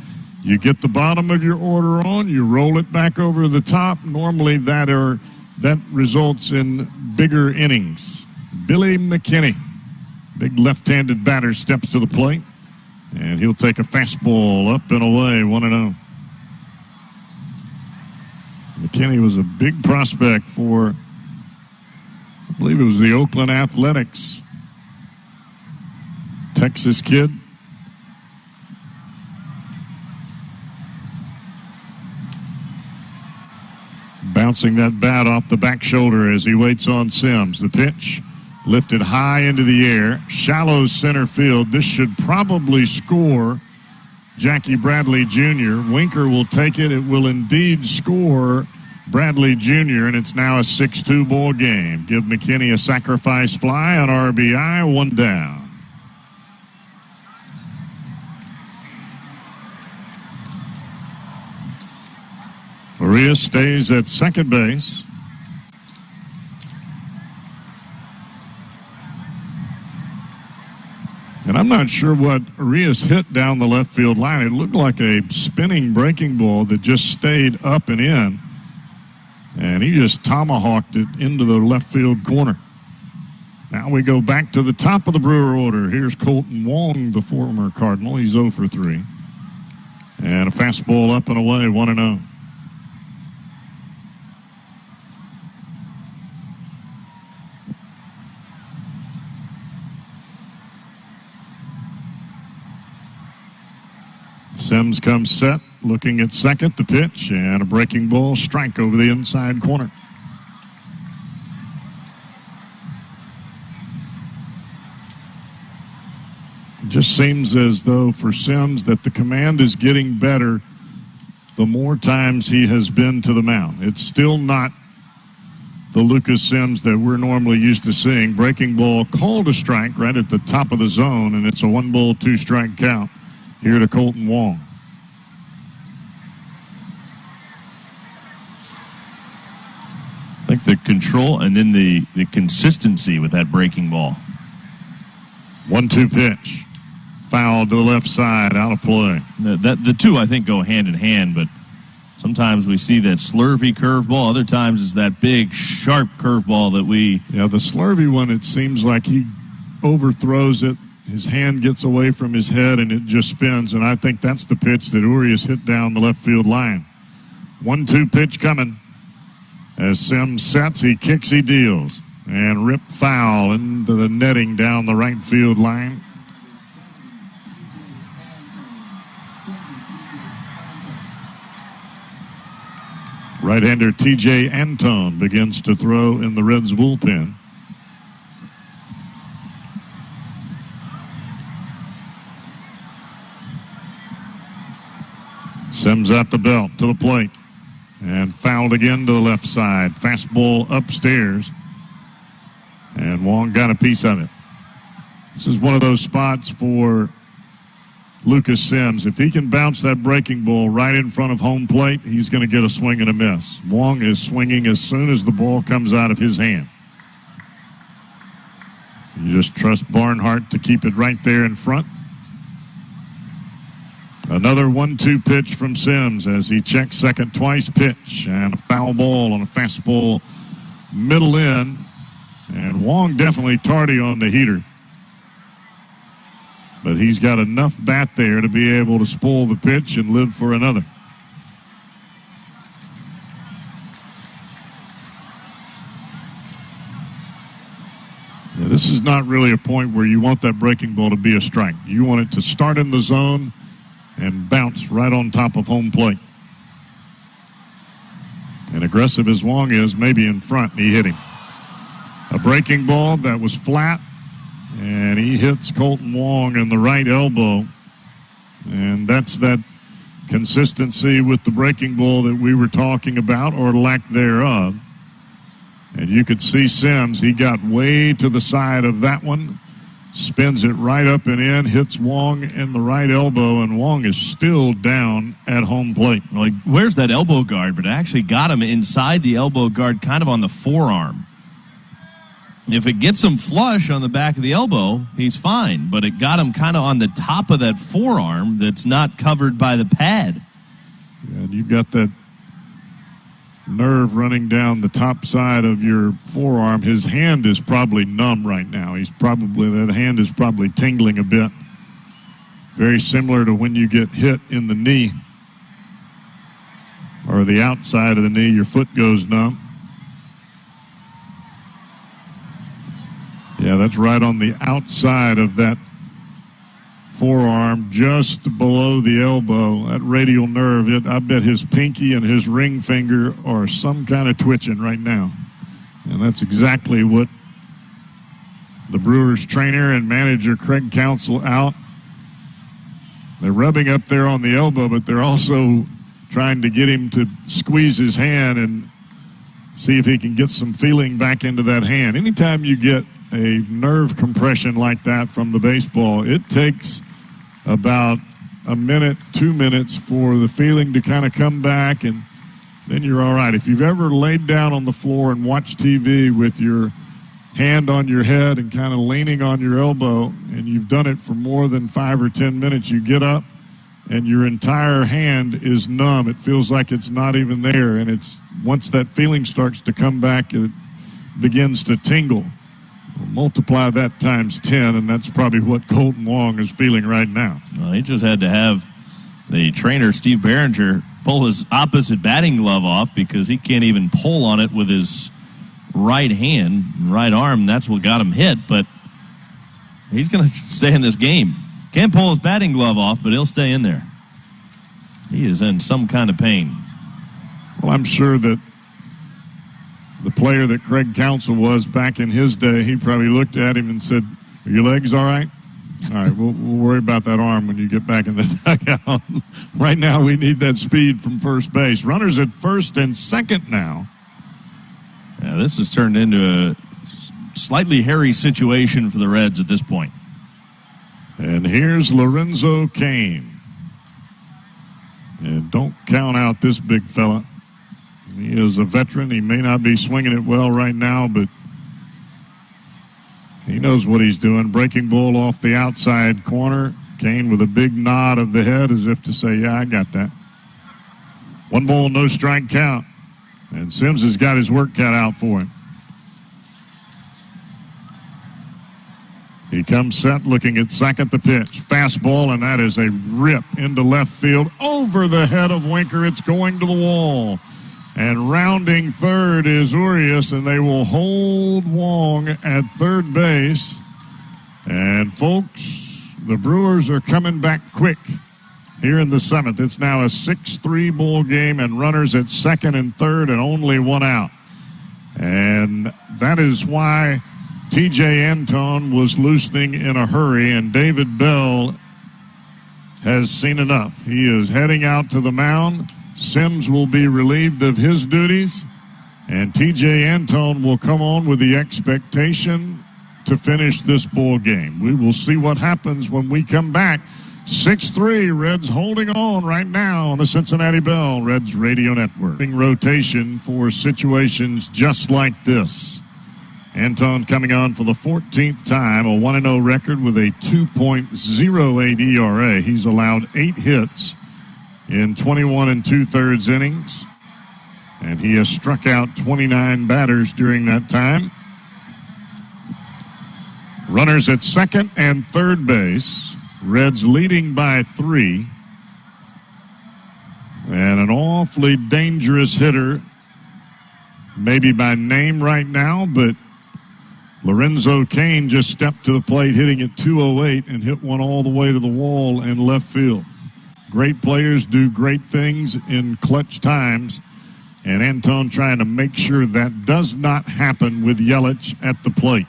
You get the bottom of your order on, you roll it back over the top. Normally that results in bigger innings. Billy McKinney, big left-handed batter, steps to the plate. And he'll take a fastball up and away, 1-0. McKinney was a big prospect for, I believe it was the Oakland Athletics. Texas kid. Bouncing that bat off the back shoulder as he waits on Sims. The pitch. Lifted high into the air, shallow center field. This should probably score Jackie Bradley Jr. Winker will take it. It will indeed score Bradley Jr., and it's now a 6-2 ball game. Give McKinney a sacrifice fly on RBI, one down. Urias stays at second base. And I'm not sure what Urias hit down the left field line. It looked like a spinning breaking ball that just stayed up and in. And he just tomahawked it into the left field corner. Now we go back to the top of the Brewer order. Here's Colton Wong, the former Cardinal. He's 0 for 3. And a fastball up and away, 1-0. Sims comes set, looking at second, the pitch, and a breaking ball, strike over the inside corner. Just seems as though for Sims that the command is getting better the more times he has been to the mound. It's still not the Lucas Sims that we're normally used to seeing. Breaking ball called a strike right at the top of the zone, and it's a 1-ball, 2-strike count here to Colton Wong. I think the control and then the consistency with that breaking ball. 1-2 pitch. Foul to the left side, out of play. The two, I think, go hand in hand, but sometimes we see that slurvy curveball. Other times it's that big, sharp curveball that we... Yeah, the slurvy one, it seems like he overthrows it. His hand gets away from his head, and it just spins, and I think that's the pitch that Urias hit down the left field line. 1-2 pitch coming. As Sims sets, he kicks, he deals. And rip foul into the netting down the right field line. Right-hander T.J. Antone begins to throw in the Reds bullpen. Sims at the belt to the plate. And fouled again to the left side. Fastball upstairs. And Wong got a piece of it. This is one of those spots for Lucas Sims. If he can bounce that breaking ball right in front of home plate, he's going to get a swing and a miss. Wong is swinging as soon as the ball comes out of his hand. You just trust Barnhart to keep it right there in front. Another 1-2 pitch from Sims as he checks second twice. Pitch and a foul ball on a fastball middle in. And Wong definitely tardy on the heater. But he's got enough bat there to be able to spoil the pitch and live for another. Yeah, this is not really a point where you want that breaking ball to be a strike. You want it to start in the zone and bounce right on top of home plate. And aggressive as Wong is, maybe in front, and he hit him. A breaking ball that was flat. And he hits Colton Wong in the right elbow. And that's that consistency with the breaking ball that we were talking about, or lack thereof. And you could see Sims, he got way to the side of that one, spins it right up and in, hits Wong in the right elbow, and Wong is still down at home plate. Like, where's that elbow guard? But it actually got him inside the elbow guard, kind of on the forearm. If it gets him flush on the back of the elbow, he's fine. But it got him kind of on the top of that forearm that's not covered by the pad. Yeah, and you've got that nerve running down the top side of your forearm. His hand is probably numb right now. That hand is probably tingling a bit. Very similar to when you get hit in the knee or the outside of the knee, your foot goes numb. Yeah, that's right on the outside of that forearm, just below the elbow, that radial nerve. I bet his pinky and his ring finger are some kind of twitching right now. And that's exactly what the Brewers trainer and manager Craig Counsell out. They're rubbing up there on the elbow, but they're also trying to get him to squeeze his hand and see if he can get some feeling back into that hand. Anytime you get a nerve compression like that from the baseball, it takes about a minute, 2 minutes for the feeling to kind of come back, and then you're all right. If you've ever laid down on the floor and watched TV with your hand on your head and kind of leaning on your elbow, and you've done it for more than 5 or 10 minutes, you get up and your entire hand is numb. It feels like it's not even there, and it's once that feeling starts to come back, it begins to tingle. Multiply that times 10, and that's probably what Colton Wong is feeling right now. Well, he just had to have the trainer, Steve Behringer, pull his opposite batting glove off because he can't even pull on it with his right hand, right arm. That's what got him hit, but he's going to stay in this game. Can't pull his batting glove off, but he'll stay in there. He is in some kind of pain. Well, I'm sure that the player that Craig Counsell was back in his day, he probably looked at him and said, "Are your legs all right?" All right, we'll worry about that arm when you get back in the dugout. Right now, we need that speed from first base. Runners at first and second now. Yeah, this has turned into a slightly hairy situation for the Reds at this point. And here's Lorenzo Cain. And don't count out this big fella. He is a veteran. He may not be swinging it well right now, but he knows what he's doing. Breaking ball off the outside corner. Cain with a big nod of the head as if to say, yeah, I got that. 1 ball, no strike count. And Sims has got his work cut out for him. He comes set looking at second, the pitch. Fastball, and that is a rip into left field over the head of Winker. It's going to the wall. And rounding third is Urias, and they will hold Wong at third base. And folks, the Brewers are coming back quick here in the 7th. It's now a 6-3 ball game, and runners at second and third and only 1 out. And that is why T.J. Antone was loosening in a hurry, and David Bell has seen enough. He is heading out to the mound. Sims will be relieved of his duties, and T.J. Antone will come on with the expectation to finish this ball game. We will see what happens when we come back. 6-3, Reds holding on right now on the Cincinnati Bell Reds Radio Network. Rotation for situations just like this. Antone coming on for the 14th time, a 1-0 record with a 2.08 ERA. He's allowed 8 hits in 21 2/3 innings, and he has struck out 29 batters during that time. Runners at second and third base. Reds leading by 3. And an awfully dangerous hitter, maybe by name right now, but Lorenzo Cain just stepped to the plate hitting at 208 and hit one all the way to the wall in left field. Great players do great things in clutch times, and Antone trying to make sure that does not happen with Yelich at the plate.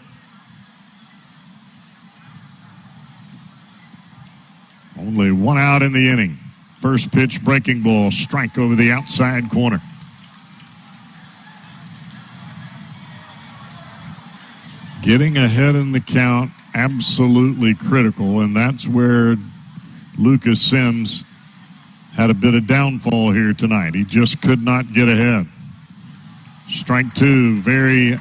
Only 1 out in the inning. First pitch, breaking ball, strike over the outside corner. Getting ahead in the count, absolutely critical, and that's where Lucas Sims had a bit of downfall here tonight. He just could not get ahead. Strike 2, very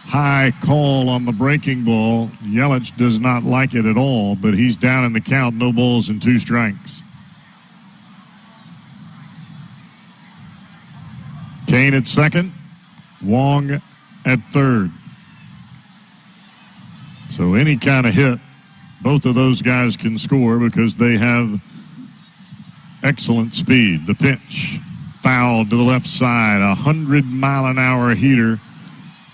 high call on the breaking ball. Yelich does not like it at all, but he's down in the count, no balls and 2 strikes. Cain at second, Wong at third. So any kind of hit, both of those guys can score because they have excellent speed. The pitch, foul to the left side, 100-mile-an-hour heater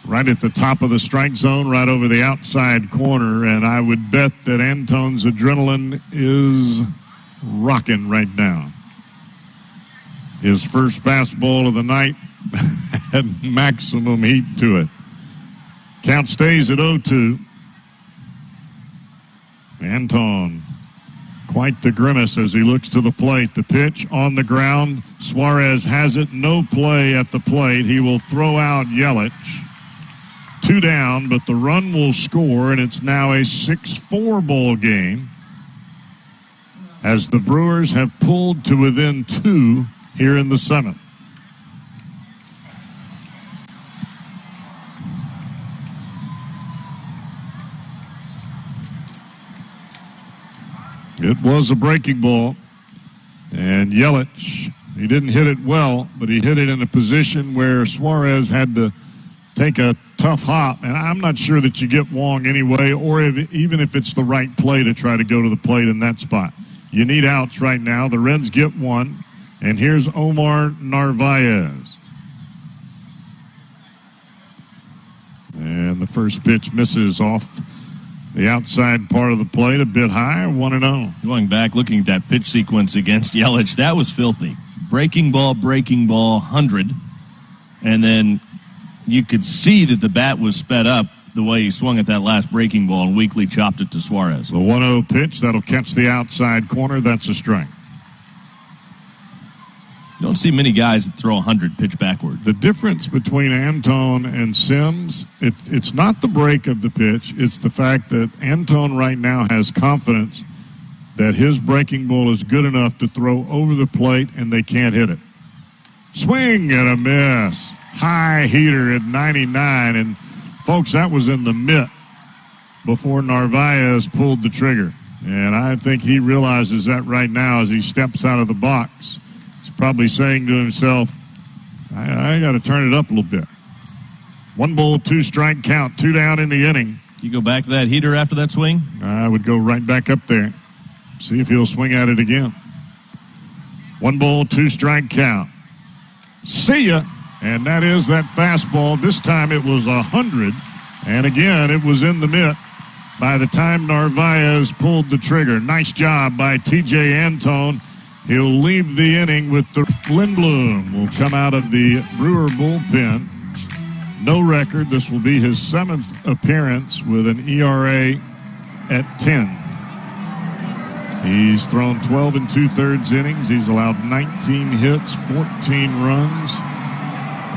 right at the top of the strike zone, right over the outside corner, and I would bet that Antone's adrenaline is rocking right now. His first fastball of the night had maximum heat to it. Count stays at 0-2. Antone, quite the grimace as he looks to the plate. The pitch on the ground. Suarez has it. No play at the plate. He will throw out Yelich. 2 down, but the run will score, and it's now a 6-4 ball game as the Brewers have pulled to within 2 here in the 7th. It was a breaking ball, and Yelich, he didn't hit it well, but he hit it in a position where Suarez had to take a tough hop, and I'm not sure that you get Wong anyway, or even if it's the right play to try to go to the plate in that spot. You need outs right now. The Reds get 1, and here's Omar Narvaez. And the first pitch misses off the outside part of the plate, a bit high, 1-0. Going back, looking at that pitch sequence against Yelich, that was filthy. Breaking ball, 100. And then you could see that the bat was sped up. the way he swung at that last breaking ball and weakly chopped it to Suarez. The 1-0 pitch, that'll catch the outside corner. That's a strike. You don't see many guys that throw 100 pitch backward. The difference between Antone and Sims, it's not the break of the pitch. It's the fact that Antone right now has confidence that his breaking ball is good enough to throw over the plate and they can't hit it. Swing and a miss. High heater at 99. And, folks, that was in the mitt before Narvaez pulled the trigger. And I think he realizes that right now as he steps out of the box. Probably saying to himself, I got to turn it up a little bit. 1 ball, 2 strike count, 2 down in the inning. You go back to that heater after that swing? I would go right back up there. See if he'll swing at it again. 1 ball, 2 strike count. See ya. And that is that fastball. This time it was 100. And again, it was in the mitt by the time Narvaez pulled the trigger. Nice job by T.J. Antone. He'll leave the inning with the Lindblom will come out of the Brewer bullpen. No record. This will be his 7th appearance with an ERA at 10. He's thrown 12 2/3 innings. He's allowed 19 hits, 14 runs.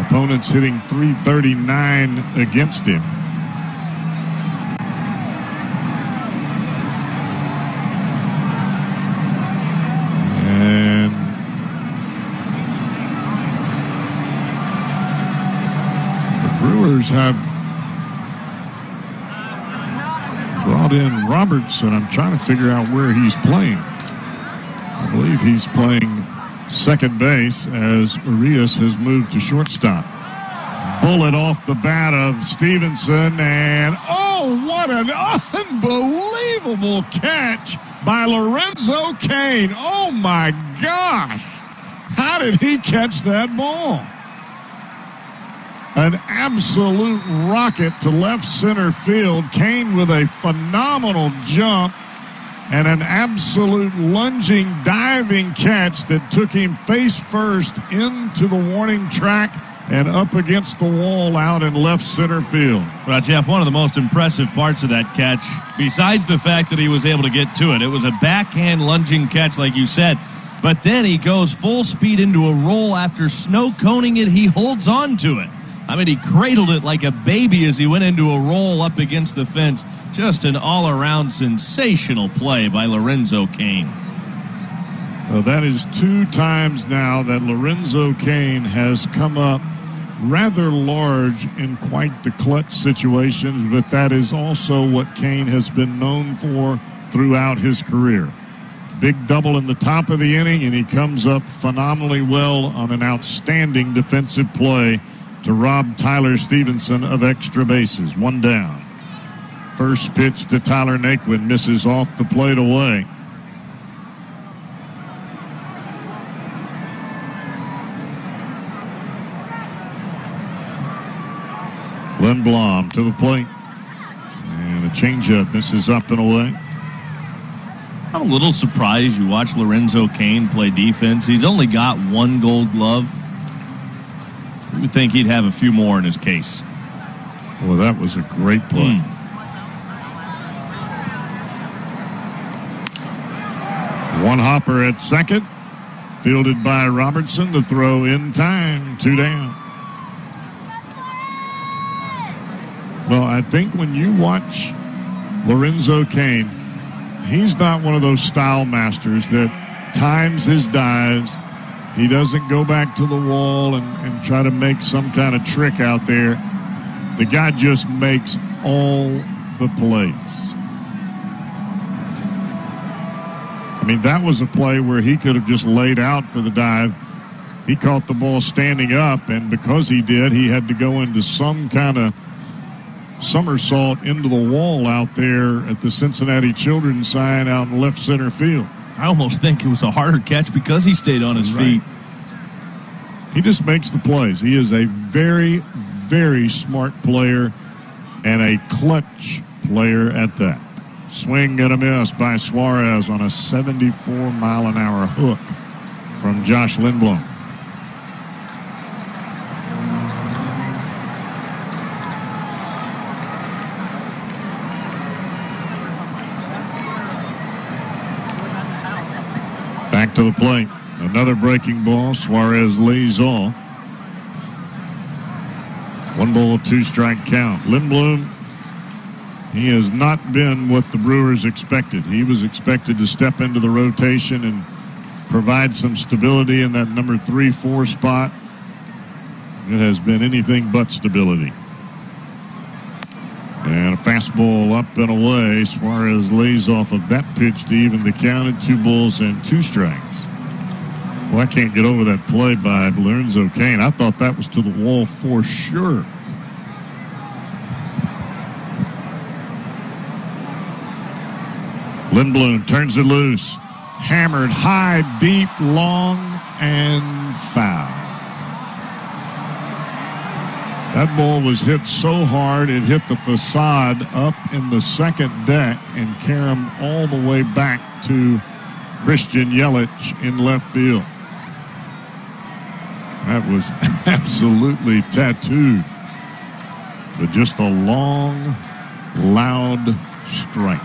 Opponents hitting .339 against him. And the Brewers have brought in Robertson. I'm trying to figure out where he's playing. I believe he's playing second base as Urias has moved to shortstop. Bullet off the bat of Stevenson, and oh, what an unbelievable catch by Lorenzo Cain. Oh my gosh, how did he catch that ball? An absolute rocket to left center field. Cain with a phenomenal jump and an absolute lunging, diving catch that took him face first into the warning track and up against the wall out in left center field. Well, Jeff, one of the most impressive parts of that catch, besides the fact that he was able to get to it, it was a backhand lunging catch like you said, but then he goes full speed into a roll after snow coning it. He holds on to it. I mean, he cradled it like a baby as he went into a roll up against the fence. Just an all-around sensational play by Lorenzo Cain. Well, that is 2 times now that Lorenzo Cain has come up rather large in quite the clutch situations, but that is also what Cain has been known for throughout his career. Big double in the top of the inning, and he comes up phenomenally well on an outstanding defensive play to rob Tyler Stevenson of extra bases. 1 down. First pitch to Tyler Naquin, misses off the plate away. Lindblom to the plate. And a changeup misses up and away. I'm a little surprised you watch Lorenzo Cain play defense. He's only got 1 Gold Glove. You would think he'd have a few more in his case. Well, that was a great play. One hopper at second. Fielded by Robertson. The throw in time. 2 down. Well, I think when you watch Lorenzo Cain, he's not one of those style masters that times his dives. He doesn't go back to the wall and try to make some kind of trick out there. The guy just makes all the plays. I mean, that was a play where he could have just laid out for the dive. He caught the ball standing up, and because he did, he had to go into some kind of somersault into the wall out there at the Cincinnati Children's sign out in left center field. I almost think it was a harder catch because he stayed on his feet. He just makes the plays. He is a very, very smart player and a clutch player at that. Swing and a miss by Suarez on a 74-mile-an-hour hook from Josh Lindblom. Back to the plate. Another breaking ball. Suarez lays off. 1-2 strike count. Lindblom, he has not been what the Brewers expected. He was expected to step into the rotation and provide some stability in that number 3-4 spot. It has been anything but stability. And a fastball up and away. Suarez lays off of that pitch to even the count at 2-2 strikes. Well, I can't get over that play by Lorenzo Cain. I thought that was to the wall for sure. Lindblom turns it loose. Hammered high, deep, long, and foul. That ball was hit so hard it hit the facade up in the second deck and caromed all the way back to Christian Yelich in left field. That was absolutely tattooed. But just a long, loud strike.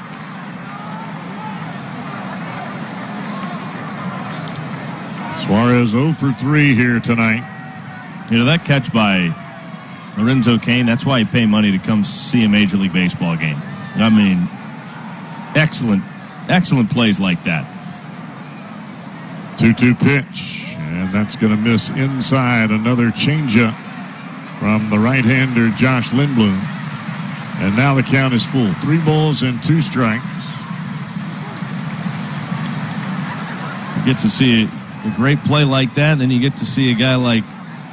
Suarez 0 for 3 here tonight. You know, that catch by Lorenzo Cain, that's why you pay money to come see a Major League Baseball game. I mean, excellent plays like that. 2-2 pitch. And that's going to miss inside. Another changeup from the right-hander Josh Lindblom. And now the count is full. 3-2 strikes. You get to see a great play like that, and then you get to see a guy like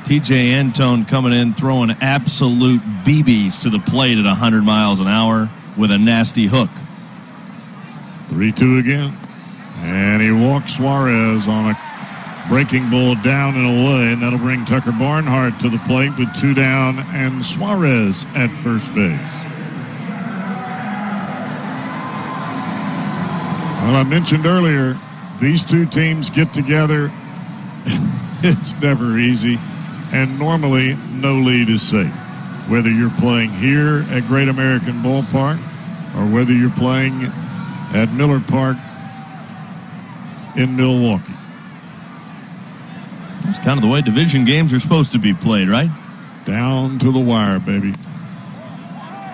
TJ Antone coming in, throwing absolute BBs to the plate at 100 miles an hour with a nasty hook. 3-2 again. And he walks Suarez on a breaking ball down and away, and that'll bring Tucker Barnhart to the plate with 2 down and Suarez at first base. Well, I mentioned earlier, these two teams get together. It's never easy, and normally no lead is safe. Whether you're playing here at Great American Ballpark or whether you're playing at Miller Park in Milwaukee. It's kind of the way division games are supposed to be played, right? Down to the wire, baby.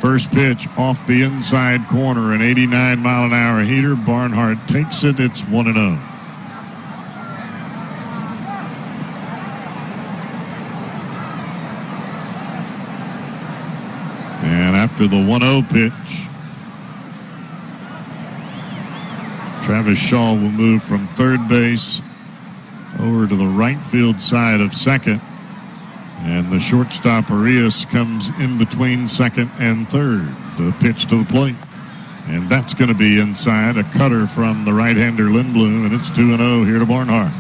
First pitch off the inside corner, an 89-mile-an-hour heater. Barnhart takes it. It's 1-0. And after the 1-0 pitch, Travis Shaw will move from third base over to the right field side of second. And the shortstop Arias comes in between second and third. The pitch to the plate. And that's going to be inside. A cutter from the right-hander Lindblom, and it's 2-0 here to Barnhart.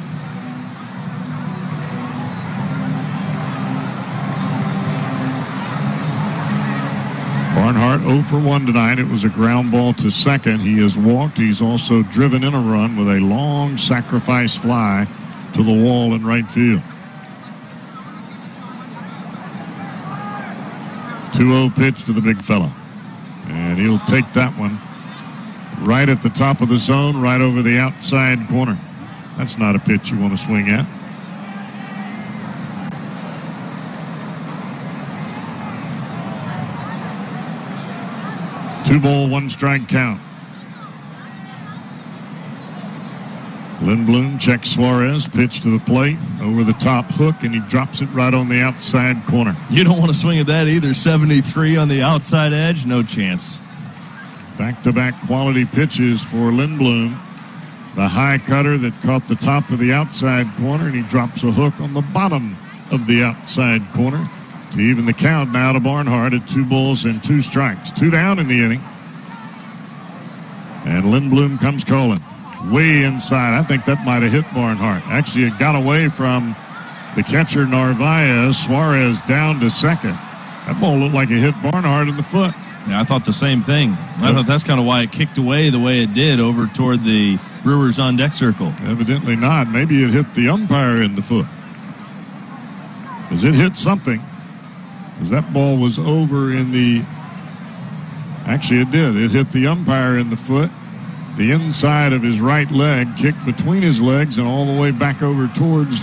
Barnhart 0 for 1 tonight. It was a ground ball to second. He has walked. He's also driven in a run with a long sacrifice fly to the wall in right field. 2-0 pitch to the big fella. And he'll take that one right at the top of the zone, right over the outside corner. That's not a pitch you want to swing at. Two ball, 1 strike count. Lindblom checks Suarez, pitch to the plate, over the top hook, and he drops it right on the outside corner. You don't want to swing at that either. 73 on the outside edge, no chance. Back-to-back quality pitches for Lindblom. The high cutter that caught the top of the outside corner, and he drops a hook on the bottom of the outside corner to even the count now to Barnhart at 2 strikes. 2 down in the inning. And Lindblom comes calling. Way inside. I think that might have hit Barnhart. Actually, it got away from the catcher Narvaez. Suarez down to second. That ball looked like it hit Barnhart in the foot. Yeah, I thought the same thing. I thought that's kind of why it kicked away the way it did over toward the Brewers on deck circle. Evidently not. Maybe it hit the umpire in the foot. Because it hit something. Because that ball was over in the... Actually, it did. It hit the umpire in the foot. the inside of his right leg, kicked between his legs and all the way back over towards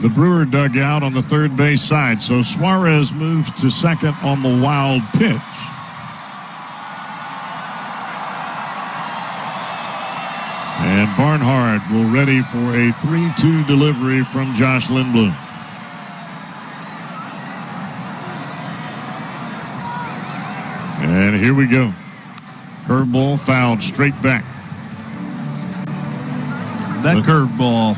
the Brewer dugout on the third base side. So Suarez moves to second on the wild pitch. And Barnhart will ready for a 3-2 delivery from Josh Lindblom. And here we go. Curveball fouled straight back. That curveball,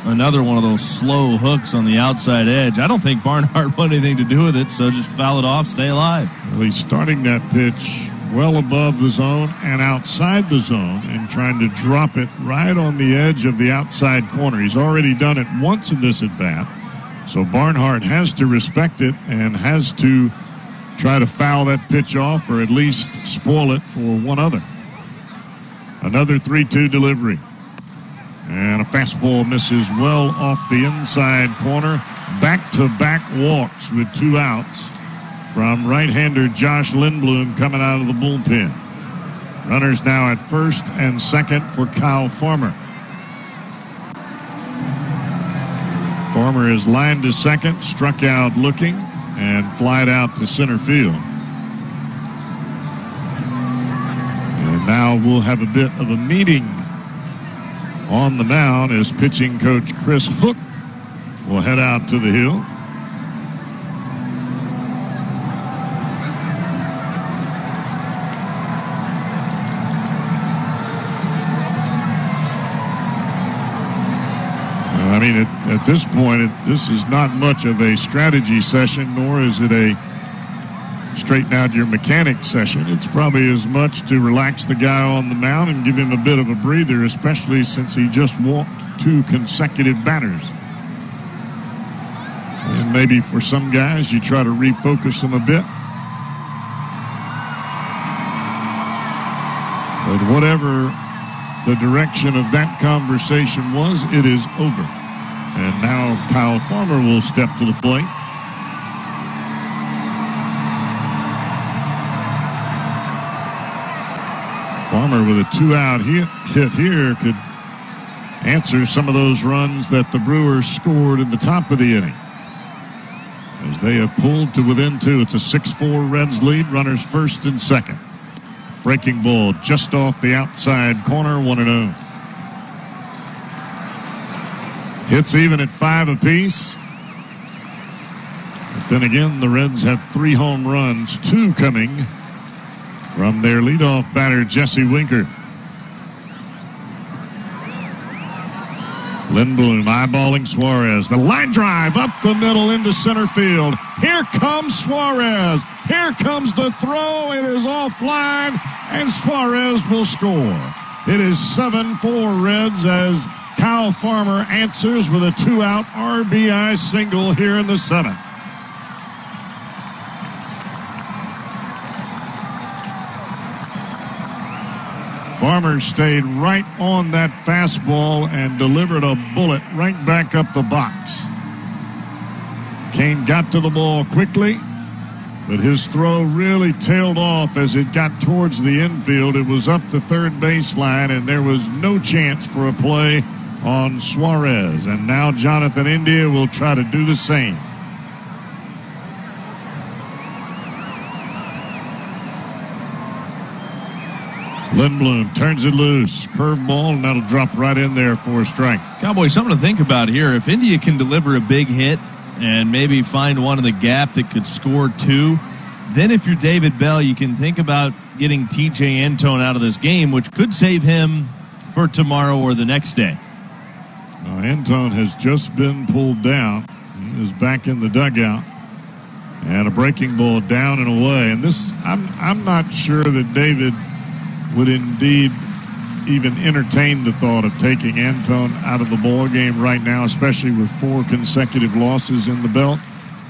another one of those slow hooks on the outside edge. I don't think Barnhart wanted anything to do with it, so just foul it off, stay alive. Well, he's starting that pitch well above the zone and outside the zone and trying to drop it right on the edge of the outside corner. He's already done it once in this at-bat, so Barnhart has to respect it and has to try to foul that pitch off or at least spoil it for one other. Another 3-2 delivery. And a fastball misses well off the inside corner. Back-to-back walks with 2 outs from right-hander Josh Lindblom coming out of the bullpen. Runners now at first and second for Kyle Farmer. Farmer is lined to second, struck out looking, and flied out to center field. And now we'll have a bit of a meeting on the mound as pitching coach Chris Hook will head out to the hill. I mean, at this point, this is not much of a strategy session, nor is it a straighten out your mechanics session. It's probably as much to relax the guy on the mound and give him a bit of a breather, especially since he just walked 2 consecutive batters. And maybe for some guys, you try to refocus them a bit. But whatever the direction of that conversation was, it is over. And now Kyle Farmer will step to the plate. Farmer with a 2-out hit here could answer some of those runs that the Brewers scored in the top of the inning. As they have pulled to within 2. It's a 6-4 Reds lead. Runners first and second. Breaking ball just off the outside corner, 1-0. Hits even at 5 apiece. But then again, the Reds have 3 home runs, 2 coming from their leadoff batter, Jesse Winker. Lindblom eyeballing Suarez. The line drive up the middle into center field. Here comes Suarez. Here comes the throw. It is offline, and Suarez will score. It is 7-4 Reds as Kyle Farmer answers with a 2-out RBI single here in the 7th. Farmer stayed right on that fastball and delivered a bullet right back up the box. Kane got to the ball quickly, but his throw really tailed off as it got towards the infield. It was up the third baseline, and there was no chance for a play on Suarez. And now Jonathan India will try to do the same. Lindblom turns it loose. Curveball, and that'll drop right in there for a strike. Cowboys, something to think about here. If India can deliver a big hit and maybe find one in the gap that could score 2, then if you're David Bell, you can think about getting TJ Antone out of this game, which could save him for tomorrow or the next day. Antone has just been pulled down. He is back in the dugout. And a breaking ball down and away. And this, I'm not sure that David would indeed even entertain the thought of taking Antone out of the ball game right now, especially with 4 consecutive losses in the belt.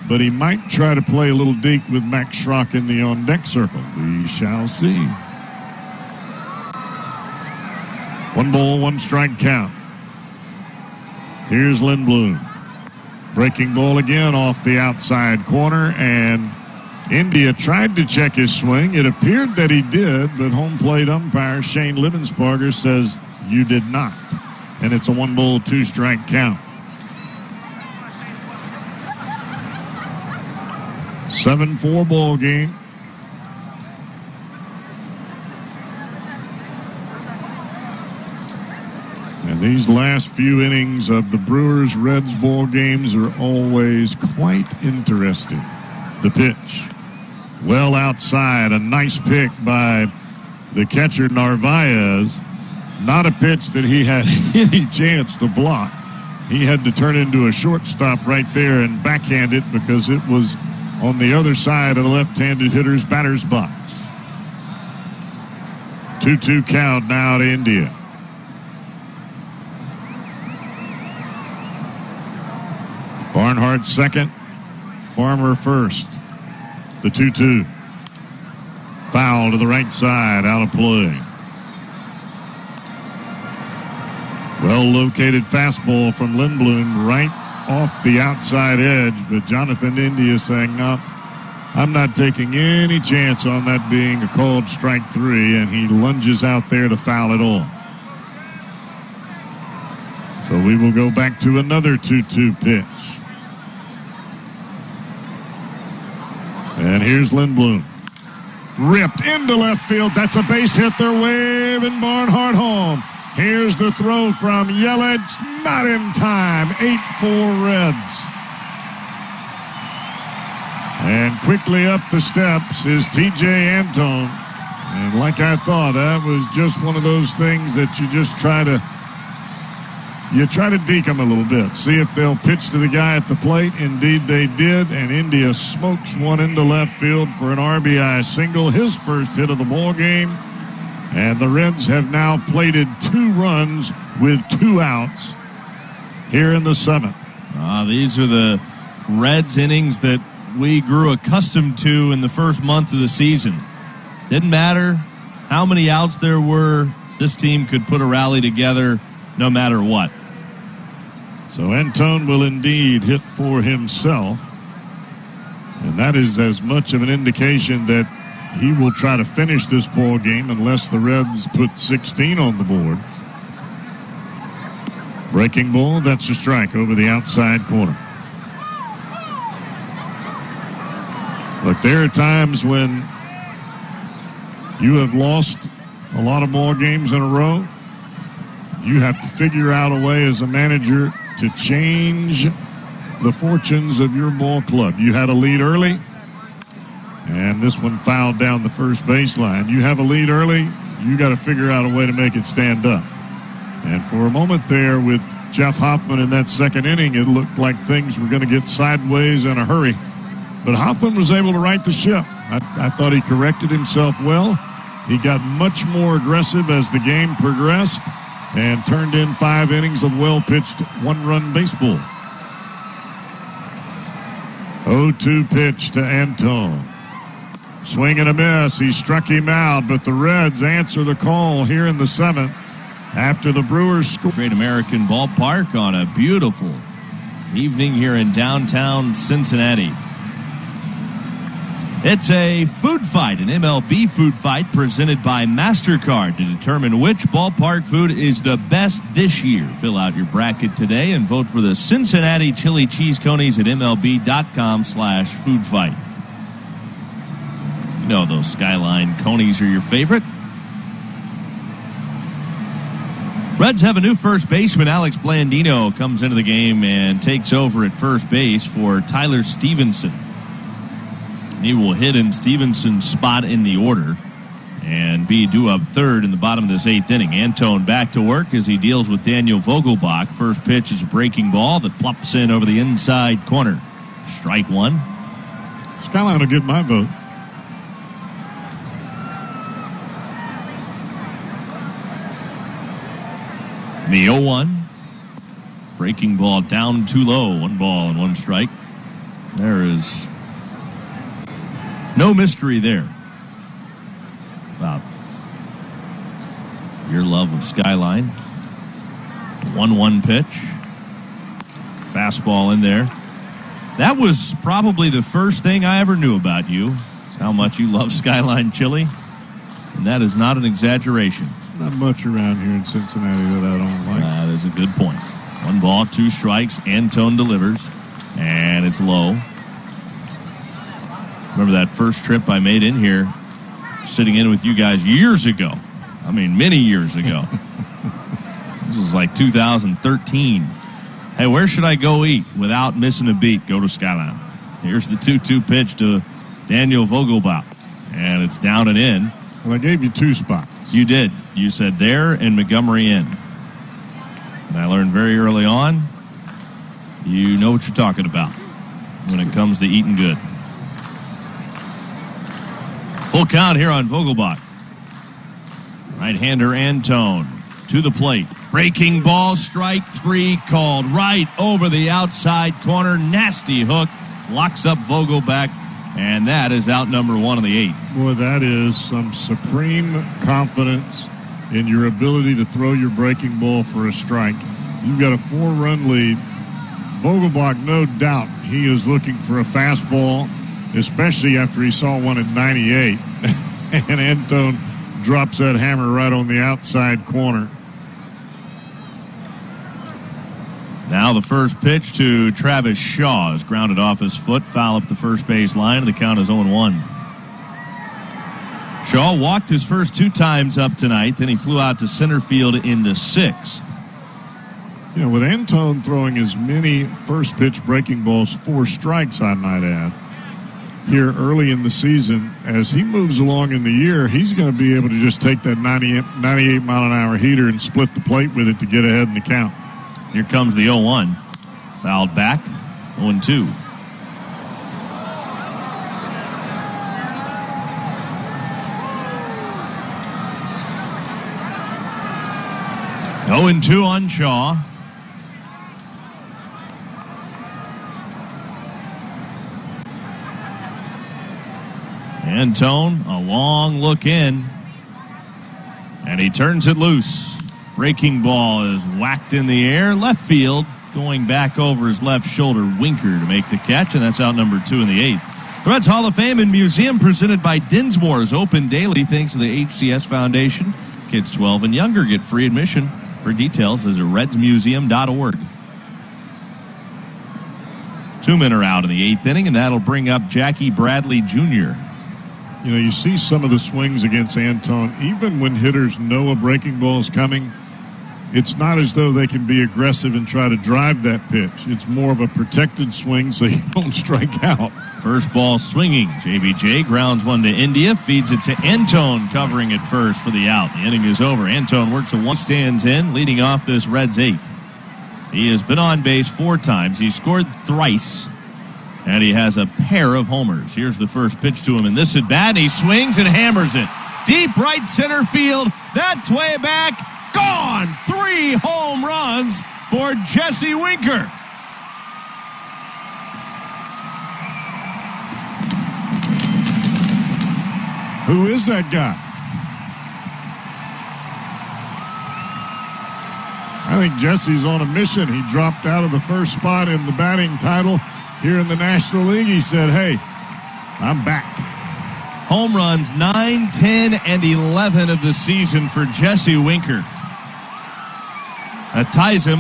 But he might try to play a little deke with Max Schrock in the on-deck circle. We shall see. 1 ball, 1 strike count. Here's Lindblom. Breaking ball again off the outside corner, and India tried to check his swing. It appeared that he did, but home plate umpire Shane Livensparger says you did not. And it's a 1-ball, 2-strike count. 7-4 ball game. And these last few innings of the Brewers-Reds ball games are always quite interesting. The pitch. Well outside. A nice pick by the catcher Narvaez. Not a pitch that he had any chance to block. He had to turn into a shortstop right there and backhand it because it was on the other side of the left-handed hitter's batter's box. 2-2 count now to India. Barnhart second, Farmer first. The 2-2. Foul to the right side, out of play. Well-located fastball from Lindblom right off the outside edge, but Jonathan India saying, no, I'm not taking any chance on that being a called strike 3, and he lunges out there to foul it all. So we will go back to another 2-2 pitch. And here's Lindblom. Ripped into left field. That's a base hit. They're waving Barnhart home. Here's the throw from Yelich. Not in time. 8-4 Reds. And quickly up the steps is T.J. Antone. And like I thought, that was just one of those things that you just try to deke them a little bit. See if they'll pitch to the guy at the plate. Indeed they did, and India smokes one into left field for an RBI single, his first hit of the ball game. And the Reds have now plated 2 runs with 2 outs here in the 7th. These are the Reds innings that we grew accustomed to in the first month of the season. Didn't matter how many outs there were, this team could put a rally together no matter what. So Antone will indeed hit for himself. And that is as much of an indication that he will try to finish this ball game unless the Reds put 16 on the board. Breaking ball, that's a strike over the outside corner. Look, there are times when you have lost a lot of ball games in a row. You have to figure out a way as a manager to change the fortunes of your ball club. You had a lead early, and this one fouled down the first baseline. You have a lead early, you got to figure out a way to make it stand up. And for a moment there with Jeff Hoffman in that second inning, it looked like things were going to get sideways in a hurry. But Hoffman was able to right the ship. I thought he corrected himself well. He got much more aggressive as the game progressed and turned in 5 innings of well-pitched 1-run baseball. 0-2 pitch to Antone. Swing and a miss. He struck him out, but the Reds answer the call here in the 7th after the Brewers score. Great American Ballpark on a beautiful evening here in downtown Cincinnati. It's a food fight, an MLB food fight presented by MasterCard to determine which ballpark food is the best this year. Fill out your bracket today and vote for the Cincinnati Chili Cheese Conies at MLB.com/food fight. You know those Skyline Conies are your favorite. Reds have a new first baseman. Alex Blandino comes into the game and takes over at first base for Tyler Stevenson. He will hit in Stevenson's spot in the order and be due up third in the bottom of this 8th inning. Antone back to work as he deals with Daniel Vogelbach. First pitch is a breaking ball that plops in over the inside corner. Strike 1. Skyline will get my vote. The 0-1. Breaking ball down too low. 1 ball and 1 strike. There is no mystery there about your love of Skyline. 1-1 pitch. Fastball in there. That was probably the first thing I ever knew about you, is how much you love Skyline chili. And that is not an exaggeration. Not much around here in Cincinnati that I don't like. That is a good point. 1 ball, 2 strikes. Antone delivers, and it's low. Remember that first trip I made in here, sitting in with you guys years ago. I mean, many years ago. This was like 2013. Hey, where should I go eat without missing a beat? Go to Skyline. Here's the 2-2 pitch to Daniel Vogelbach, and it's down and in. Well, I gave you 2 spots. You did. You said there and Montgomery Inn. And I learned very early on, you know what you're talking about when it comes to eating good. Full count here on Vogelbach. Right-hander Antone to the plate. Breaking ball, strike 3 called right over the outside corner. Nasty hook. Locks up Vogelbach, and that is out number 1 of the 8th. Boy, that is some supreme confidence in your ability to throw your breaking ball for a strike. You've got a 4-run lead. Vogelbach, no doubt, he is looking for a fastball, especially after he saw one at 98. And Antone drops that hammer right on the outside corner. Now the first pitch to Travis Shaw is grounded off his foot, foul up the first base line, and the count is 0-1. Shaw walked his first 2 times up tonight, then he flew out to center field in the 6th. You know, with Antone throwing as many first pitch breaking balls, 4 strikes, I might add, here early in the season, as he moves along in the year, he's going to be able to just take that 98 mile an hour heater and split the plate with it to get ahead in the count. Here comes the 0-1. Fouled back, 0-2. Oh, 2 on Shaw. Antone, a long look in, and he turns it loose. Breaking ball is whacked in the air. Left field, going back over his left shoulder. Winker to make the catch, and that's out number 2 in the 8th. The Reds Hall of Fame and Museum presented by Dinsmore's, open daily thanks to the HCS Foundation. Kids 12 and younger get free admission. For details, visit redsmuseum.org. 2 men are out in the 8th inning, and that'll bring up Jackie Bradley Jr. You know, you see some of the swings against Antone, even when hitters know a breaking ball is coming, it's not as though they can be aggressive and try to drive that pitch. It's more of a protected swing so you don't strike out. First ball swinging. JBJ grounds one to India, feeds it to Antone, covering it first for the out. The inning is over. Antone works a 1, stands in, leading off this Reds 8th. He has been on base 4 times. He's scored thrice, and he has a pair of homers. Here's the first pitch to him in this at bat, and he swings and hammers it. Deep right center field. That's way back. Gone. 3 home runs for Jesse Winker. Who is that guy? I think Jesse's on a mission. He dropped out of the first spot in the batting title here in the National League. He said, hey, I'm back. Home runs 9, 10, and 11 of the season for Jesse Winker. That ties him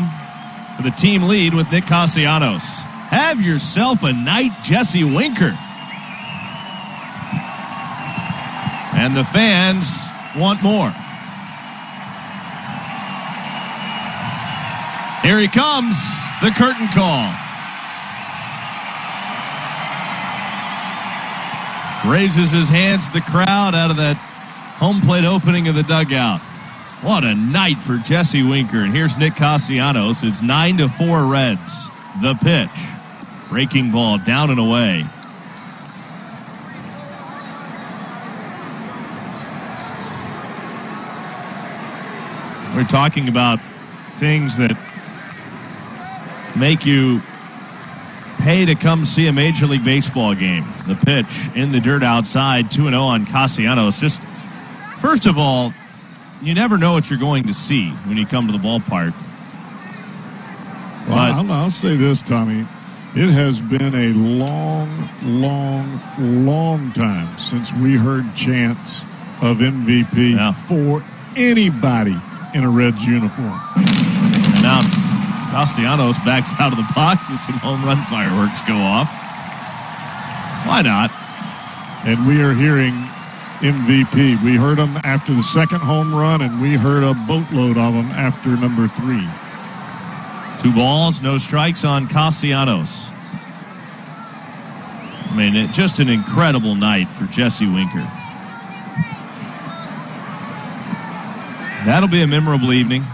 for the team lead with Nick Castellanos. Have yourself a night, Jesse Winker. And the fans want more. Here he comes, the curtain call. Raises his hands to the crowd out of that home plate opening of the dugout. What a night for Jesse Winker. And here's Nick Castellanos. It's 9-4 Reds. The pitch. Breaking ball down and away. We're talking about things that make you pay to come see a Major League Baseball game. The pitch in the dirt outside, 2-0 on Castellanos. Just, first of all, you never know what you're going to see when you come to the ballpark. Well, I'll say this, Tommy. It has been a long, long, long time since we heard chants of MVP for anybody in a Reds uniform. And now Castellanos backs out of the box as some home run fireworks go off. Why not? And we are hearing MVP. We heard him after the second home run, and we heard a boatload of them after number 3. 2 balls, no strikes on Castellanos. I mean, just an incredible night for Jesse Winker. That'll be a memorable evening.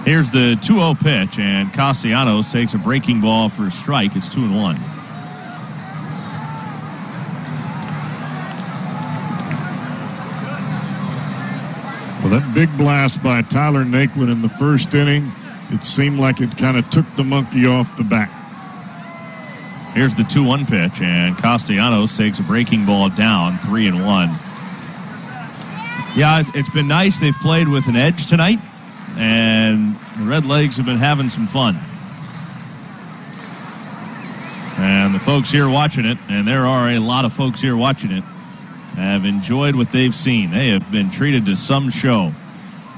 Here's the 2-0 pitch, and Castellanos takes a breaking ball for a strike. It's 2-1. Well, that big blast by Tyler Naquin in the first inning, it seemed like it kind of took the monkey off the back. Here's the 2-1 pitch, and Castellanos takes a breaking ball down, 3-1. Yeah, it's been nice. They've played with an edge tonight, and the Redlegs have been having some fun. And the folks here watching it, and there are a lot of folks here watching it, have enjoyed what they've seen. They have been treated to some show.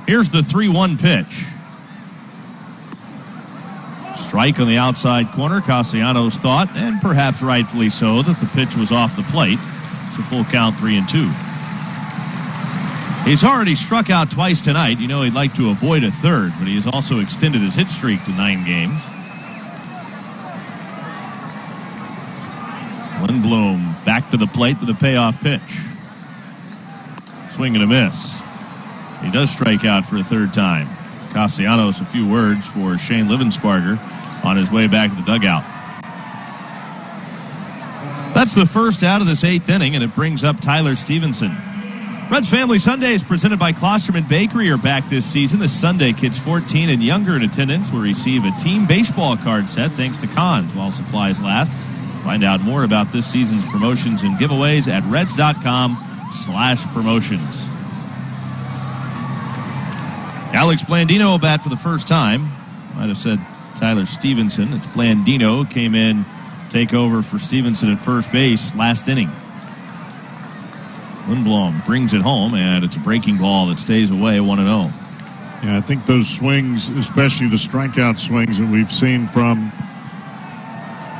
Here's the 3-1 pitch. Strike on the outside corner. Castellanos thought, and perhaps rightfully so, that the pitch was off the plate. It's a full count, 3-2. He's already struck out twice tonight. You know he'd like to avoid a third, but he has also extended his hit streak to 9 games. Lindblom back to the plate with a payoff pitch. Swing and a miss. He does strike out for a third time. Castellanos, a few words for Shane Livensparger on his way back to the dugout. That's the first out of this 8th inning, and it brings up Tyler Stevenson. Reds Family Sundays presented by Klosterman Bakery are back this season. This Sunday, kids 14 and younger in attendance will receive a team baseball card set thanks to Cons while supplies last. Find out more about this season's promotions and giveaways at reds.com/promotions. Alex Blandino will bat for the first time. Might have said Tyler Stevenson. It's Blandino came in, take over for Stevenson at first base last inning. Lindblom brings it home, and it's a breaking ball that stays away, 1-0. Yeah, I think those swings, especially the strikeout swings that we've seen from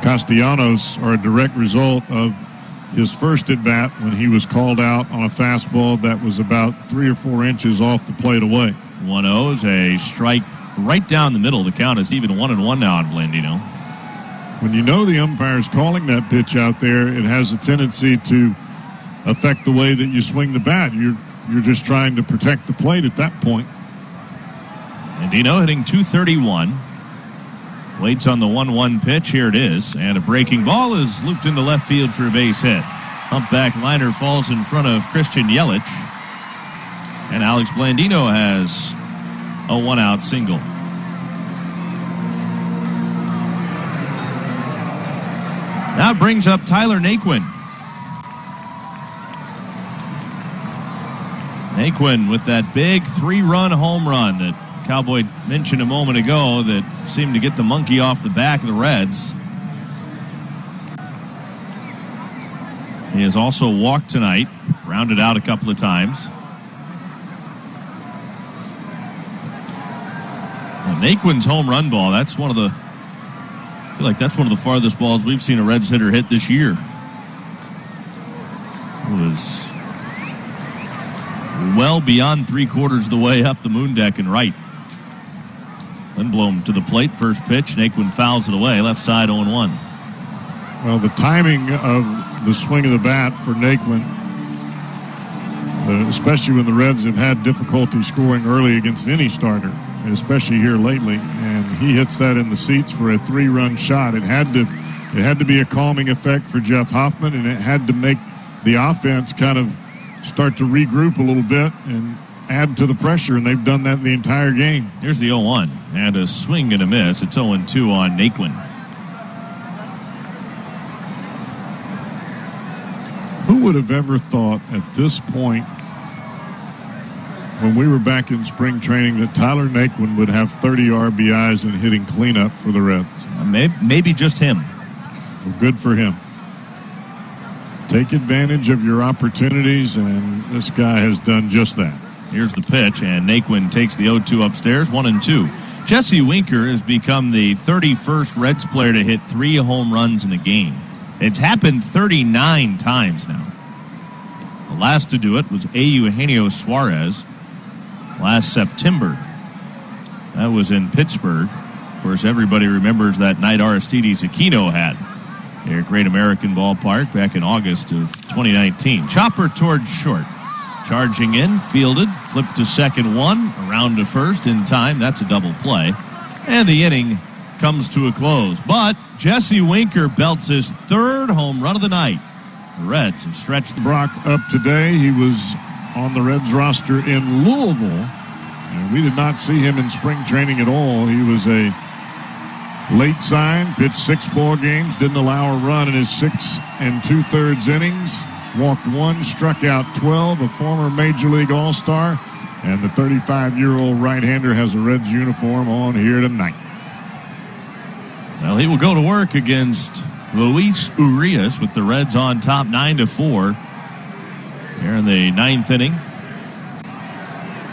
Castellanos, are a direct result of his first at-bat when he was called out on a fastball that was about 3 or 4 inches off the plate away. 1-0 is a strike right down the middle. The count is even 1-1 now on Blandino. When you know the umpire's calling that pitch out there, it has a tendency to affect the way that you swing the bat. You're just trying to protect the plate at that point. Blandino hitting .231. Waits on the 1-1 pitch. Here it is. And a breaking ball is looped into left field for a base hit. Humpback liner falls in front of Christian Yelich. And Alex Blandino has a 1-out single. That brings up Tyler Naquin. Naquin with that big 3-run home run that Cowboy mentioned a moment ago that seemed to get the monkey off the back of the Reds. He has also walked tonight, grounded out a couple of times. And Naquin's home run ball, that's one of the, I feel like that's one of the farthest balls we've seen a Reds hitter hit this year. It was well beyond 3/4 of the way up the moon deck and right. Lindblom to the plate, first pitch. Naquin fouls it away, left side 0-1. Well, the timing of the swing of the bat for Naquin, especially when the Reds have had difficulty scoring early against any starter, especially here lately, and he hits that in the seats for a 3-run shot. It had to be a calming effect for Jeff Hoffman, and it had to make the offense kind of start to regroup a little bit and add to the pressure, and they've done that the entire game. Here's the 0-1, and a swing and a miss. It's 0-2 on Naquin. Who would have ever thought at this point when we were back in spring training that Tyler Naquin would have 30 RBIs and hitting cleanup for the Reds. Maybe just him. Well, good for him. Take advantage of your opportunities, and this guy has done just that. Here's the pitch, and Naquin takes the 0-2 upstairs, 1-2. Jesse Winker has become the 31st Reds player to hit 3 home runs in a game. It's happened 39 times now. The last to do it was Eugenio Suarez last September. That was in Pittsburgh. Of course, everybody remembers that night Aristides Aquino had here at Great American Ballpark back in August of 2019. Chopper towards short. Charging in, fielded, flipped to second one, around to first in time. That's a double play. And the inning comes to a close. But Jesse Winker belts his 3rd home run of the night. The Reds have stretched the Brock up today. He was on the Reds roster in Louisville, and we did not see him in spring training at all. He was a late sign, pitched 6 ball games, didn't allow a run in his 6 2/3 innings. Walked 1, struck out 12, a former Major League All-Star, and the 35-year-old right-hander has a Reds uniform on here tonight. Well, he will go to work against Luis Urias with the Reds on top 9-4 here in the 9th inning.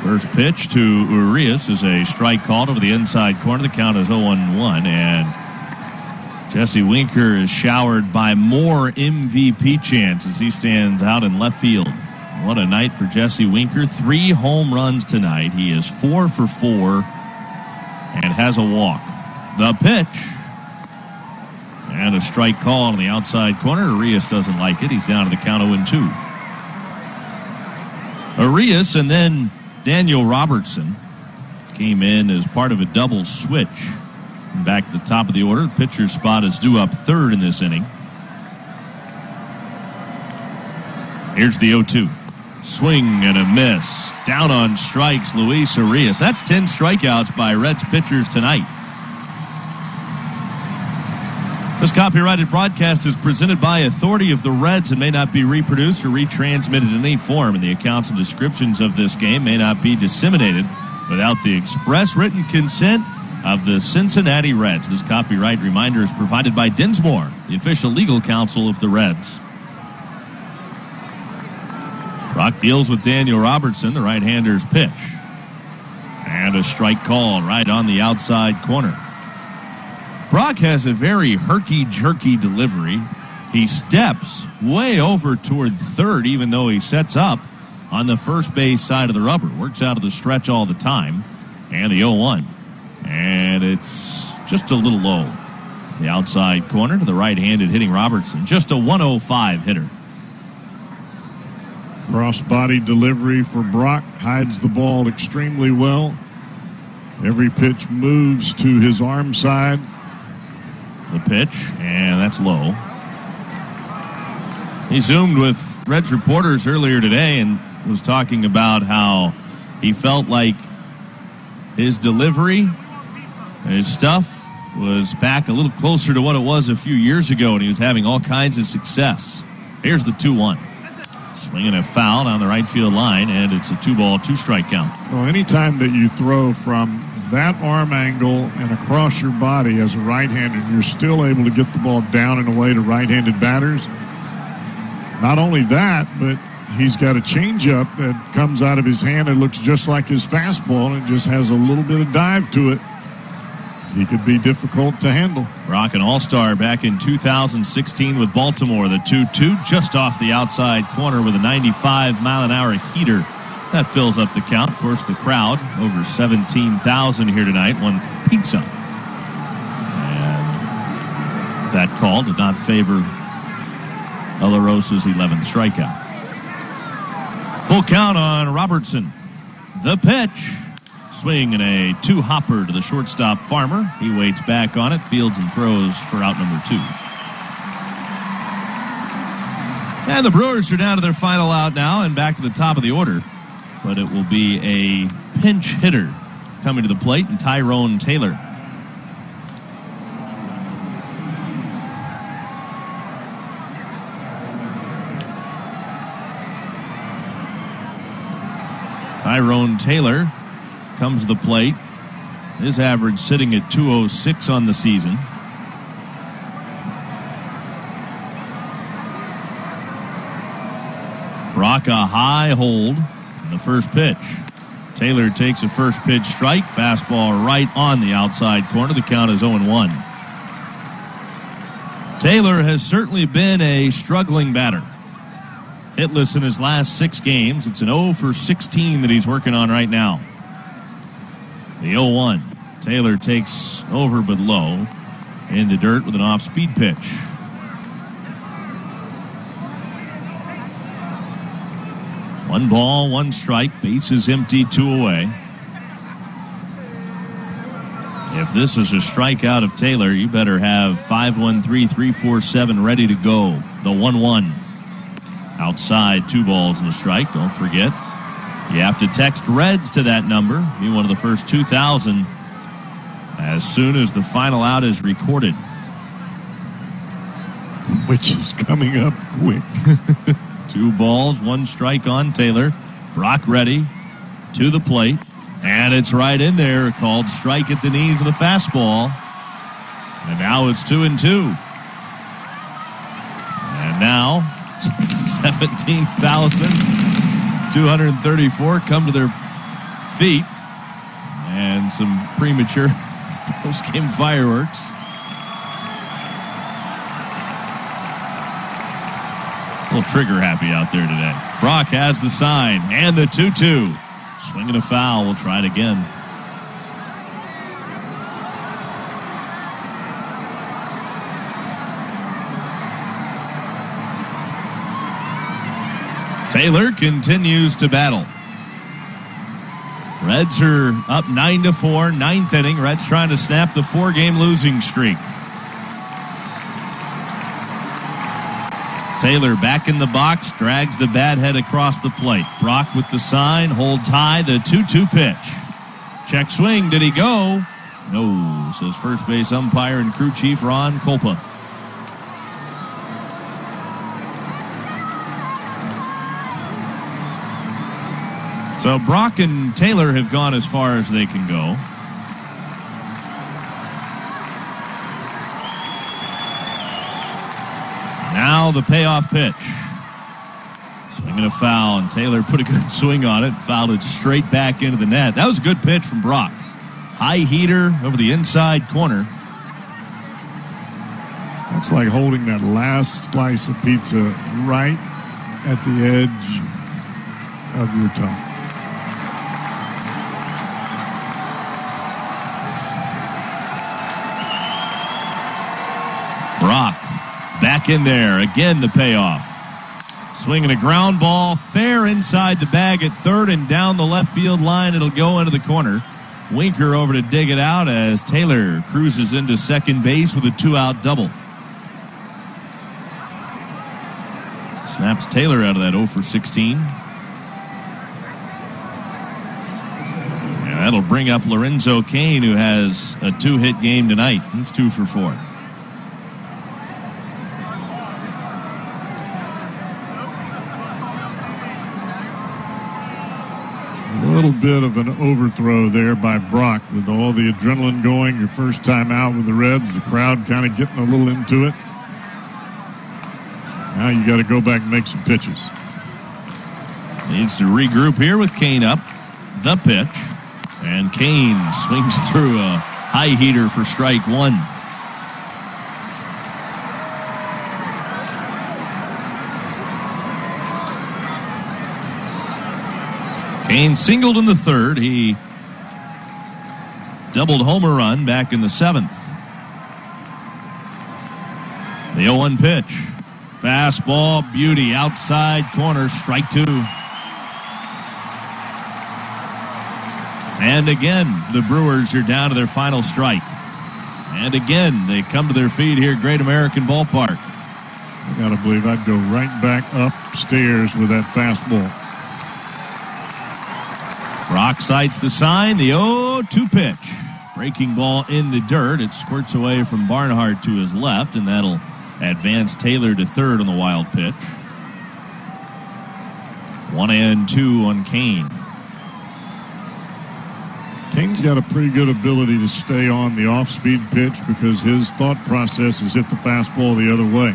First pitch to Urias is a strike called over the inside corner. The count is 0-1, and Jesse Winker is showered by more MVP chances. He stands out in left field. What a night for Jesse Winker. 3 home runs tonight. He is 4 for 4 and has a walk. The pitch. And a strike call on the outside corner. Urias doesn't like it. He's down to the count 0-2. Urias and then Daniel Robertson came in as part of a double switch. Back to the top of the order. The pitcher's spot is due up 3rd in this inning. Here's the 0-2. Swing and a miss. Down on strikes, Luis Urias. That's 10 strikeouts by Reds pitchers tonight. This copyrighted broadcast is presented by authority of the Reds and may not be reproduced or retransmitted in any form, and the accounts and descriptions of this game may not be disseminated without the express written consent of the Cincinnati Reds. This copyright reminder is provided by Dinsmore, the official legal counsel of the Reds. Brock deals with Daniel Robertson, the right-hander's pitch. And a strike call right on the outside corner. Brock has a very herky-jerky delivery. He steps way over toward 3rd, even though he sets up on the first base side of the rubber. Works out of the stretch all the time. And the 0-1. And it's just a little low. The outside corner to the right-handed hitting Robertson. Just a 105 hitter. Cross-body delivery for Brock. Hides the ball extremely well. Every pitch moves to his arm side. The pitch, and that's low. He Zoomed with Reds reporters earlier today and was talking about how he felt like his delivery, his stuff, was back a little closer to what it was a few years ago, and he was having all kinds of success. Here's the 2-1. Swinging a foul down the right field line, and it's a 2-ball, 2-strike count. Well, anytime that you throw from that arm angle and across your body as a right-hander, you're still able to get the ball down and away to right-handed batters. Not only that, but he's got a changeup that comes out of his hand and looks just like his fastball, and it just has a little bit of dive to it. He could be difficult to handle. Brock, an all-star back in 2016 with Baltimore. The 2-2 just off the outside corner with a 95-mile-an-hour heater. That fills up the count. Of course, the crowd, over 17,000 here tonight, won pizza. And that call did not favor Olarosa's 11th strikeout. Full count on Robertson. The pitch. Swing and a 2-hopper to the shortstop Farmer. He waits back on it, fields and throws for out number 2. And the Brewers are down to their final out now and back to the top of the order. But it will be a pinch hitter coming to the plate, and Tyrone Taylor. Tyrone Taylor comes to the plate. His average sitting at 206 on the season. Brock a high hold in the first pitch. Taylor takes a first pitch strike. Fastball right on the outside corner. The count is 0-1. Taylor has certainly been a struggling batter. Hitless in his last 6 games. It's an 0 for 16 that he's working on right now. The 0-1. Taylor takes over but low in the dirt with an off-speed pitch. One ball, one strike. Bases empty, 2 away. If this is a strikeout of Taylor, you better have 5-1-3, 3-4-7 ready to go. The 1-1. Outside, 2 balls and a strike. Don't forget, you have to text Reds to that number. Be one of the first 2,000 as soon as the final out is recorded. Which is coming up quick. 2 balls, 1 strike on Taylor. Brock ready to the plate. And it's right in there, called strike at the knee for the fastball. And now it's 2-2. And now 17,234 come to their feet. And some premature post-game fireworks. A little trigger happy out there today. Brock has the sign and the 2-2. Swinging a foul. We'll try it again. Taylor continues to battle. Reds are up 9-4, 9th inning. Reds trying to snap the 4-game losing streak. Taylor back in the box, drags the bat head across the plate. Brock with the sign, hold tie, the 2-2 pitch. Check swing, did he go? No, says first base umpire and crew chief Ron Kolpa. So Brock and Taylor have gone as far as they can go. Now the payoff pitch. Swinging a foul, and Taylor put a good swing on it, fouled it straight back into the net. That was a good pitch from Brock. High heater over the inside corner. That's like holding that last slice of pizza right at the edge of your tongue. Brock back in there. Again, the payoff. Swinging a ground ball fair inside the bag at third and down the left field line. It'll go into the corner. Winker over to dig it out as Taylor cruises into second base with a 2-out double. Snaps Taylor out of that 0 for 16. And that'll bring up Lorenzo Cain, who has a 2-hit game tonight. He's 2 for 4. A little bit of an overthrow there by Brock with all the adrenaline going. Your first time out with the Reds, the crowd kind of getting a little into it. Now you got to go back and make some pitches. Needs to regroup here with Cain up. The pitch. And Cain swings through a high heater for strike 1. Cain singled in the third. He doubled homer run back in the 7th. The 0-1 pitch. Fastball, beauty, outside corner, strike 2. And again, the Brewers are down to their final strike. And again, they come to their feet here at Great American Ballpark. I got to believe I'd go right back upstairs with that fastball. Brock sights the sign, the 0-2 pitch. Breaking ball in the dirt. It squirts away from Barnhart to his left, and that'll advance Taylor to third on the wild pitch. 1-2 on Cain. Kane's got a pretty good ability to stay on the off-speed pitch because his thought process is hit the fastball the other way.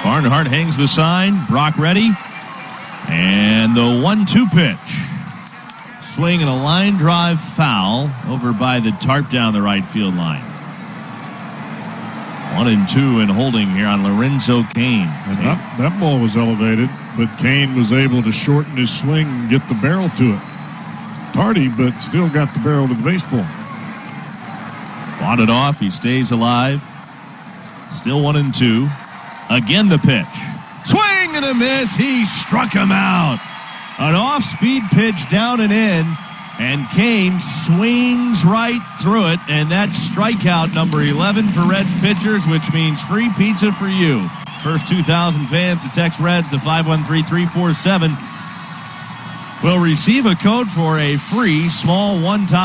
Barnhart hangs the sign. Brock ready. And the 1-2 pitch. Swing and a line drive foul over by the tarp down the right field line. 1-2 and holding here on Lorenzo Cain. And that ball was elevated, but Cain was able to shorten his swing and get the barrel to it. Tardy, but still got the barrel to the baseball. Fought it off. He stays alive. Still 1-2. Again the pitch. Swing and a miss. He struck him out. An off-speed pitch down and in. And Cain swings right through it, and that's strikeout number 11 for Reds pitchers, which means free pizza for you. First 2,000 fans to text Reds to 513-347 will receive a code for a free small one-top